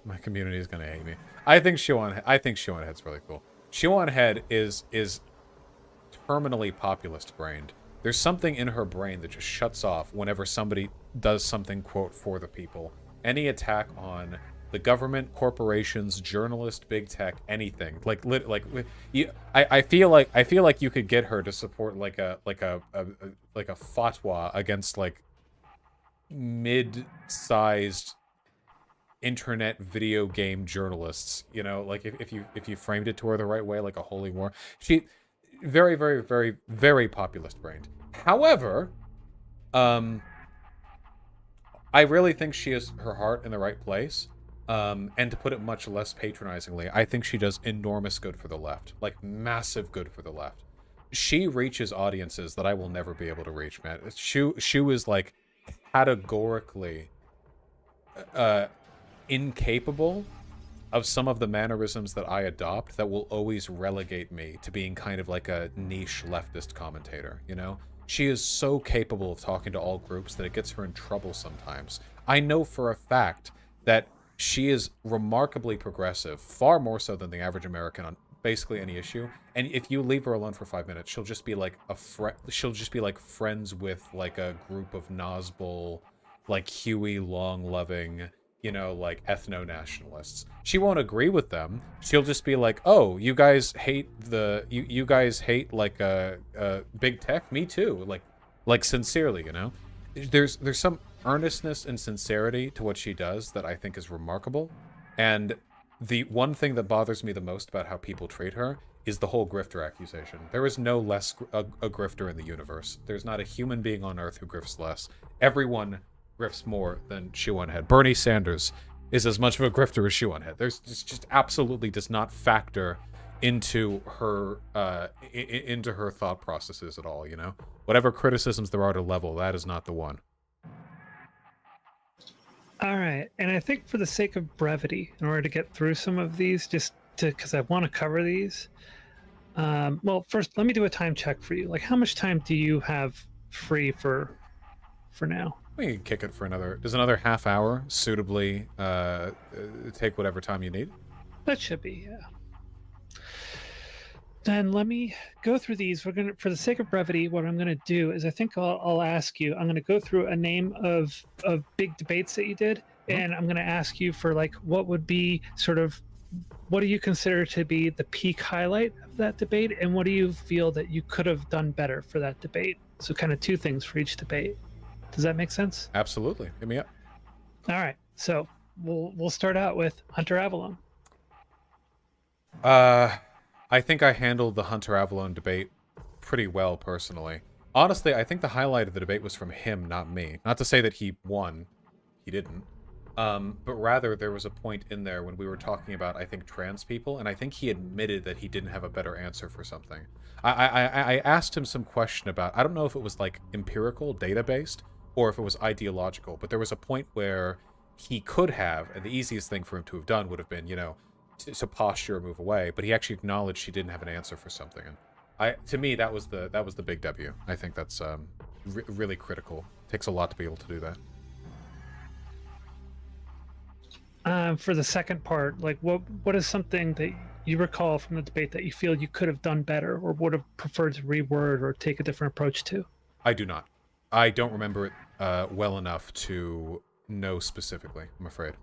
My community is gonna hate me. I think Shoe on Head's really cool. Shoe on Head is terminally populist brained. There's something in her brain that just shuts off whenever somebody does something, quote, for the people. Any attack on the government, corporations, journalists, big tech, anything. I feel like you could get her to support like a fatwa against mid-sized internet video game journalists. If you framed it to her the right way, like a holy war. She very, very, very, very populist brained. However, I really think she has her heart in the right place. And to put it much less patronizingly, I think she does enormous good for the left. Massive good for the left. She reaches audiences that I will never be able to reach, man. She is categorically incapable of some of the mannerisms that I adopt that will always relegate me to being kind of like a niche leftist commentator, She is so capable of talking to all groups that it gets her in trouble sometimes. I know for a fact that she is remarkably progressive, far more so than the average American on basically any issue. And if you leave her alone for 5 minutes, she'll just be friends with a group of Nazbol, Huey Long loving, ethno-nationalists. She won't agree with them. She'll just be like, "Oh, you guys hate you guys hate big tech? Me too." Sincerely, There's some earnestness and sincerity to what she does that I think is remarkable. And the one thing that bothers me the most about how people treat her is the whole grifter accusation. There is no less a grifter in the universe. There's not a human being on Earth who grifts less. Everyone grifts more than Shoe on Head. Bernie Sanders is as much of a grifter as Shoe on Head. There's just absolutely does not factor into her thought processes at all. Whatever criticisms there are to level, that is not the one. All right, and I think for the sake of brevity, in order to get through some of these, because I want to cover these. Well, first, let me do a time check for you. How much time do you have free for now? We can kick it for another half hour suitably take whatever time you need. That should be, yeah. Then let me go through these. For the sake of brevity, what I'm gonna do is I think I'll ask you. I'm gonna go through a name of big debates that you did, and I'm gonna ask you for what would be what do you consider to be the peak highlight of that debate, and what do you feel that you could have done better for that debate? So kind of two things for each debate. Does that make sense? Absolutely. Hit me up. All right. So we'll start out with Hunter Avalon. I think I handled the Hunter Avalon debate pretty well, personally. Honestly, I think the highlight of the debate was from him, not me. Not to say that he won. He didn't. But rather, there was a point in there when we were talking about, I think, trans people, and I think he admitted that he didn't have a better answer for something. I asked him some question about, I don't know if it was, like, empirical, data-based, or if it was ideological, but there was a point where he could have, and the easiest thing for him to have done would have been, you know, to posture or move away, but he actually acknowledged he didn't have an answer for something. And to me, that was the big W. I think that's really critical. It takes a lot to be able to do that. For the second part, like what is something that you recall from the debate that you feel you could have done better or would have preferred to reword or take a different approach to? I do not. I don't remember it well enough to know specifically, I'm afraid.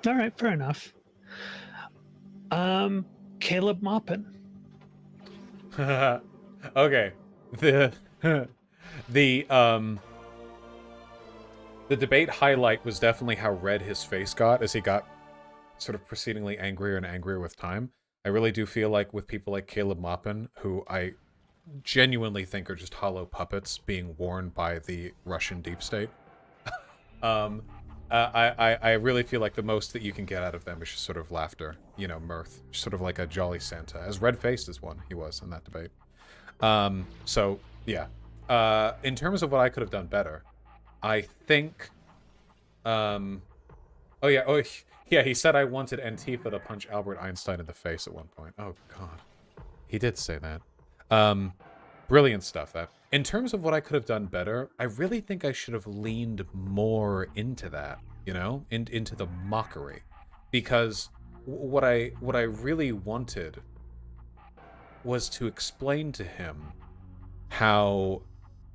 All right, fair enough. Caleb Maupin. Okay. The debate highlight was definitely how red his face got as he got sort of proceedingly angrier and angrier with time. I really do feel like with people like Caleb Maupin, who I genuinely think are just hollow puppets being worn by the Russian deep state, I really feel like the most that you can get out of them is just sort of laughter, you know, mirth, sort of like a jolly Santa. As red-faced as one he was in that debate. So, yeah. In terms of what I could have done better, I think, oh yeah, he said I wanted Antifa to punch Albert Einstein in the face at one point. Oh god, he did say that. Brilliant stuff. That. In terms of what I could have done better, I really think I should have leaned more into that, you know, into the mockery, because what I really wanted was to explain to him how,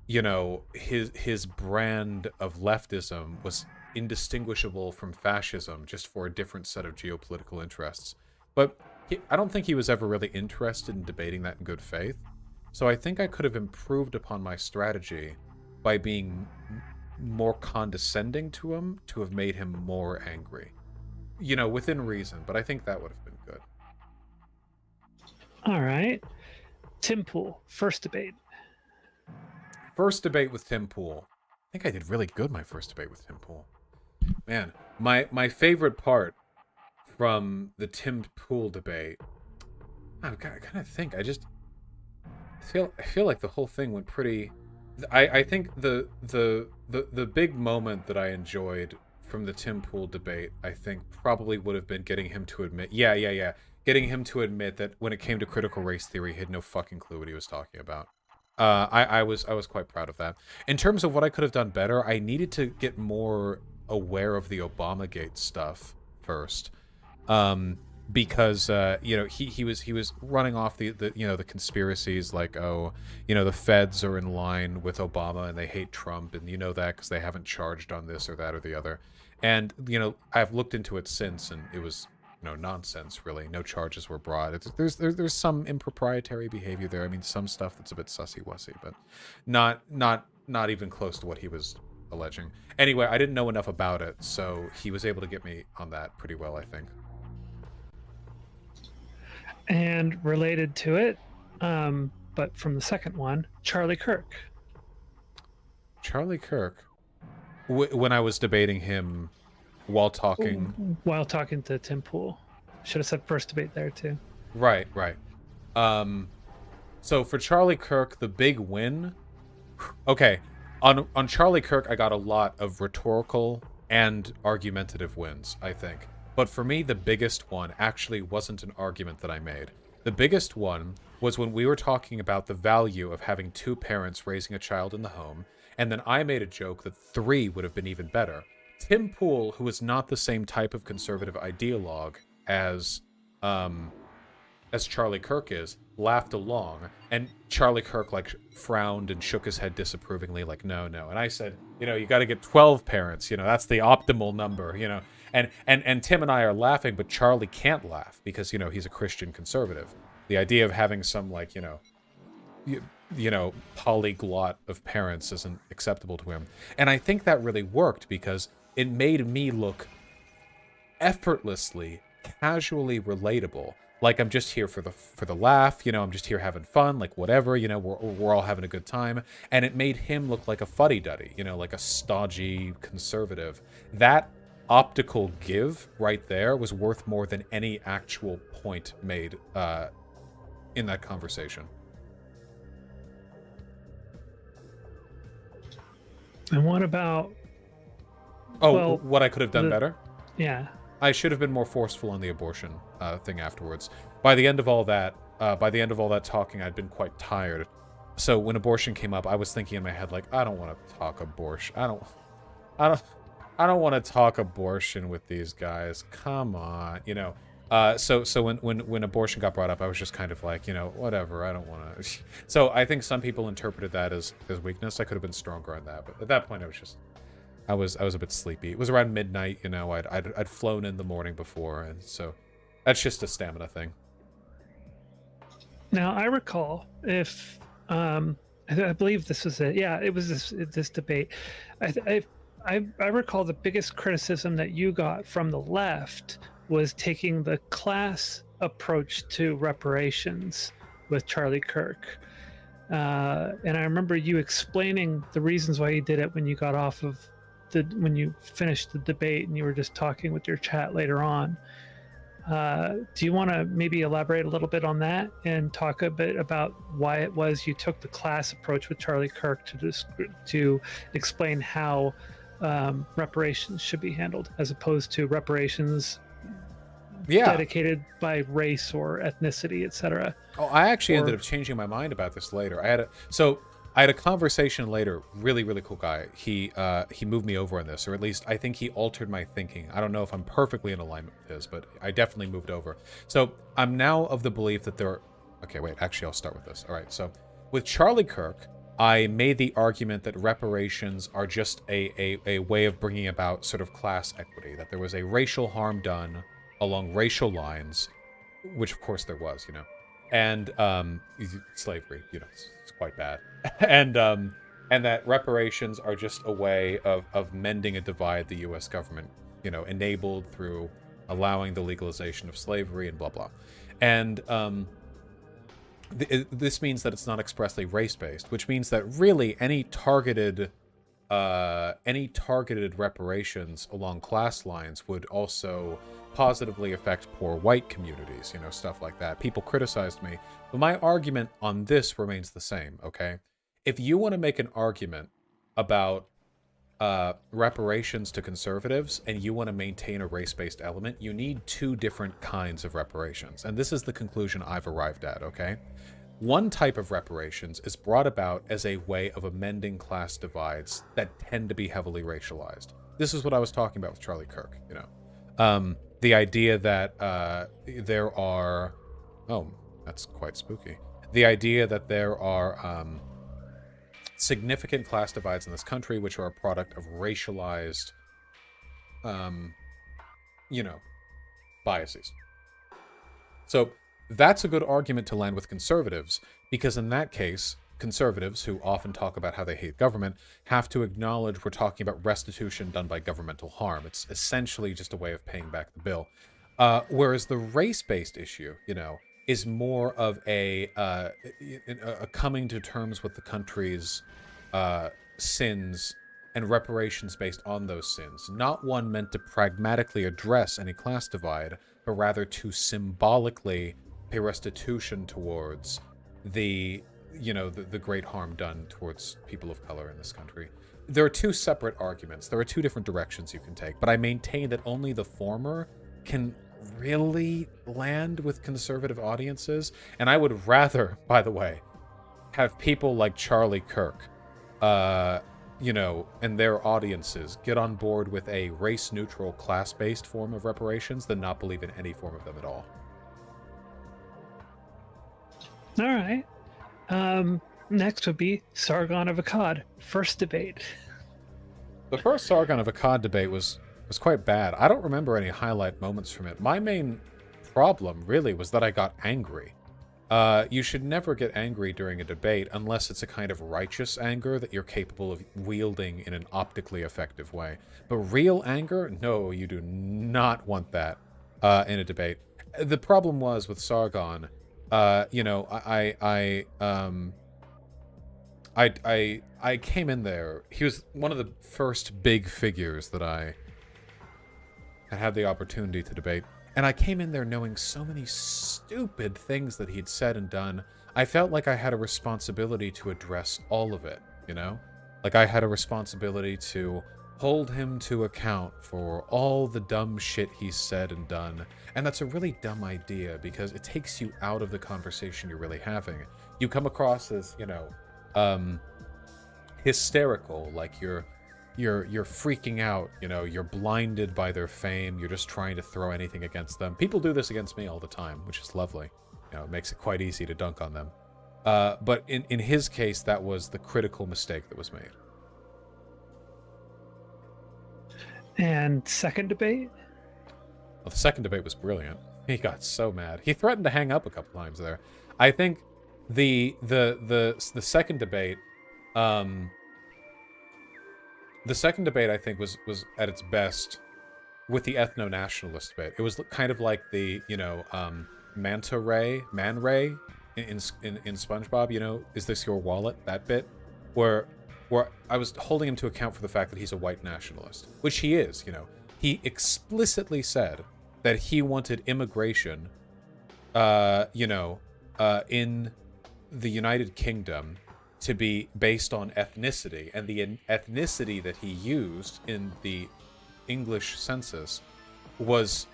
you know, his brand of leftism was indistinguishable from fascism just for a different set of geopolitical interests. But I don't think he was ever really interested in debating that in good faith. So I think I could have improved upon my strategy by being more condescending to him to have made him more angry. You know, within reason, but I think that would have been good. All right. Tim Pool, first debate. First debate with Tim Pool. I think I did really good my first debate with Tim Pool. Man, my favorite part from the Tim Pool debate, I kind of think I feel like the whole thing went pretty. I think the big moment that I enjoyed from the Tim Pool debate, I think probably would have been getting him to admit, getting him to admit that when it came to critical race theory, he had no fucking clue what he was talking about. I was quite proud of that. In terms of what I could have done better, I needed to get more aware of the Obamagate stuff first, because you know, he was running off the you know, the conspiracies like, oh, you know, the feds are in line with Obama and they hate Trump, and you know that because they haven't charged on this or that or the other. And you know, I've looked into it since, and it was, you know, nonsense, really. No charges were brought. There's some improprietary behavior there. I mean, some stuff that's a bit sussy-wussy, but not even close to what he was alleging. Anyway, I didn't know enough about it, so he was able to get me on that pretty well, I think. And related to it, but from the second one, Charlie Kirk. Charlie Kirk. When I was debating him while talking... While talking to Tim Pool. Should have said first debate there, too. Right. So for Charlie Kirk, the big win... Okay, on Charlie Kirk, I got a lot of rhetorical and argumentative wins, I think. But for me, the biggest one actually wasn't an argument that I made. The biggest one was when we were talking about the value of having two parents raising a child in the home, and then I made a joke that 3 would have been even better. Tim Pool, who is not the same type of conservative ideologue as Charlie Kirk is, laughed along, and Charlie Kirk like frowned and shook his head disapprovingly, like no. And I said, you know, you got to get 12 parents. You know, that's the optimal number. You know, and Tim and I are laughing, but Charlie can't laugh because, you know, he's a Christian conservative. The idea of having some like, you know, polyglot of parents isn't acceptable to him, and I think that really worked because it made me look effortlessly, casually relatable. Like, I'm just here for the laugh, you know, I'm just here having fun, like, whatever, you know, we're all having a good time. And it made him look like a fuddy-duddy, you know, like a stodgy conservative. That optical give right there was worth more than any actual point made in that conversation. And what about? Oh, Well, what I could have done better? Yeah. I should have been more forceful on the abortion thing afterwards. By the end of all that talking, I'd been quite tired. So when abortion came up, I was thinking in my head, like, I don't want to talk abortion. I don't want to talk abortion with these guys. Come on, you know. So when abortion got brought up, I was just kind of like, you know, whatever. I don't want to. So I think some people interpreted that as weakness. I could have been stronger on that, but at that point, I was a bit sleepy. It was around midnight, you know. I'd flown in the morning before, and so that's just a stamina thing. Now I recall I believe this was it. Yeah, it was this debate. I recall the biggest criticism that you got from the left was taking the class approach to reparations with Charlie Kirk. And I remember you explaining the reasons why you did it when you got off of when you finished the debate and you were just talking with your chat later on. Do you want to maybe elaborate a little bit on that and talk a bit about why it was you took the class approach with Charlie Kirk to explain how reparations should be handled, as opposed to reparations dedicated by race or ethnicity, etc.? Oh, I actually ended up changing my mind about this later. I had a conversation later. Really, really cool guy. He moved me over on this, or at least I think he altered my thinking. I don't know if I'm perfectly in alignment with his, but I definitely moved over. So I'm now of the belief that okay, wait, actually I'll start with this. All right, so with Charlie Kirk, I made the argument that reparations are just a way of bringing about sort of class equity, that there was a racial harm done along racial lines, which of course there was, you know, and slavery, you know, it's quite bad. and that reparations are just a way of mending a divide the U.S. government, you know, enabled through allowing the legalization of slavery and blah blah. And this means that it's not expressly race-based, which means that really any targeted reparations along class lines would also positively affect poor white communities, you know, stuff like that. People criticized me, but my argument on this remains the same, okay? If you want to make an argument about reparations to conservatives and you want to maintain a race-based element, you need two different kinds of reparations. And this is the conclusion I've arrived at, okay? One type of reparations is brought about as a way of amending class divides that tend to be heavily racialized. This is what I was talking about with Charlie Kirk, you know. The idea that there are... Oh, that's quite spooky. The idea that there are significant class divides in this country which are a product of racialized, you know, biases. So that's a good argument to land with conservatives, because in that case, conservatives, who often talk about how they hate government, have to acknowledge we're talking about restitution done by governmental harm. It's essentially just a way of paying back the bill. Whereas the race-based issue, you know, is more of a coming to terms with the country's sins and reparations based on those sins. Not one meant to pragmatically address any class divide, but rather to symbolically pay restitution towards the, you know, the great harm done towards people of color in this country. There are two separate arguments. There are two different directions you can take, but I maintain that only the former can really land with conservative audiences. And I would rather, by the way, have people like Charlie Kirk, you know, and their audiences get on board with a race-neutral, class-based form of reparations than not believe in any form of them at all. All right. Next would be Sargon of Akkad. First debate. The first Sargon of Akkad debate was quite bad. I don't remember any highlight moments from it. My main problem, really, was that I got angry. You should never get angry during a debate unless it's a kind of righteous anger that you're capable of wielding in an optically effective way. But real anger? No, you do not want that in a debate. the problem was with Sargon, you know, I came in there. He was one of the first big figures that I had the opportunity to debate. And I came in there knowing so many stupid things that he'd said and done. I felt like I had a responsibility to address all of it, you know? Like I had a responsibility to hold him to account for all the dumb shit he's said and done. And that's a really dumb idea because it takes you out of the conversation you're really having. You come across as, you know, hysterical, like you're freaking out, you know, you're blinded by their fame, you're just trying to throw anything against them. People do this against me all the time, which is lovely. You know, it makes it quite easy to dunk on them. But in his case, that was the critical mistake that was made. And second debate? Well, the second debate was brilliant. He got so mad. He threatened to hang up a couple times there. I think the second debate, the second debate, I think, was at its best with the ethno-nationalist debate. It was kind of like the, you know, Man Ray in SpongeBob, you know, is this your wallet? That bit where I was holding him to account for the fact that he's a white nationalist, which he is, you know. He explicitly said that he wanted immigration, you know, in the United Kingdom to be based on ethnicity, and the ethnicity that he used in the English census was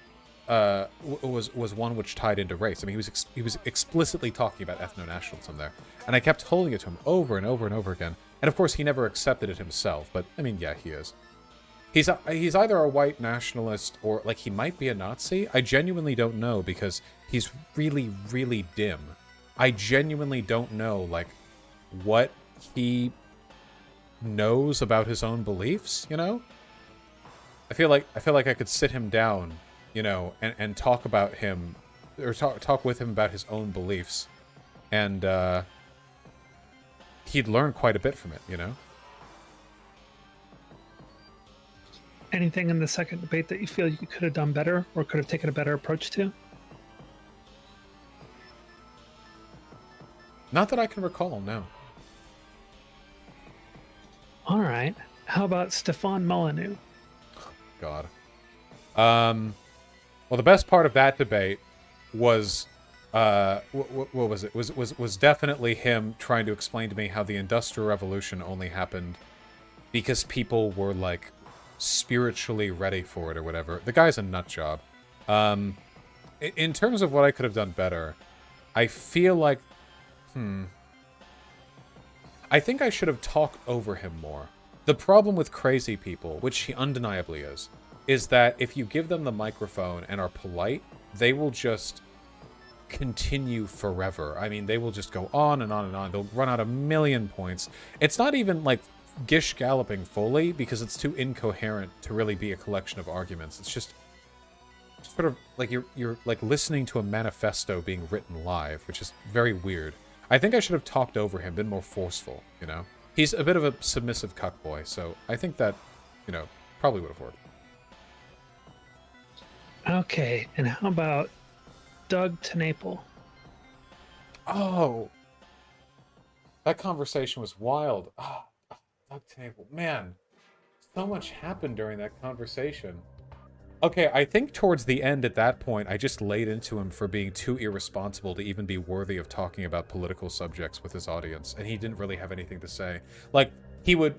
one which tied into race. I mean, he was explicitly talking about ethno-nationalism there, and I kept holding it to him over and over and over again. And of course, he never accepted it himself. But I mean, yeah, he is. He's either a white nationalist or like he might be a Nazi. I genuinely don't know because he's really, really dim. I genuinely don't know like what he knows about his own beliefs, you know? I feel like I could sit him down, you know, and talk about him or talk with him about his own beliefs, and he'd learn quite a bit from it, you know? Anything in the second debate that you feel you could have done better or could have taken a better approach to? Not that I can recall, no. All right. How about Stefan Molyneux? God. Well, the best part of that debate was, what was it? Was definitely him trying to explain to me how the Industrial Revolution only happened because people were like spiritually ready for it or whatever. The guy's a nut job. In terms of what I could have done better, I feel like, I think I should have talked over him more. The problem with crazy people, which he undeniably is that if you give them the microphone and are polite, they will just continue forever. I mean, they will just go on and on and on. They'll run out a million points. It's not even like Gish galloping fully because it's too incoherent to really be a collection of arguments. It's just sort of like you're like listening to a manifesto being written live, which is very weird. I think I should have talked over him, been more forceful, you know? He's a bit of a submissive cuckboy, so I think that, you know, probably would have worked. Okay, and how about Doug TeNapel? Oh, that conversation was wild. Ah, Doug TeNapel. Man, so much happened during that conversation. Okay, I think towards the end at that point, I just laid into him for being too irresponsible to even be worthy of talking about political subjects with his audience, and he didn't really have anything to say. Like, he would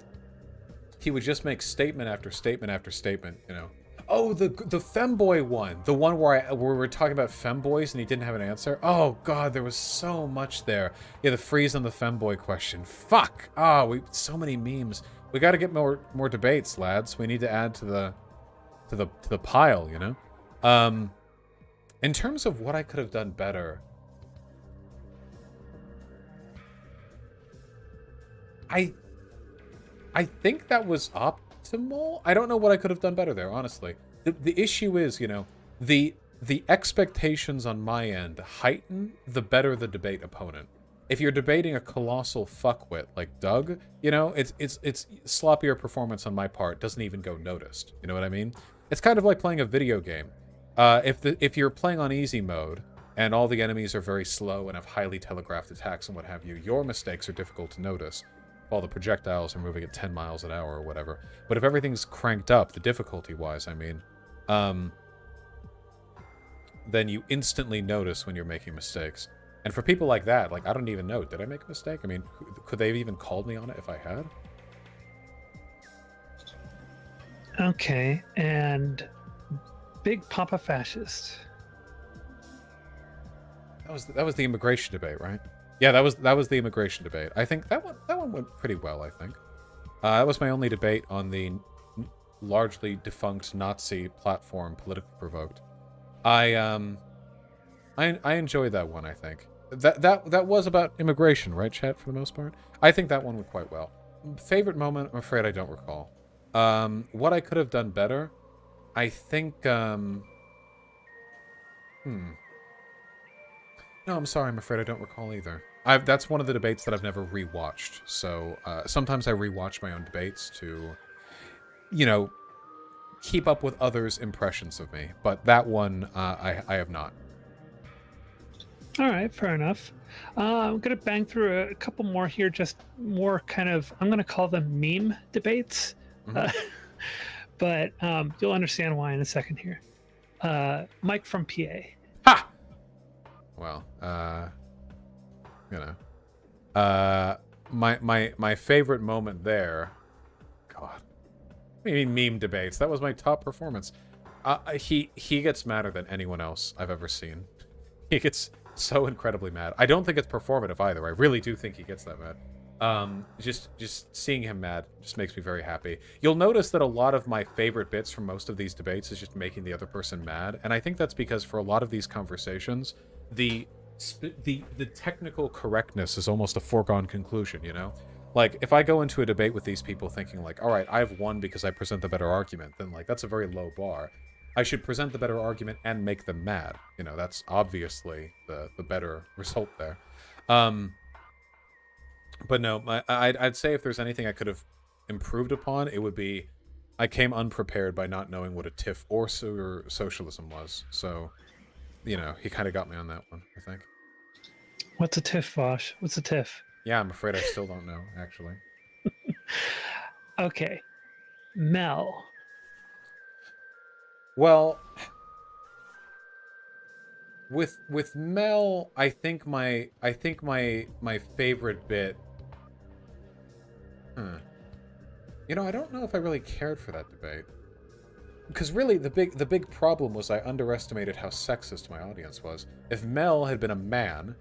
just make statement after statement after statement, you know. Oh, the femboy one. The one where we're talking about femboys and he didn't have an answer. Oh, God, there was so much there. Yeah, the freeze on the femboy question. Fuck! So many memes. We gotta get more debates, lads. We need to add to the pile, you know? In terms of what I could have done better, I think that was optimal. I don't know what I could have done better there, honestly. The issue is, you know, the expectations on my end heighten the better the debate opponent. If you're debating a colossal fuckwit like Doug, you know, it's sloppier performance on my part doesn't even go noticed. You know what I mean? It's kind of like playing a video game. If you're playing on easy mode and all the enemies are very slow and have highly telegraphed attacks and what have you, your mistakes are difficult to notice. All the projectiles are moving at 10 miles an hour or whatever. But if everything's cranked up, the difficulty-wise, I mean, then you instantly notice when you're making mistakes. And for people like that, like, I don't even know, did I make a mistake? I mean, could they have even called me on it if I had? Okay, and Big Papa Fascist. That was the immigration debate, right? Yeah, that was the immigration debate. I think that one went pretty well, I think. That was my only debate on the largely defunct Nazi platform, Politically Provoked. I enjoyed that one, I think. That was about immigration, right, chat, for the most part? I think that one went quite well. Favorite moment, I'm afraid I don't recall. What I could have done better, I think, No, I'm sorry, I'm afraid I don't recall either. That's one of the debates that I've never rewatched, so sometimes I rewatch my own debates to, you know, keep up with others' impressions of me, but that one, I have not. All right, fair enough. I'm going to bang through a couple more here, just more kind of, I'm going to call them meme debates. But you'll understand why in a second here. Mike from PA. Ha! Well, you know. My favorite moment there, God. Maybe meme debates. That was my top performance. He gets madder than anyone else I've ever seen. He gets so incredibly mad. I don't think it's performative either. I really do think he gets that mad. Just seeing him mad just makes me very happy. You'll notice that a lot of my favorite bits from most of these debates is just making the other person mad, and I think that's because for a lot of these conversations, the technical correctness is almost a foregone conclusion, you know? Like, if I go into a debate with these people thinking like, all right, I've won because I present the better argument, then like, that's a very low bar. I should present the better argument and make them mad. You know, that's obviously the better result there. But no, I'd say if there's anything I could have improved upon, it would be I came unprepared by not knowing what a TIF or socialism was. So, you know, he kind of got me on that one, I think. What's a TIF, Vaush? What's a TIF? Yeah, I'm afraid I still don't know, actually. Okay. Mel. Well, with Mel, I think my favorite bit. You know, I don't know if I really cared for that debate. Because really, the big problem was I underestimated how sexist my audience was. If Mel had been a man,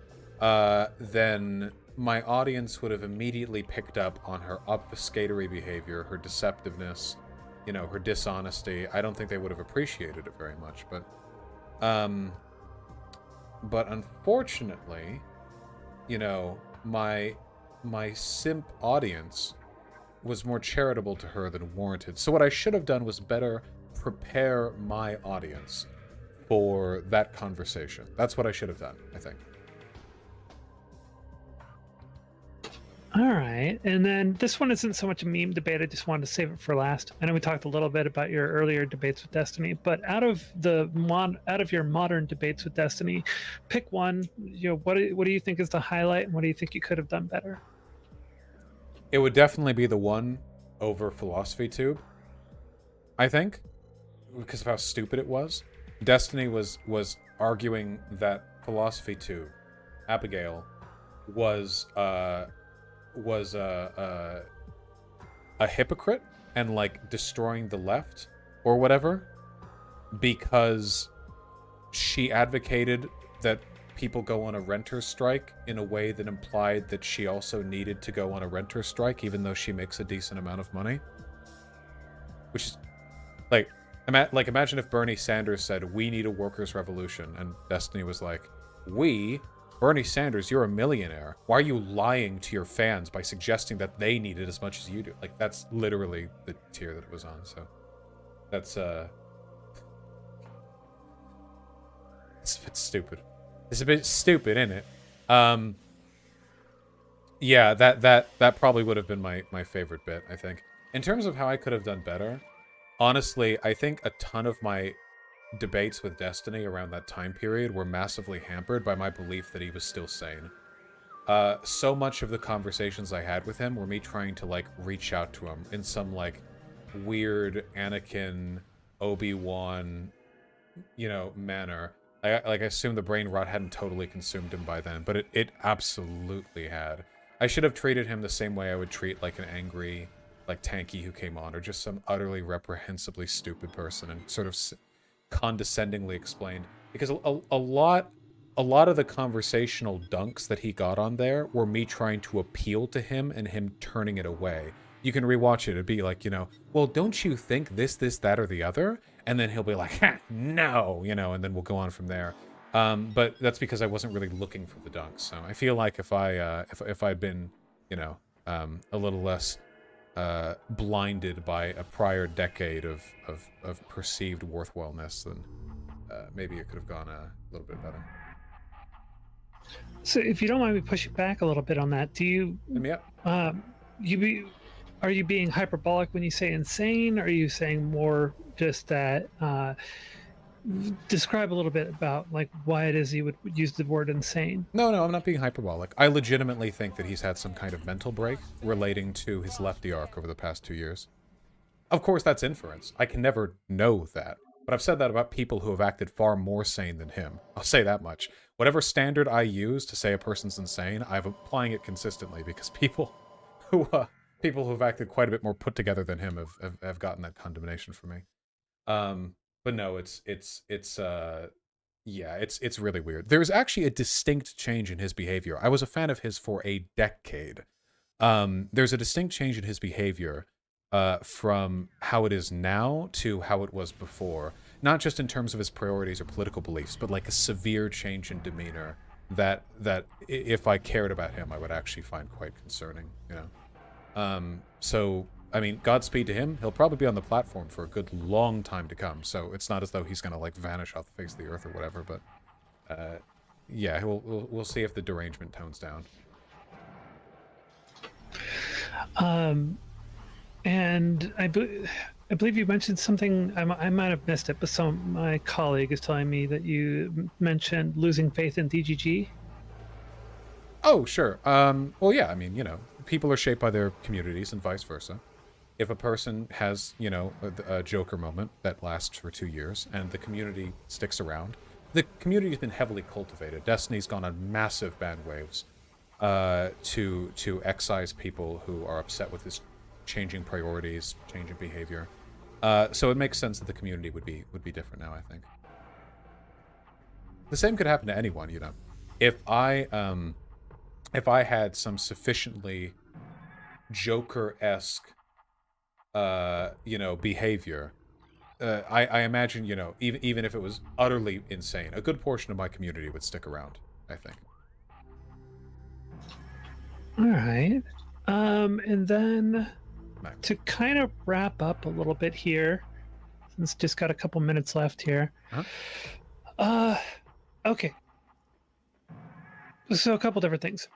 then my audience would have immediately picked up on her obfuscatory behavior, her deceptiveness, you know, her dishonesty. I don't think they would have appreciated it very much, but unfortunately, you know, my simp audience was more charitable to her than warranted. So what I should have done was better prepare my audience for that conversation. That's what I should have done, I think. All right, and then this one isn't so much a meme debate. I just wanted to save it for last. I know we talked a little bit about your earlier debates with Destiny, but out of your modern debates with Destiny, pick one. You know, what do you think is the highlight, and what do you think you could have done better? It would definitely be the one over Philosophy Tube, I think, because of how stupid it was. Destiny was arguing that Philosophy Tube, Abigail, was a hypocrite and like destroying the left or whatever because she advocated that people go on a renter strike in a way that implied that she also needed to go on a renter strike even though she makes a decent amount of money, which is like imagine if Bernie Sanders said we need a workers' revolution and Destiny was like, Bernie Sanders, you're a millionaire. Why are you lying to your fans by suggesting that they need it as much as you do? Like, that's literally the tier that it was on, so... That's, It's stupid. It's a bit stupid, isn't it? Yeah, that probably would have been my favorite bit, I think. In terms of how I could have done better, honestly, I think a ton of my debates with Destiny around that time period were massively hampered by my belief that he was still sane. So much of the conversations I had with him were me trying to, like, reach out to him in some, like, weird Anakin, Obi-Wan, you know, manner. I assume the brain rot hadn't totally consumed him by then, but it absolutely had. I should have treated him the same way I would treat, like, an angry, like, tanky who came on, or just some utterly reprehensibly stupid person, and sort of condescendingly explained. Because a lot of the conversational dunks that he got on there were me trying to appeal to him and him turning it away. You can rewatch it. It'd be like, you know, well, don't you think this, that, or the other? And then he'll be like, ha, no, you know, and then we'll go on from there. But that's because I wasn't really looking for the dunks. So I feel like if I'd been, you know, a little less blinded by a prior decade of perceived worthwhileness, then maybe it could have gone a little bit better. So if you don't mind me pushing back a little bit on that, do you are you being hyperbolic when you say insane? Or are you saying more just that describe a little bit about like why it is you would use the word insane? No, I'm not being hyperbolic. I legitimately think that he's had some kind of mental break relating to his lefty arc over the past 2 years. Of course, that's inference. I can never know that. But I've said that about people who have acted far more sane than him. I'll say that much. Whatever standard I use to say a person's insane, I'm applying it consistently because people who've acted quite a bit more put together than him have gotten that condemnation from me. But no, it's really weird. There's actually a distinct change in his behavior. I was a fan of his for a decade. There's a distinct change in his behavior from how it is now to how it was before. Not just in terms of his priorities or political beliefs, but like a severe change in demeanor that if I cared about him, I would actually find quite concerning, you know? So, I mean, Godspeed to him. He'll probably be on the platform for a good long time to come, so it's not as though he's gonna, like, vanish off the face of the earth or whatever, but, yeah, we'll see if the derangement tones down. And I believe you mentioned something, I might have missed it, but my colleague is telling me that you mentioned losing faith in DGG. Oh, sure. Well, yeah, I mean, you know, people are shaped by their communities and vice versa. If a person has, you know, a Joker moment that lasts for 2 years and the community sticks around, the community has been heavily cultivated. Destiny's gone on massive bandwaves to excise people who are upset with this changing priorities, changing behavior. So it makes sense that the community would be different now, I think. The same could happen to anyone, you know. If I had some sufficiently Joker-esque, you know, behavior, I imagine, you know, even if it was utterly insane, a good portion of my community would stick around, I think. All right. And then to kind of wrap up a little bit here, since just got a couple minutes left here. Okay. So a couple different things.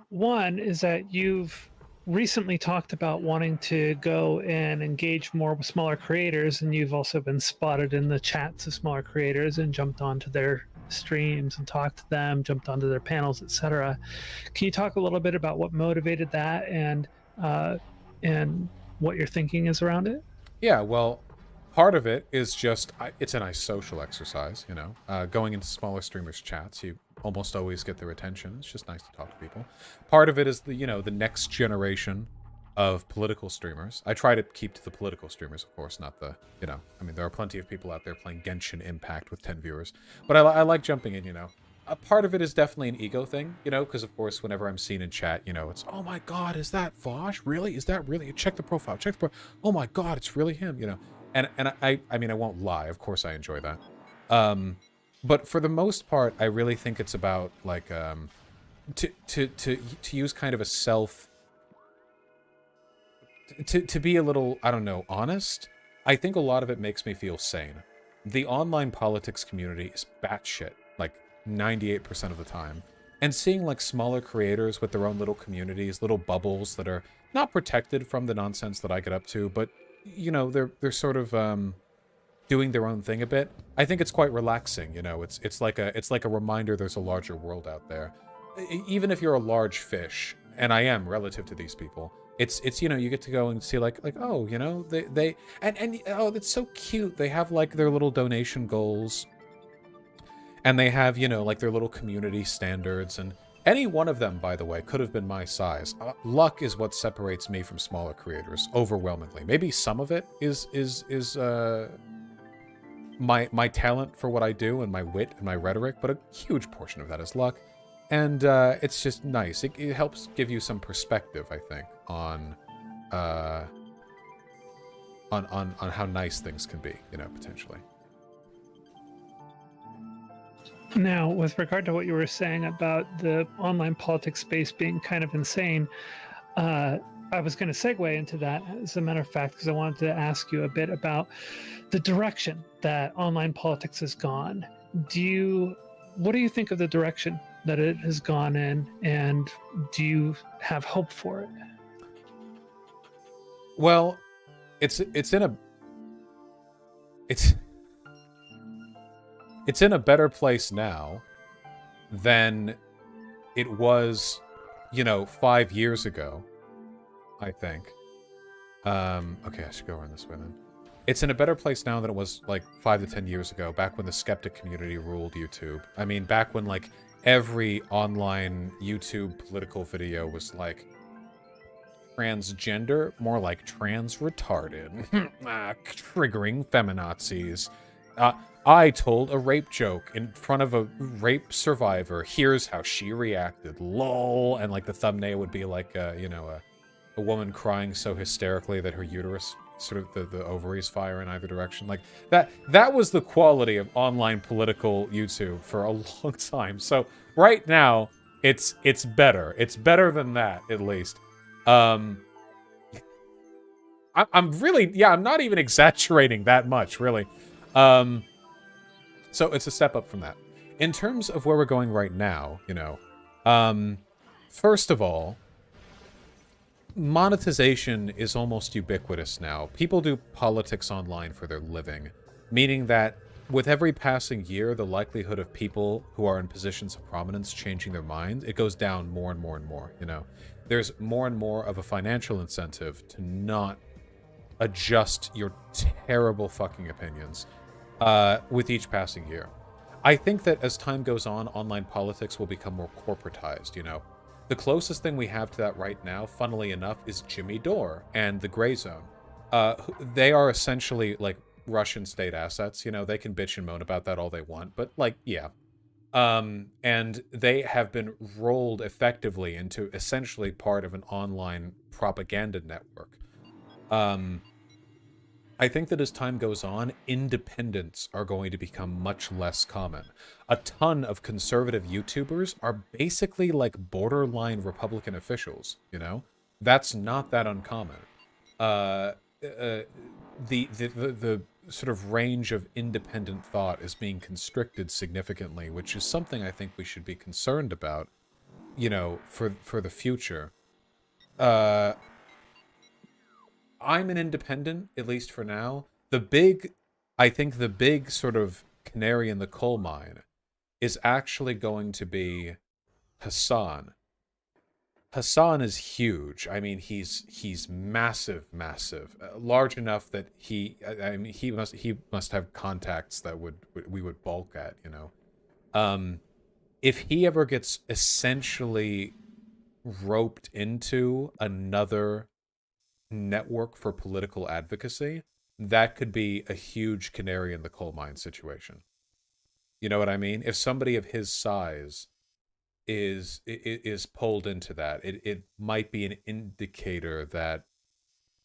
One is that you've recently talked about wanting to go and engage more with smaller creators, and you've also been spotted in the chats of smaller creators and jumped onto their streams and talked to them, jumped onto their panels, etc. Can you talk a little bit about what motivated that and what your thinking is around it? Yeah, well, part of it is just, it's a nice social exercise, you know. Going into smaller streamers' chats, you almost always get their attention. It's just nice to talk to people. Part of it is the, you know, the next generation of political streamers. I try to keep to the political streamers, of course, not the, you know, I mean, there are plenty of people out there playing Genshin Impact with 10 viewers. But I like jumping in, you know. A part of it is definitely an ego thing, you know, because of course, whenever I'm seen in chat, you know, it's, oh my god, is that Vaush? Really? Is that really? Check the profile, check the profile. Oh my god, it's really him, you know. And I mean, I won't lie, of course I enjoy that. But for the most part, I really think it's about, like, to use kind of a self... To be a little, I don't know, honest, I think a lot of it makes me feel sane. The online politics community is batshit, like, 98% of the time. And seeing, like, smaller creators with their own little communities, little bubbles that are not protected from the nonsense that I get up to, but, you know, they're sort of doing their own thing a bit. I think it's quite relaxing. You know, it's like a reminder there's a larger world out there. Even if you're a large fish, and I am relative to these people, it's you know, you get to go and see like oh, you know, they and oh, that's so cute. They have like their little donation goals, and they have, you know, like their little community standards, and any one of them, by the way, could have been my size. Luck is what separates me from smaller creators overwhelmingly. Maybe some of it is my talent for what I do and my wit and my rhetoric, but a huge portion of that is luck. And it's just nice. It helps give you some perspective, I think, on how nice things can be, you know, potentially. Now, with regard to what you were saying about the online politics space being kind of insane, I was going to segue into that, as a matter of fact, because I wanted to ask you a bit about the direction that online politics has gone. What do you think of the direction that it has gone in, and do you have hope for it? Well, it's in a better place now than it was, you know, 5 years ago, I think. Okay, I should go around this way then. It's in a better place now than it was like 5 to 10 years ago, back when the skeptic community ruled YouTube. I mean, back when like every online YouTube political video was like transgender, more like trans retarded, triggering feminazis. I told a rape joke in front of a rape survivor. Here's how she reacted. Lol. And like the thumbnail would be like, you know, a woman crying so hysterically that her uterus, sort of the ovaries fire in either direction. Like that was the quality of online political YouTube for a long time. So right now, it's better. It's better than that, at least. I'm really, yeah, I'm not even exaggerating that much, really. So it's a step up from that. In terms of where we're going right now, you know, first of all, monetization is almost ubiquitous now. People do politics online for their living, meaning that with every passing year, the likelihood of people who are in positions of prominence changing their mind, it goes down more and more and more, you know. There's more and more of a financial incentive to not adjust your terrible fucking opinions with each passing year. I think that as time goes on, online politics will become more corporatized, you know. The closest thing we have to that right now, funnily enough, is Jimmy Dore and the Gray Zone. They are essentially like Russian state assets, you know. They can bitch and moan about that all they want, but like, yeah. And they have been rolled effectively into essentially part of an online propaganda network. I think that as time goes on, independents are going to become much less common. A ton of conservative YouTubers are basically like borderline Republican officials, you know? That's not that uncommon. The sort of range of independent thought is being constricted significantly, which is something I think we should be concerned about, you know, for the future. I'm an independent, at least for now. I think the big sort of canary in the coal mine is actually going to be Hassan. Hassan is huge. I mean, he's massive, large enough that he must have contacts that we would balk at, you know. If he ever gets essentially roped into another network for political advocacy, that could be a huge canary in the coal mine situation. You know what I mean? If somebody of his size is pulled into that, it might be an indicator that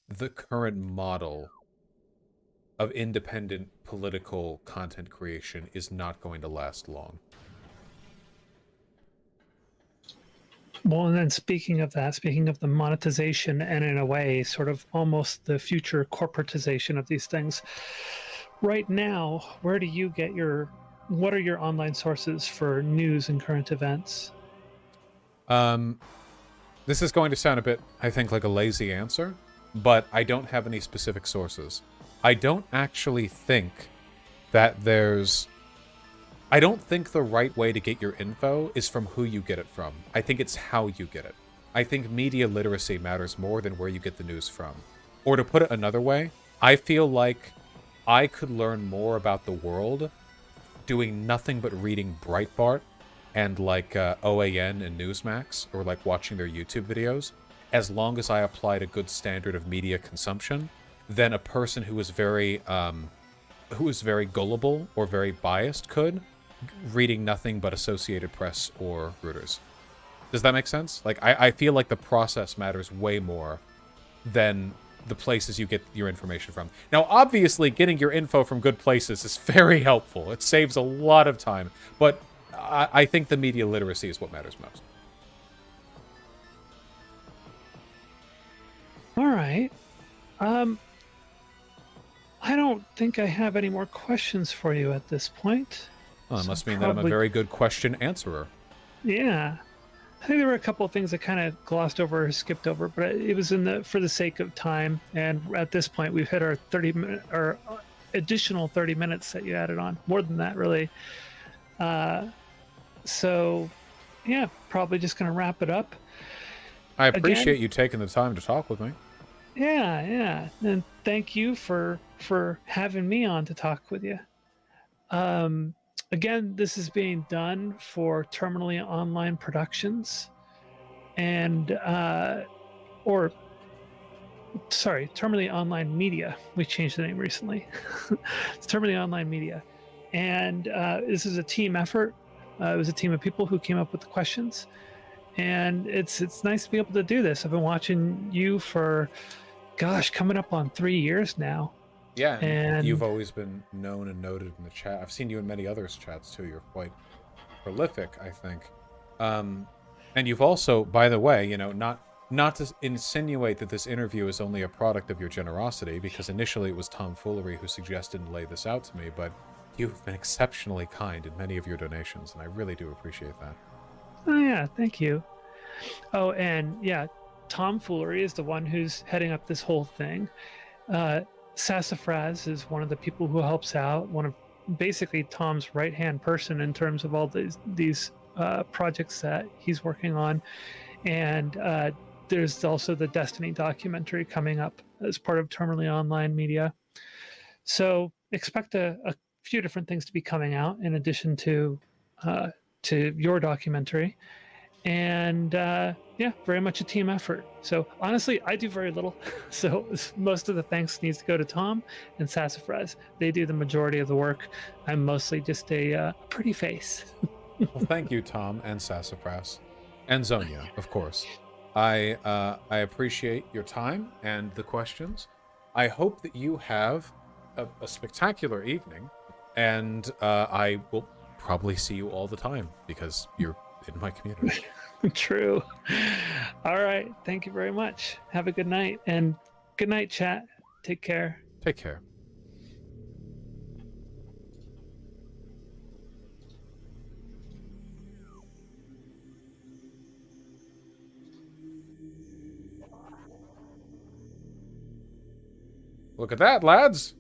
the current model of independent political content creation is not going to last long. Well, and then speaking of the monetization, and in a way, sort of almost the future corporatization of these things, right now, where do you get what are your online sources for news and current events? This is going to sound a bit, I think, like a lazy answer, but I don't have any specific sources. I don't actually think that I don't think the right way to get your info is from who you get it from. I think it's how you get it. I think media literacy matters more than where you get the news from. Or to put it another way, I feel like I could learn more about the world doing nothing but reading Breitbart and like OAN and Newsmax, or like watching their YouTube videos, as long as I applied a good standard of media consumption, than a person who is very gullible or very biased could, reading nothing but Associated Press or Reuters. Does that make sense? Like, I feel like the process matters way more than the places you get your information from. Now, obviously, getting your info from good places is very helpful. It saves a lot of time. But I think the media literacy is what matters most. All right. I don't think I have any more questions for you at this point. Well, it must mean that I'm a very good question answerer. Yeah. I think there were a couple of things I kind of glossed over or skipped over, but it was for the sake of time. And at this point, we've hit our 30-minute or additional 30 minutes that you added on. More than that, really. So, yeah, probably just going to wrap it up. I appreciate you taking the time to talk with me. Yeah. And thank you for having me on to talk with you. Again, this is being done for Terminally Online Productions, and Terminally Online Media. We changed the name recently. It's Terminally Online Media, and this is a team effort. It was a team of people who came up with the questions, and it's nice to be able to do this. I've been watching you for, coming up on 3 years now. Yeah, and you've always been known and noted in the chat. I've seen you in many others' chats too. You're quite prolific, I think. And you've also, by the way, not to insinuate that this interview is only a product of your generosity, because initially it was tomfoolery who suggested and laid this out to me, but you've been exceptionally kind in many of your donations, and I really do appreciate that. Oh yeah, thank you. Oh, and yeah, tomfoolery is the one who's heading up this whole thing. Sassafras is one of the people who helps out, one of basically Tom's right-hand person in terms of all these projects that he's working on. And there's also the Destiny documentary coming up as part of Terminally Online Media. So expect a few different things to be coming out in addition to your documentary. And yeah, very much a team effort. So honestly, I do very little. So most of the thanks needs to go to Tom and Sassafras. They do the majority of the work. I'm mostly just a pretty face. Well, thank you, Tom and Sassafras, and Zonia, of course. I appreciate your time and the questions. I hope that you have a spectacular evening, and I will probably see you all the time because you're in my community. True. All right. Thank you very much. Have a good night. And good night, chat. Take care. Take care. Look at that, lads.